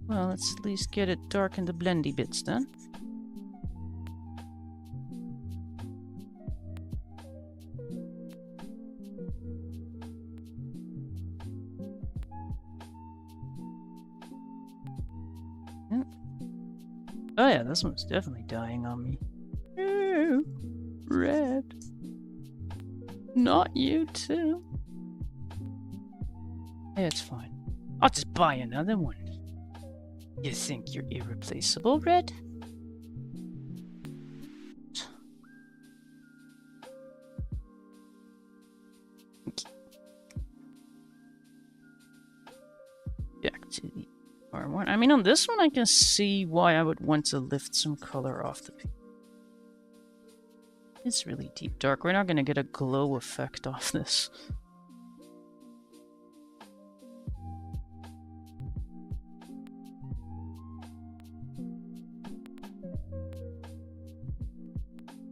Well, let's at least get it dark in the blendy bits then. Oh yeah, this one's definitely dying on me. Ew, red. Not you too. Yeah, it's fine. I'll just buy another one. You think you're irreplaceable, Red? Back to the R1. I mean, on this one, I can see why I would want to lift some color off the paper. It's really deep dark. We're not going to get a glow effect off this.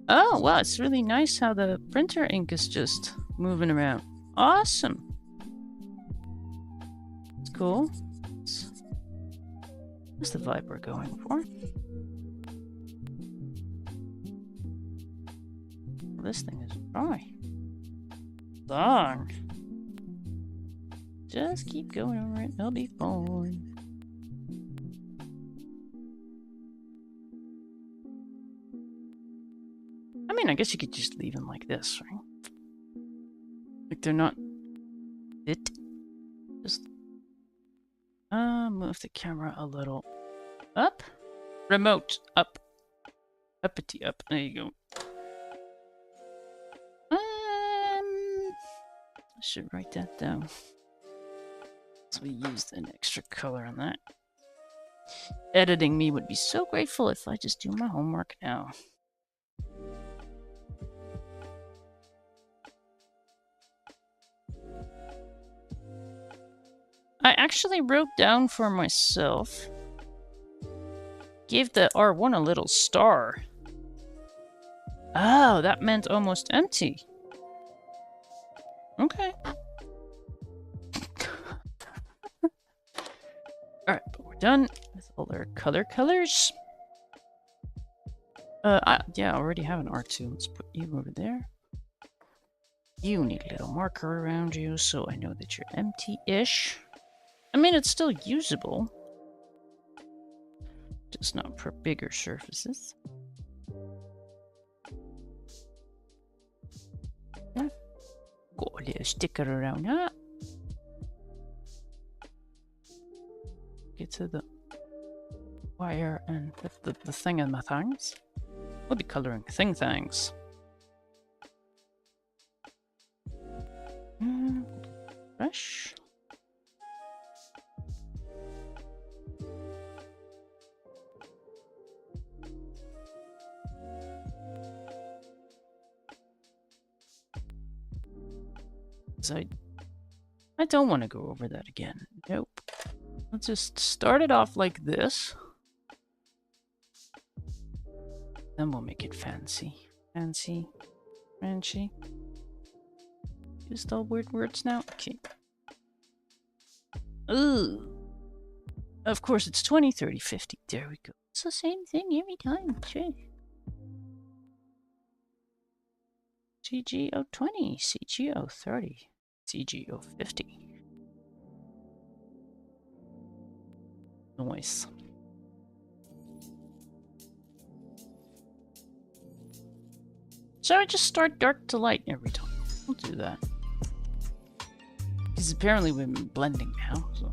Oh, wow, it's really nice how the printer ink is just moving around. Awesome. It's cool. That's the vibe we're going for. This thing is dry. Long. Just keep going over it. It'll be fine. I mean, I guess you could just leave them like this, right? Like they're not it. Just move the camera a little up. Remote up. Uppity up. There you go. I should write that down. So we used an extra color on that. Editing me would be so grateful if I just do my homework now. I actually wrote down for myself, gave the R1 a little star. Oh, that meant almost empty. Okay. Alright, but we're done with all our colors. Yeah, I already have an R2. Let's put you over there. You need a little marker around you so I know that you're empty-ish. I mean, it's still usable. Just not for bigger surfaces. Yeah. Got a little sticker around that. Get to the wire and the thing in my things. We'll be coloring things. Fresh. So I don't want to go over that again. Nope. Let's just start it off like this. Then we'll make it fancy. Fancy. Just all weird words now? Okay. Ooh. Of course, it's 20, 30, 50. There we go. It's the same thing every time. Sure. CGO 20, CGO 30, CGO 50. Nice. So I just start dark to light every time. We'll do that. Because apparently we've been blending now, so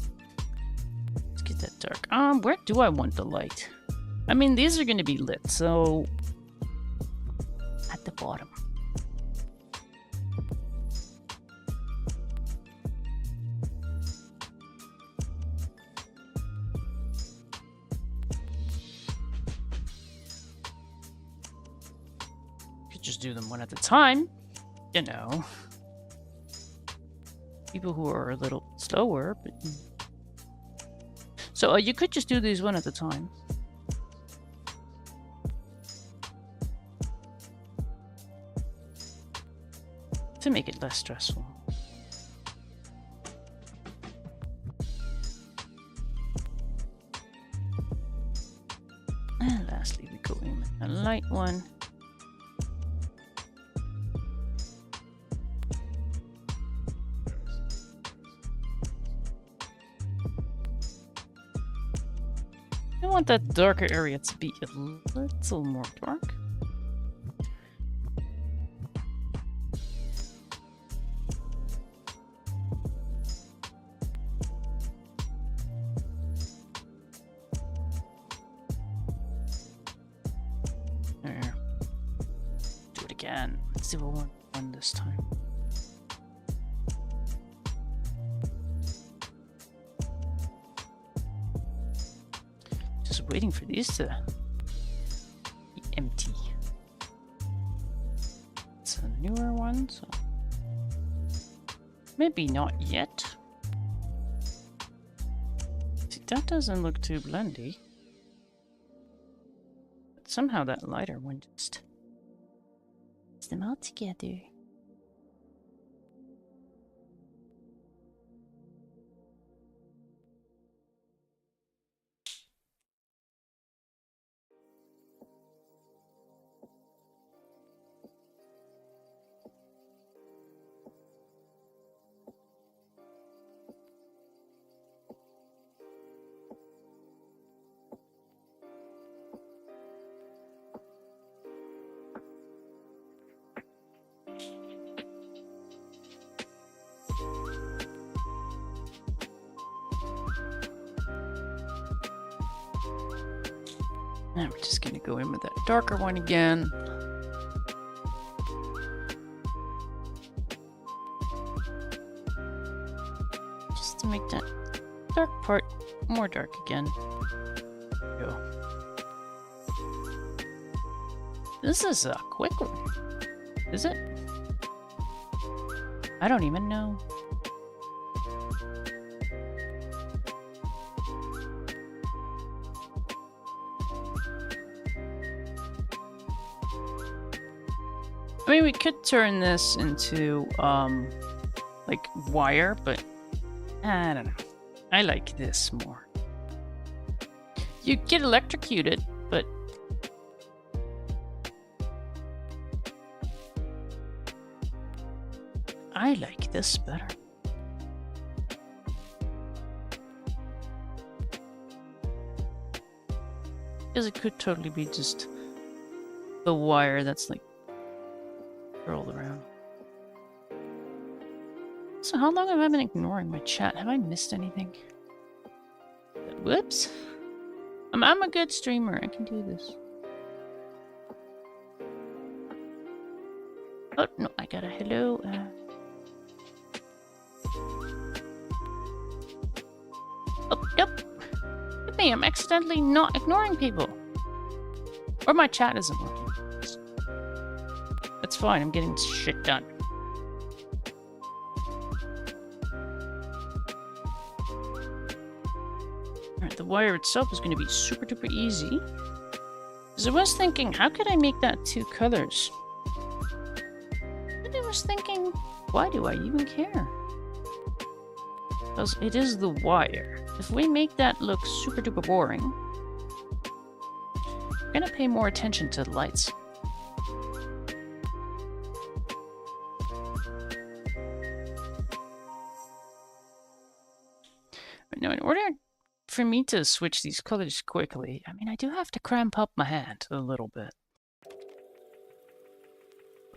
let's get that dark. Where do I want the light? I mean, these are going to be lit, so at the bottom. Could just do them one at a time, you know. People who are a little slower, but so you could just do these one at a time. To make it less stressful. And lastly, we go in with a light one. I want that darker area to be a little more dark. There. Do it again. Let's see what we want this time. Waiting for these to be empty. It's a newer one, so maybe not yet. See, that doesn't look too blendy. But somehow that lighter one just puts them all together. And we're just gonna go in with that darker one again. Just to make that dark part more dark again. Go. This is a quick one. Is it? I don't even know. I mean, we could turn this into, like, wire, but I don't know. I like this more. You get electrocuted, but I like this better. Because it could totally be just the wire that's like curled around. So how long have I been ignoring my chat? Have I missed anything? Whoops. I'm a good streamer. I can do this. Oh, no, I got a hello. Oh, nope. Look at me, I'm accidentally not ignoring people. Or my chat isn't working. That's fine, I'm getting shit done. Alright, the wire itself is going to be super duper easy. Because I was thinking, how could I make that two colors? And I was thinking, why do I even care? Because it is the wire. If we make that look super duper boring, I'm gonna pay more attention to the lights. But no, in order for me to switch these colors quickly, I mean, I do have to cramp up my hand a little bit.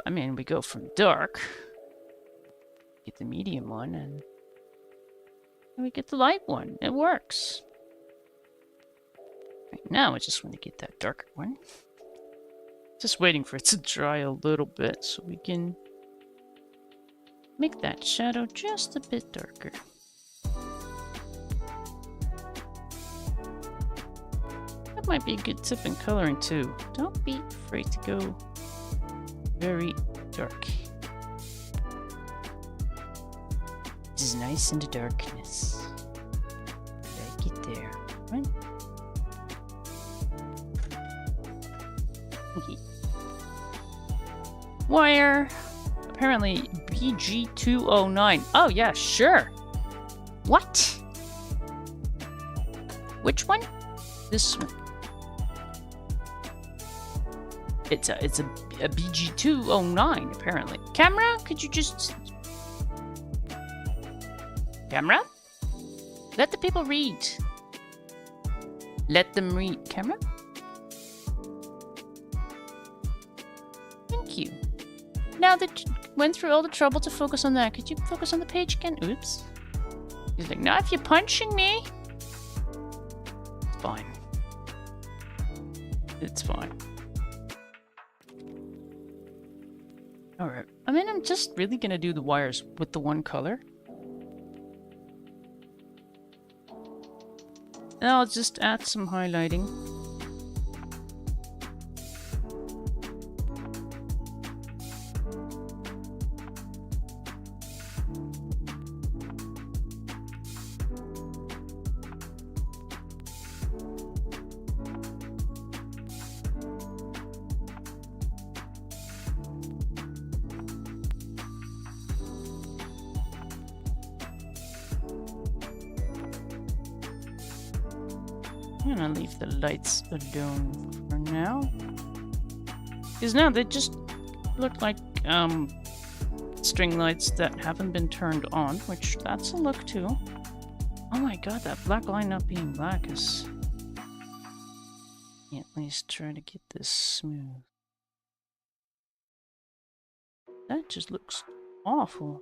I mean, we go from dark, get the medium one, and we get the light one. It works. Right now, I just want to get that darker one. Just waiting for it to dry a little bit so we can make that shadow just a bit darker. That might be a good tip in coloring too. Don't be afraid to go very dark. This is nice in the darkness. Like it there. Right? Okay. Wire. Apparently BG209. Oh yeah, sure. What? Which one? This one. It's a BG209 apparently. Camera, could you just Camera? Let the people read. Let them read. Camera? Thank you. Now that you went through all the trouble to focus on that, could you focus on the page again? Oops. He's like, now if you're punching me. It's fine. It's fine. Alright. I mean, I'm just really gonna do the wires with the one color. And I'll just add some highlighting. I'm gonna leave the lights alone for now. Because now they just look like string lights that haven't been turned on, which that's a look too. Oh my god, that black line not being black is... Yeah, at least try to get this smooth. That just looks awful.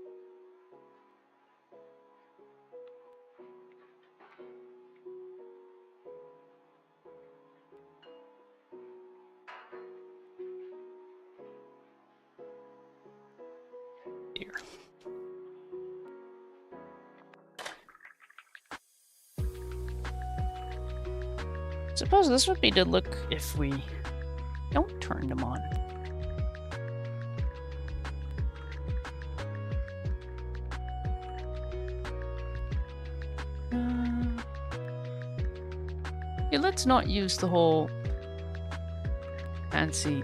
Suppose this would be the look if we don't turn them on. Yeah, let's not use the whole fancy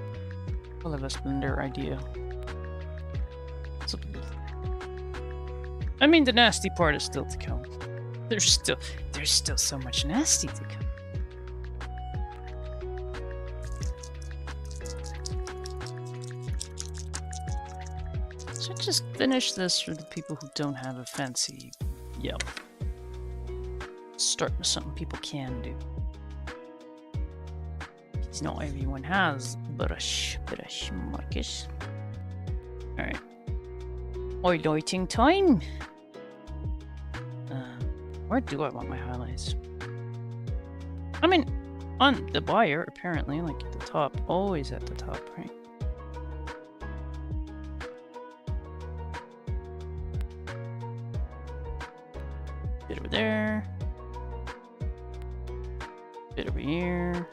color blender idea. I mean, the nasty part is still to come. There's still so much nasty to come. So just finish this for the people who don't have a fancy yelp. Start with something people can do. Because not everyone has brush markers. Alright. Highlighting time! Where do I want my highlights? I mean, on the buyer, apparently, like at the top. Always at the top, right? Bit over there. Bit over here.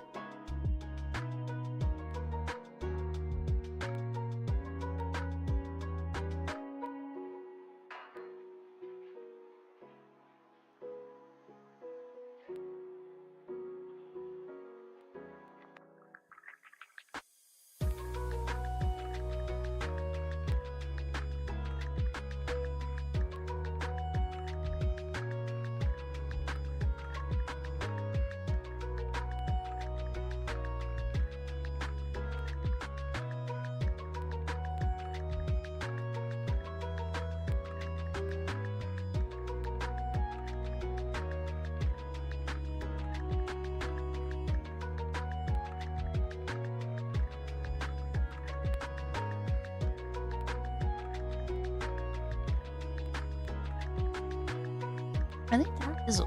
I think that is...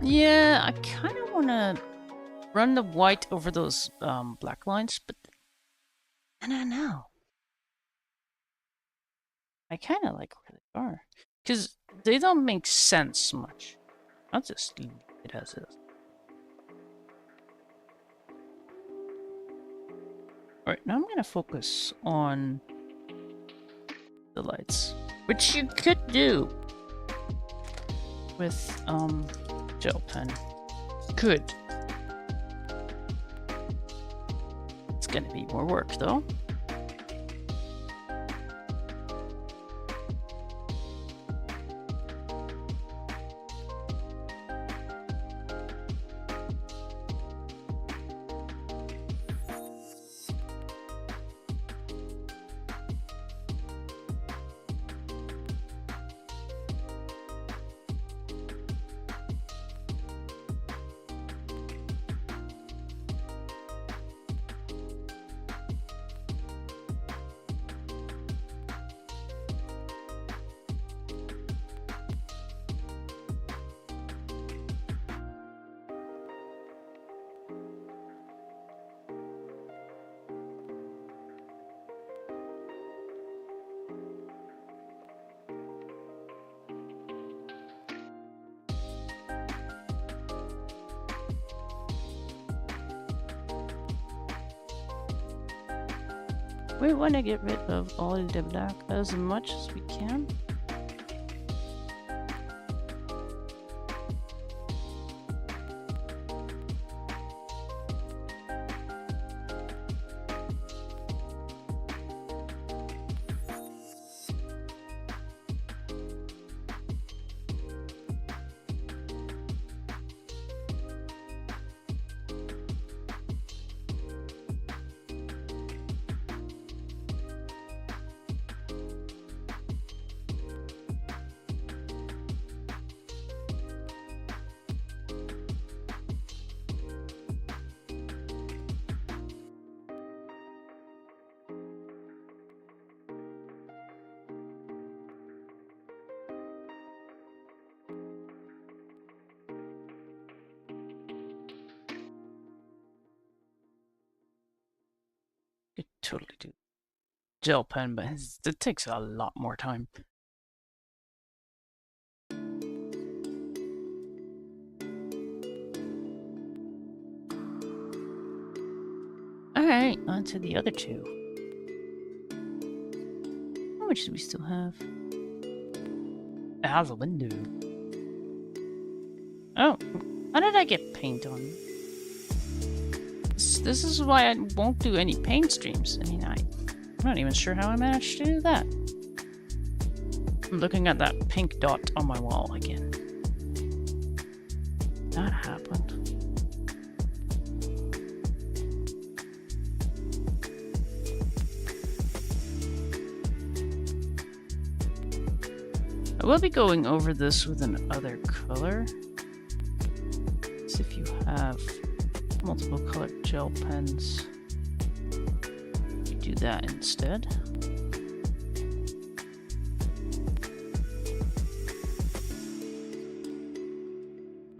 Yeah, I kind of want to run the white over those black lines, but I don't know. I kind of like where they are. Because they don't make sense much. I'll just leave it as is. Alright, now I'm going to focus on the lights. Which you could do with gel pen. Could. It's going to be more work though. We want to get rid of all the black as much as we can. Could totally do gel pen, but it takes a lot more time. Alright, on to the other two. How much do we still have? It has a window. Oh, how did I get paint on? This is why I won't do any paint streams. I mean, I'm not even sure how I managed to do that. I'm looking at that pink dot on my wall again. That happened. I will be going over this with another color. So if you have multiple colored gel pens, you do that instead.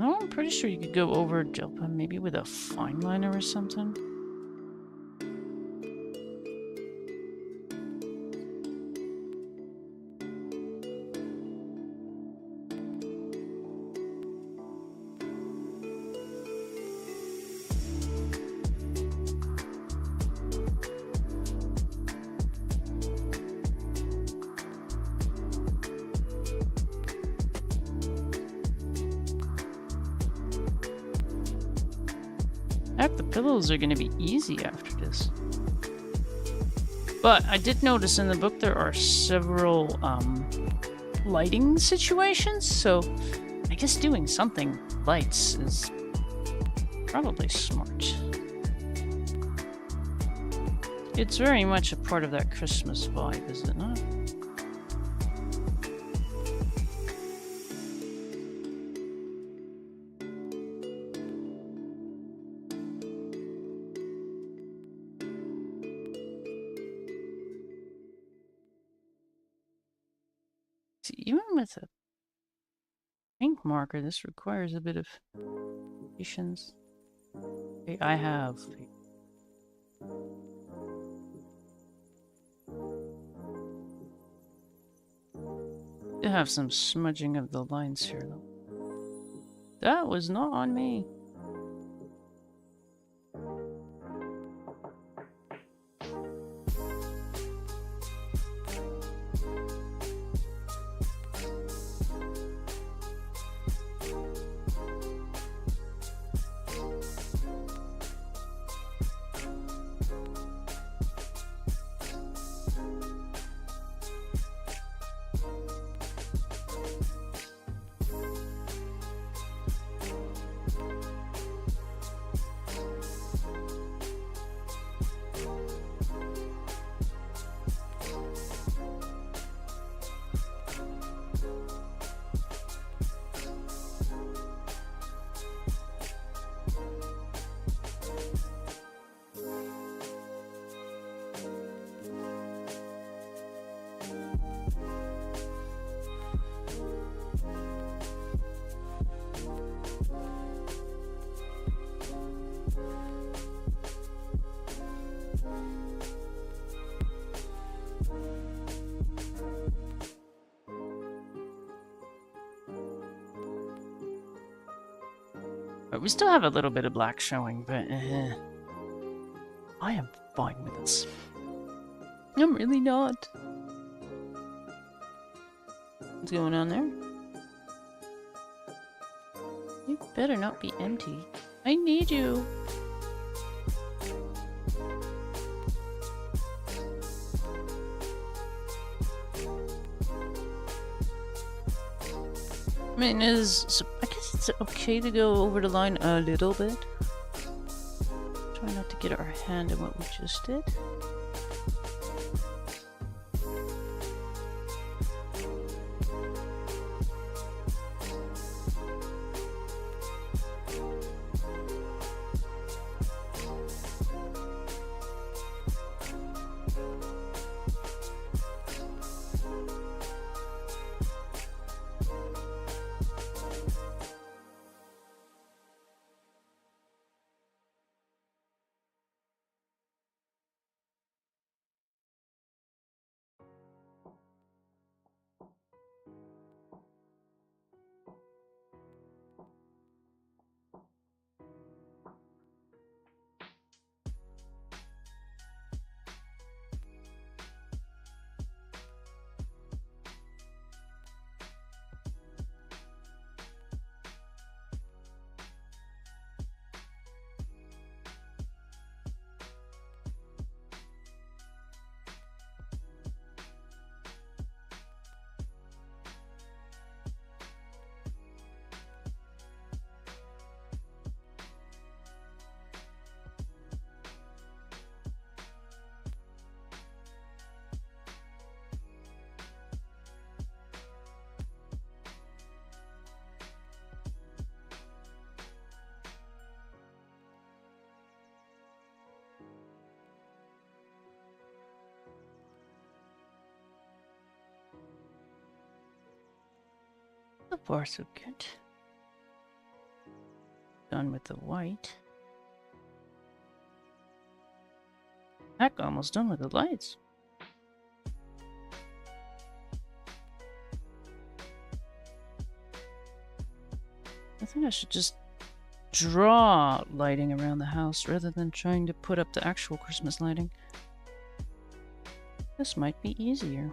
Oh, I'm pretty sure you could go over a gel pen maybe with a fine liner or something. Heck, the pillows are going to be easy after this. But I did notice in the book there are several lighting situations, so I guess doing something lights is probably smart. It's very much a part of that Christmas vibe, is it not? Even with a ink marker, this requires a bit of patience. Okay, I have. I have some smudging of the lines here, though. That was not on me. We still have a little bit of black showing, but I am fine with this. I'm really not. What's going on there? You better not be empty. I need you. I mean, I guess it's okay to go over the line a little bit. Try not to get our hand in what we just did. far, so good. Done with the white. Heck, almost done with the lights. I think I should just draw lighting around the house rather than trying to put up the actual Christmas lighting. This might be easier.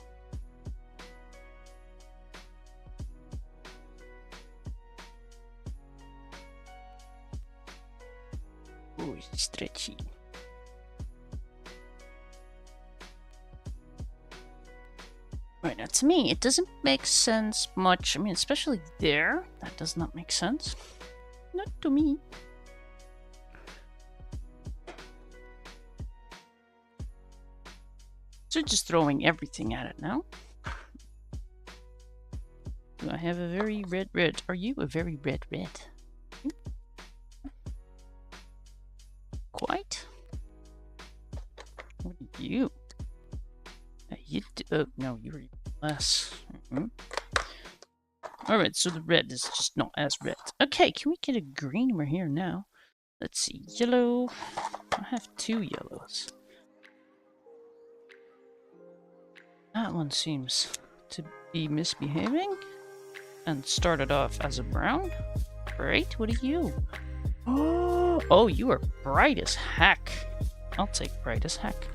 Ooh, it's stretchy. Right, now to me, it doesn't make sense much. I mean, especially there. That does not make sense. Not to me. So just throwing everything at it now. Do I have a very red? Are you a very red? Quite? What are you? Oh, no, you were less. Alright, so the red is just not as red. Okay, can we get a green? We're here now. Let's see, yellow. I have 2 yellows. That one seems to be misbehaving and started off as a brown. Great, what are you? Oh, you are bright as heck. I'll take bright as heck.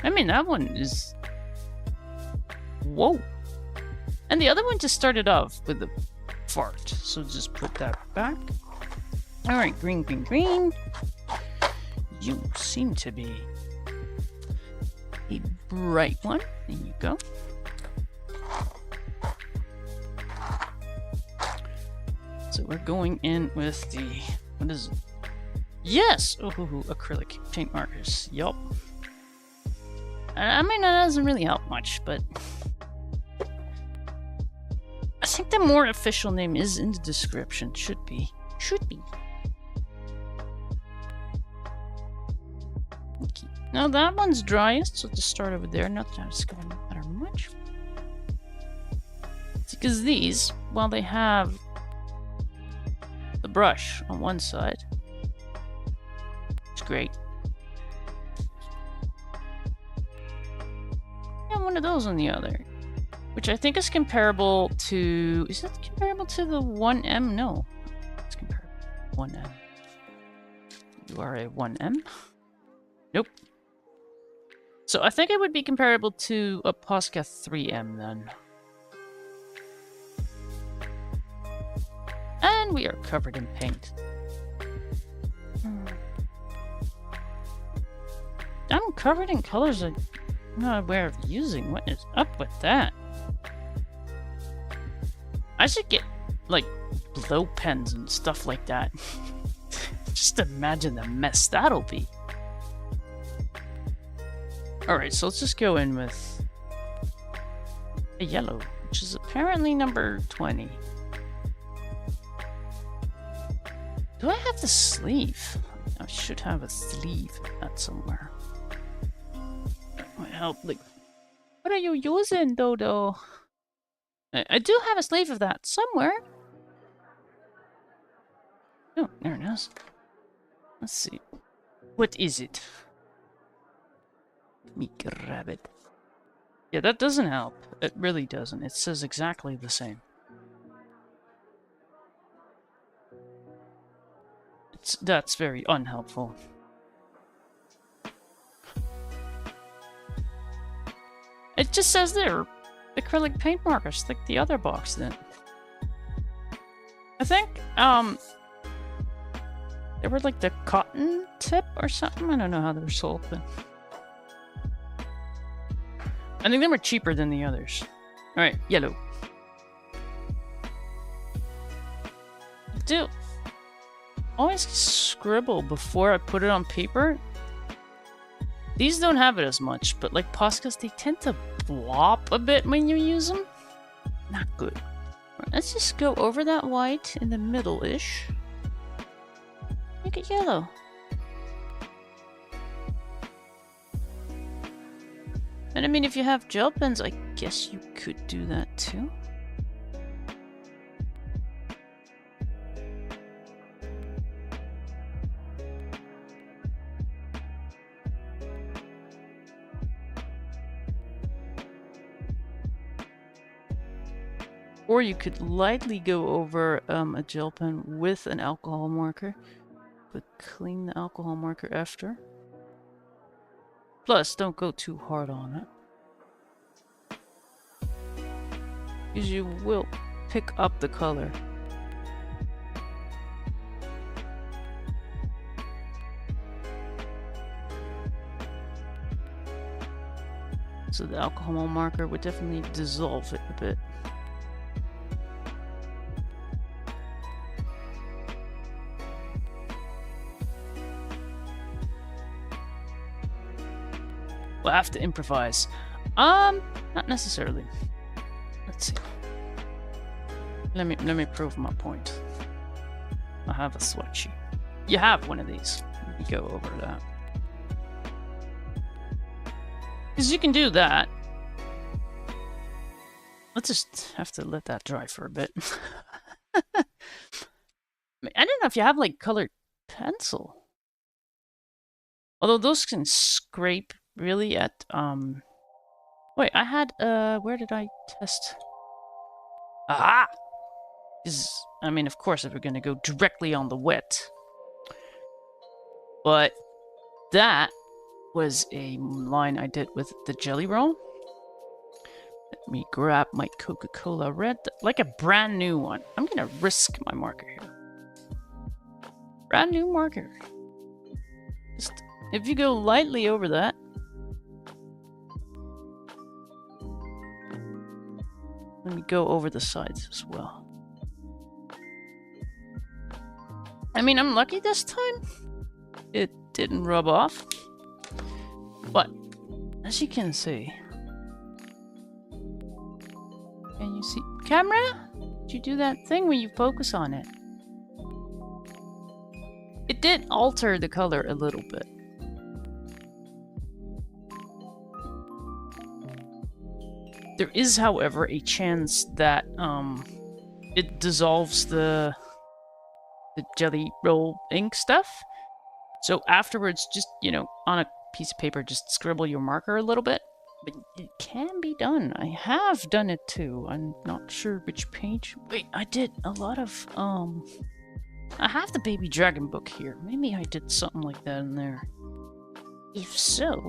I mean, that one is... Whoa. And the other one just started off with a fart. So just put that back. Alright, green. You seem to be a bright one. There you go. So we're going in with the... What is it? Yes! Ohuhu, acrylic paint markers. Yup. I mean, that doesn't really help much, but... I think the more official name is in the description. Should be. Okay. Now that one's driest, so just start over there. Not that it's going to matter much. It's because these, while they have the brush on one side, it's great. One of those on the other, which I think is comparable to... Is it comparable to the 1M? No, it's comparable to 1M. You are a 1M? Nope. So I think it would be comparable to a Posca 3M then. And we are covered in paint. I'm covered in colors I'm not aware of using. What is up with that? I should get, like, blow pens and stuff like that. Just imagine the mess that'll be. Alright, so let's just go in with a yellow, which is apparently number 20. Do I have the sleeve? I should have a sleeve of that somewhere. Help, like, what are you using, Dodo? I do have a sleeve of that somewhere. Oh, there it is. Let's see. What is it? Let me grab it. Yeah, that doesn't help. It really doesn't. It says exactly the same. That's very unhelpful. It just says there, acrylic paint markers, like the other box did. I think, they were like the cotton tip or something. I don't know how they're sold, but I think they were cheaper than the others. Alright, yellow. Do always scribble before I put it on paper. These don't have it as much, but like Poscas, they tend to flop a bit when you use them. Not good. Right, let's just go over that white in the middle-ish. Make it yellow. And I mean, if you have gel pens, I guess you could do that too. Or you could lightly go over a gel pen with an alcohol marker, but clean the alcohol marker after. Plus, don't go too hard on it, because you will pick up the color. So the alcohol marker would definitely dissolve it a bit. We'll have to improvise. Not necessarily. Let's see. Let me prove my point. I have a sweatsheet. You have one of these. Let me go over that. Because you can do that. Let's just have to let that dry for a bit. I don't know if you have like colored pencil. Although those can scrape really at wait, I had where did I test? Aha! I mean, of course, if we're gonna go directly on the wet. But that was a line I did with the jelly roll. Let me grab my Coca-Cola red, like a brand new one. I'm gonna risk my marker here. Brand new marker. Just, if you go lightly over that. Let me go over the sides as well. I mean, I'm lucky this time. It didn't rub off. But, as you can see... Can you see... Camera? Did you do that thing when you focus on it? It did alter the color a little bit. There is, however, a chance that it dissolves the jelly roll ink stuff. So afterwards, just, you know, on a piece of paper, just scribble your marker a little bit. But it can be done. I have done it too. I'm not sure which page. Wait, I did a lot of, I have the Baby Dragon book here. Maybe I did something like that in there. If so...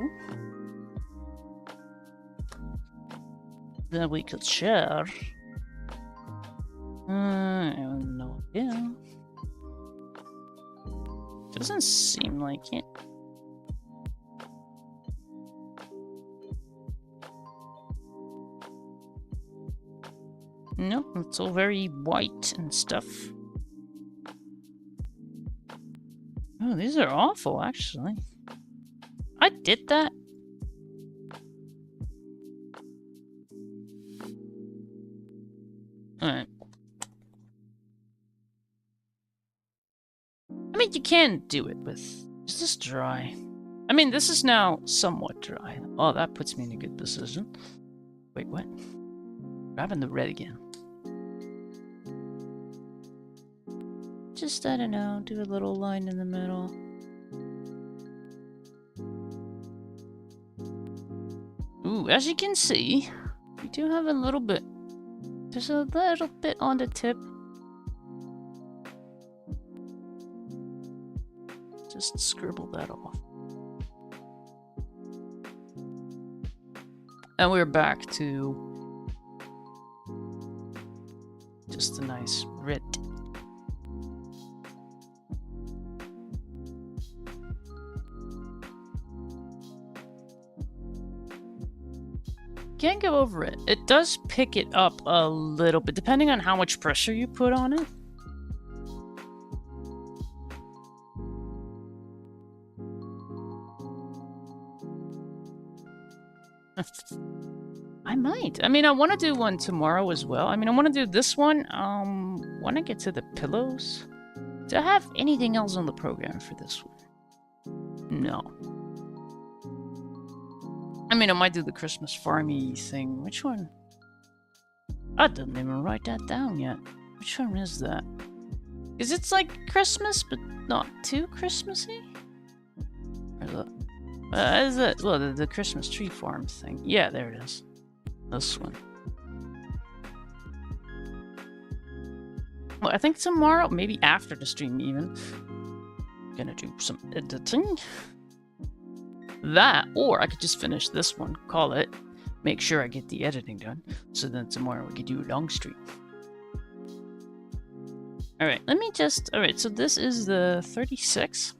then we could share. I have no idea. Doesn't seem like it. Nope, it's all very white and stuff. Oh, these are awful, actually. I did that. Alright. I mean, you can do it with... Is this dry? I mean, this is now somewhat dry. Oh, that puts me in a good position. Wait, what? Grabbing the red again. Just, I don't know, do a little line in the middle. Ooh, as you can see, we do have a little bit. There's a little bit on the tip. Just scribble that off. And we're back to just a nice red. Can't go over it. It does pick it up a little bit, depending on how much pressure you put on it. I might. I mean, I want to do one tomorrow as well. I mean, I want to do this one when I get to the pillows. Do I have anything else on the program for this one? No. I mean, I might do the Christmas farmy thing. Which one? I didn't even write that down yet. Which one is that? Because it's like Christmas, but not too Christmassy? Or is it? Well, the Christmas tree farm thing. Yeah, there it is. This one. Well, I think tomorrow, maybe after the stream even, gonna do some editing. That, or I could just finish this one, call it, make sure I get the editing done, so then tomorrow we could do a long stream. Alright, let me just... Alright, so this is the 36.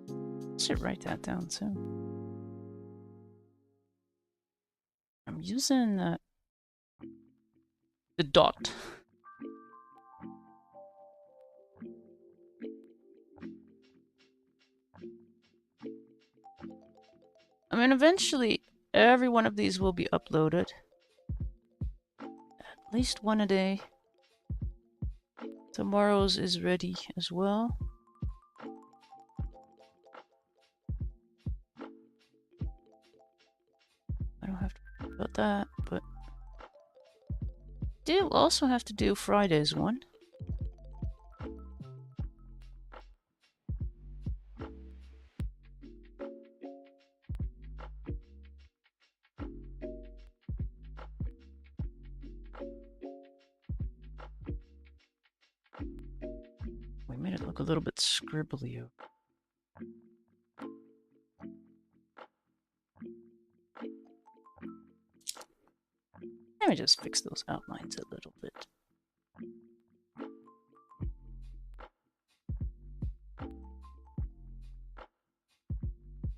I should write that down too. I'm using the dot. I mean, eventually, every one of these will be uploaded. At least one a day. Tomorrow's is ready as well. I don't have to worry about that, but... do also have to do Friday's one. We made it look a little bit scribbly. Let me just fix those outlines a little bit.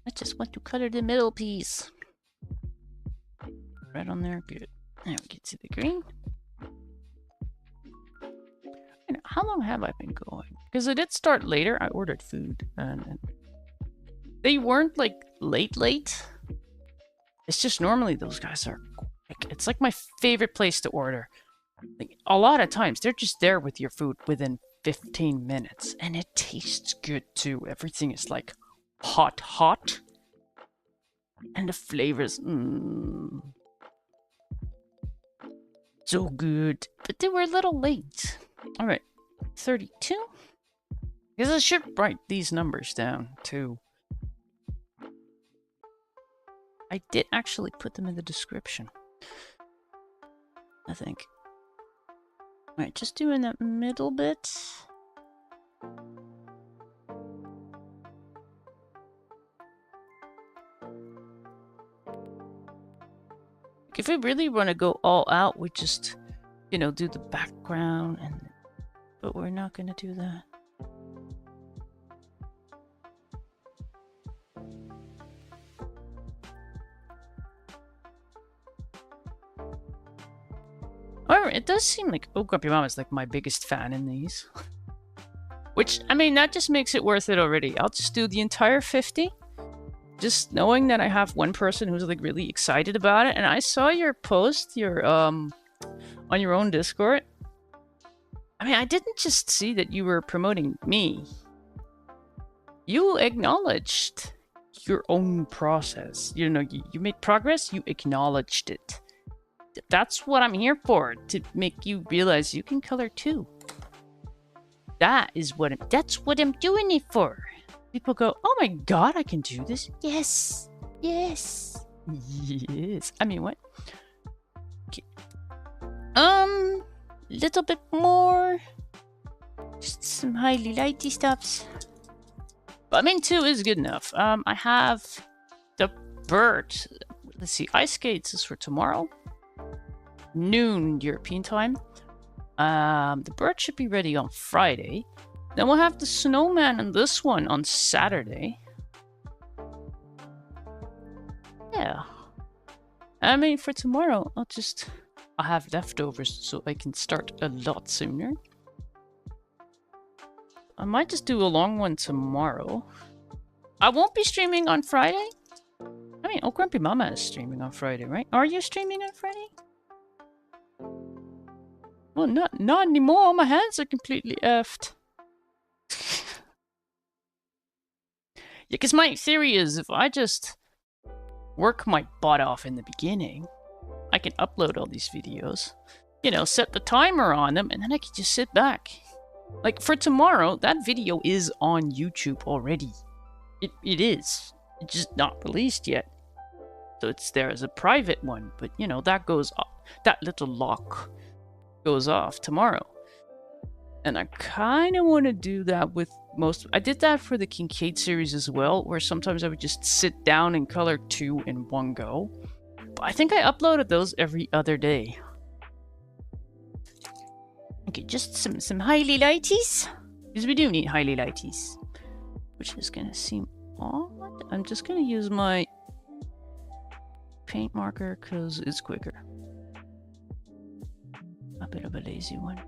I just want to color the middle piece. Red on there, good. Now we get to the green. And how long have I been going? Because I did start later. I ordered food, and they weren't like late. It's just normally those guys are quick. It's like my favorite place to order. Like, a lot of times they're just there with your food within 15 minutes, and it tastes good too. Everything is like hot, and the flavors, so good. But they were a little late. All right, 32. Because I should write these numbers down too. I did actually put them in the description, I think. Alright, just doing that middle bit. If we really want to go all out, we just, you know, do the background, but we're not going to do that. However, it does seem like Oh Grumpy Mama is like my biggest fan in these. Which, I mean, that just makes it worth it already. I'll just do the entire 50. Just knowing that I have one person who's like really excited about it. And I saw your post, your on your own Discord. I mean, I didn't just see that you were promoting me. You acknowledged your own process. You know, you made progress, you acknowledged it. That's what I'm here for, to make you realize you can color too. That's what I'm doing it for. People go, oh my god, I can do this. Yes. Yes. Yes. I mean, what? Okay. Little bit more. Just some highly lighty stuffs. But I mean, 2 is good enough. I have the bird. Let's see, ice skates is for tomorrow. Noon European time. The bird should be ready on Friday. Then we'll have the snowman and this one on Saturday. Yeah. I mean, for tomorrow, I'll have leftovers so I can start a lot sooner. I might just do a long one tomorrow. I won't be streaming on Friday. I mean, Oh Grumpy Mama is streaming on Friday, right? Are you streaming on Friday? Well, not anymore. My hands are completely effed. Yeah, because my theory is if I just work my butt off in the beginning, I can upload all these videos, you know, set the timer on them, and then I can just sit back. Like, for tomorrow, that video is on YouTube already. It is. It's just not released yet. So it's there as a private one, but, you know, that goes up. That little lock goes off tomorrow. And I kind of want to do that with most... I did that for the Kincaid series as well, where sometimes I would just sit down and color 2 in one go. But I think I uploaded those every other day. Okay, just some highly lighties. Because we do need highly lighties. Which is going to seem odd. I'm just going to use my paint marker because it's quicker. A bit of a lazy one.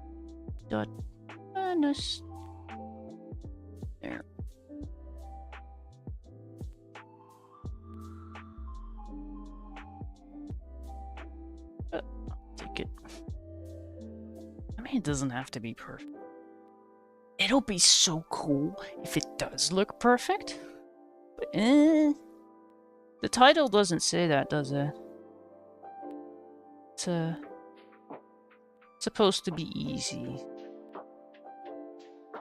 Dot. Nice. There. Take it. I mean, it doesn't have to be perfect. It'll be so cool if it does look perfect. But, the title doesn't say that, does it? It's supposed to be easy.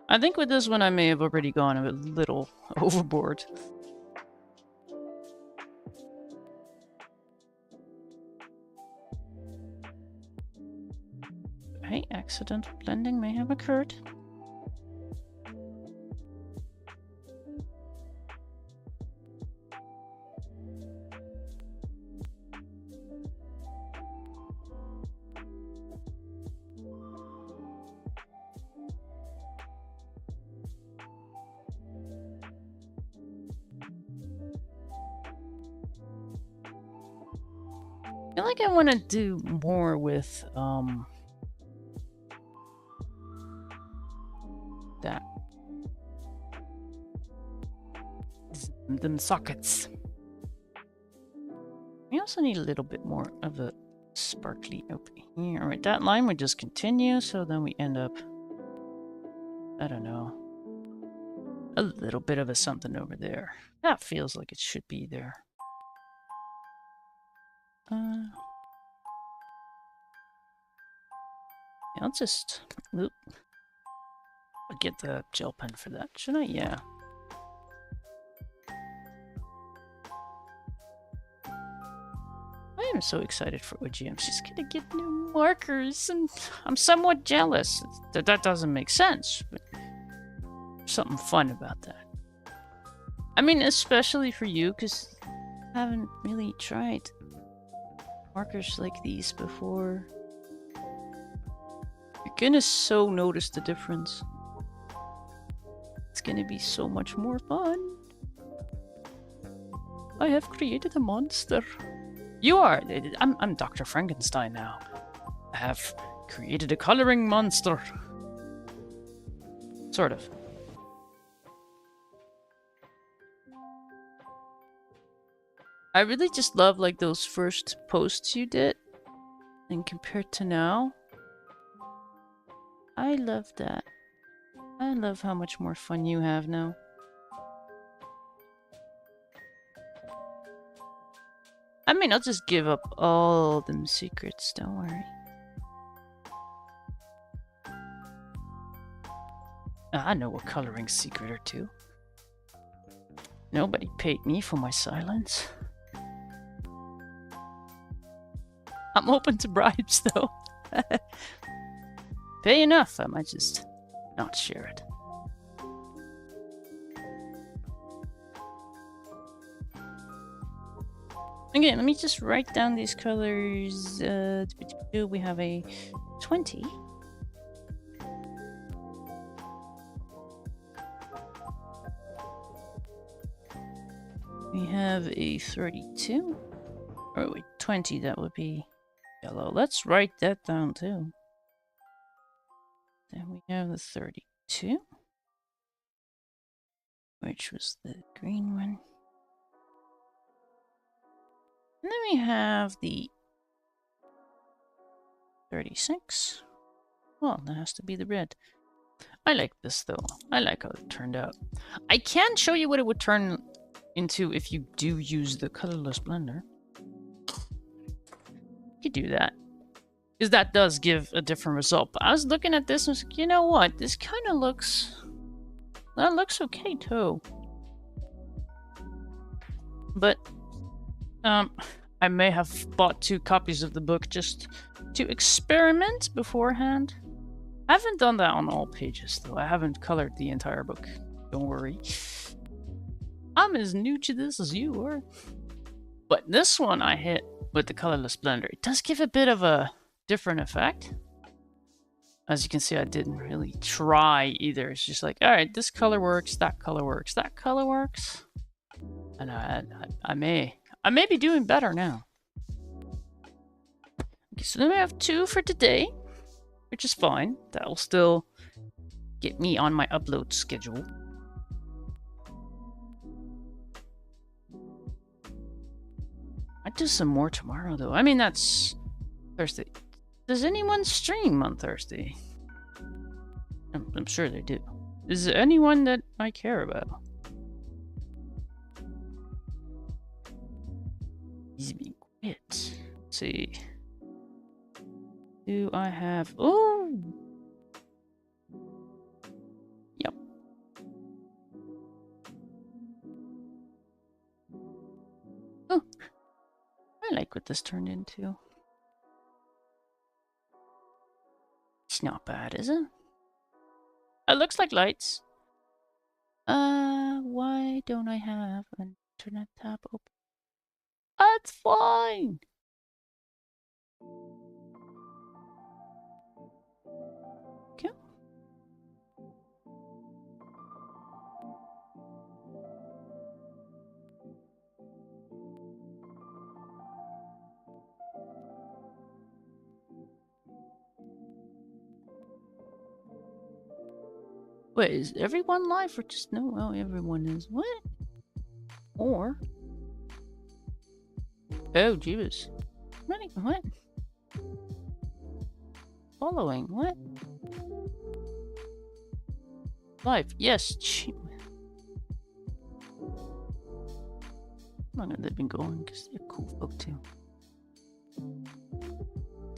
I think with this one I may have already gone a little overboard. Hey, accidental blending may have occurred. I feel like I want to do more with that. Them sockets. We also need a little bit more of a sparkly over here. Alright, that line would just continue, so then we end up, I don't know, a little bit of a something over there. That feels like it should be there. I'll just... Oop. I'll get the gel pen for that, should I? Yeah. I am so excited for OG. I'm just gonna get new markers, and I'm somewhat jealous. That doesn't make sense, but there's something fun about that. I mean, especially for you, because I haven't really tried markers like these before. You're gonna so notice the difference. It's gonna be so much more fun. I have created a monster. You are. I'm Dr. Frankenstein now. I have created a coloring monster. Sort of. I really just love like those first posts you did, and compared to now, I love that. I love how much more fun you have now. I mean, I'll just give up all them secrets, don't worry. I know a coloring secret or two. Nobody paid me for my silence. I'm open to bribes, though. Pay enough, I might just not share it. Again, let me just write down these colors. We have a 20. We have a 32. Oh wait, 20, that would be yellow. Let's write that down too. Then we have the 32, which was the green one. And then we have the 36. Well, that has to be the red. I like this though. I like how it turned out. I can show you what it would turn into if you do use the colorless blender. You could do that. Because that does give a different result. But I was looking at this and was like, you know what? This kind of looks... That looks okay too. But... I may have bought 2 copies of the book just to experiment beforehand. I haven't done that on all pages, though. I haven't colored the entire book. Don't worry. I'm as new to this as you are. But this one I hit with the colorless blender. It does give a bit of a different effect. As you can see, I didn't really try either. It's just like, all right, this color works, that color works, that color works. And I may be doing better now. Okay, so then we have 2 for today, which is fine. That'll still get me on my upload schedule. I'd do some more tomorrow, though. I mean, that's Thursday. Does anyone stream on Thursday? I'm sure they do. Is there anyone that I care about? He's being quiet. Let's see. Do I have... Oh! Yep. Oh! I like what this turned into. It's not bad, is it? It looks like lights. Why don't I have an internet tab open? That's fine! Okay. Wait, is everyone live or just no? Oh, everyone is. What? Or... Oh, Jeebus. What? Following, what? Live, yes. How long have they been going? Because they're cool folk too.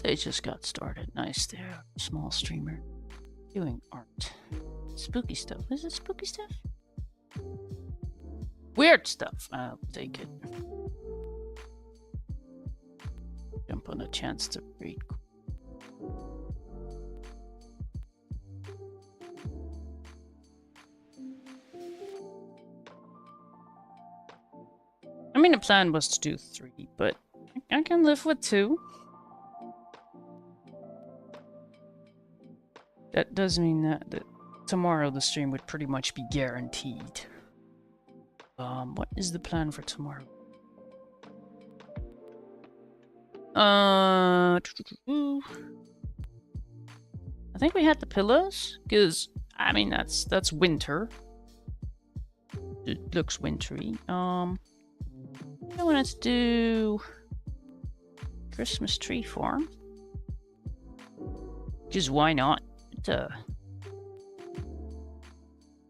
They just got started. Nice, they're a small streamer. Doing art. Spooky stuff. Is it spooky stuff? Weird stuff. I'll take it. Jump on a chance to read. I mean, the plan was to do 3, but I can live with 2. That does mean that tomorrow the stream would pretty much be guaranteed. What is the plan for tomorrow? I think we had the pillows, because I mean that's winter. It looks wintry. I wanted to do Christmas tree farm. Because why not?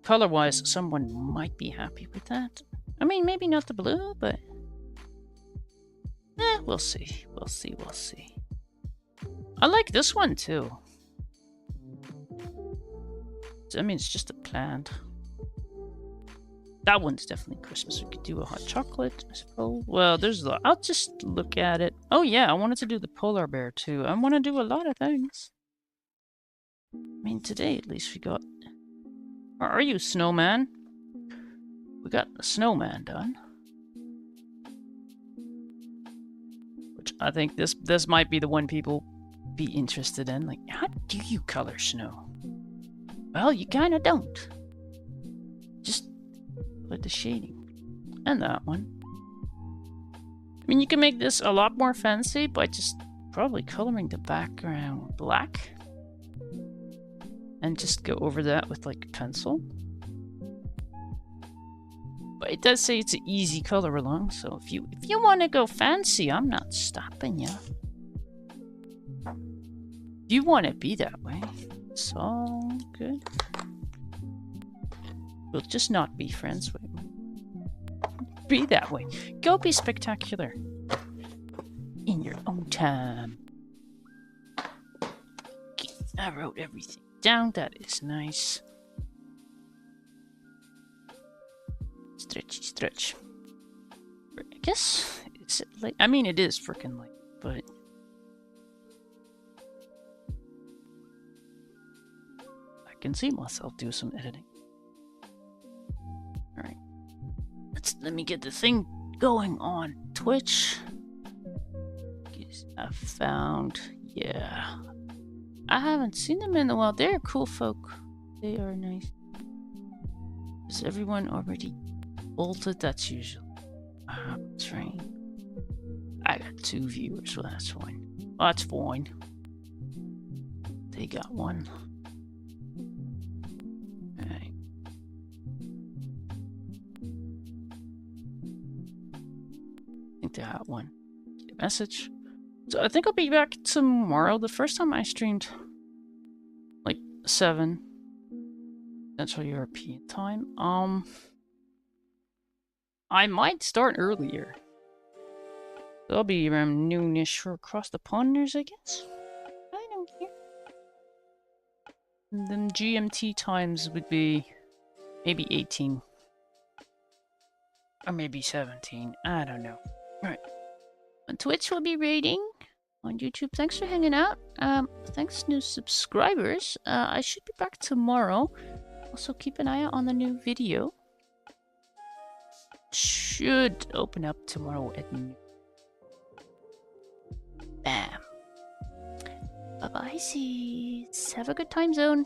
Color-wise, someone might be happy with that. I mean, maybe not the blue, but we'll see. We'll see. I like this one too. I mean, it's just a plant. That one's definitely Christmas. We could do a hot chocolate, I suppose. Well, there's a lot. I'll just look at it. Oh yeah, I wanted to do the polar bear too. I want to do a lot of things. I mean, today at least we got... Where are you, snowman? We got the snowman done. Which I think this might be the one people be interested in. Like, how do you color snow? Well, you kind of don't. Just put the shading. And that one. I mean, you can make this a lot more fancy by just probably coloring the background black. And just go over that with like a pencil. But it does say it's an easy color along, so if you want to go fancy, I'm not stopping you. If you want to be that way, it's all good. We'll just not be friends with me. Be that way. Go be spectacular. In your own time. Okay, I wrote everything down. That is nice. Stretch. I guess it's late. I mean, it is freaking late, but can see myself do some editing. Alright. Let me get the thing going on Twitch. I found, yeah. I haven't seen them in a while. They're cool folk. They are nice. Is everyone already bolted? That's usual. That's right. I got 2 viewers, so that's fine. That's fine. They got 1. Alright. I think they got 1. Get a message. So I think I'll be back tomorrow. The first time I streamed, like 7 Central European time. I might start earlier. That'll be around noonish for across the ponders, I guess. I don't care. And then GMT times would be maybe 18. Or maybe 17. I don't know. Alright. On Twitch we'll be raiding. On YouTube, thanks for hanging out. Thanks new subscribers. I should be back tomorrow. Also keep an eye out on the new video. Should open up tomorrow at noon. Bam. Bye-bye, sis. Have a good time zone.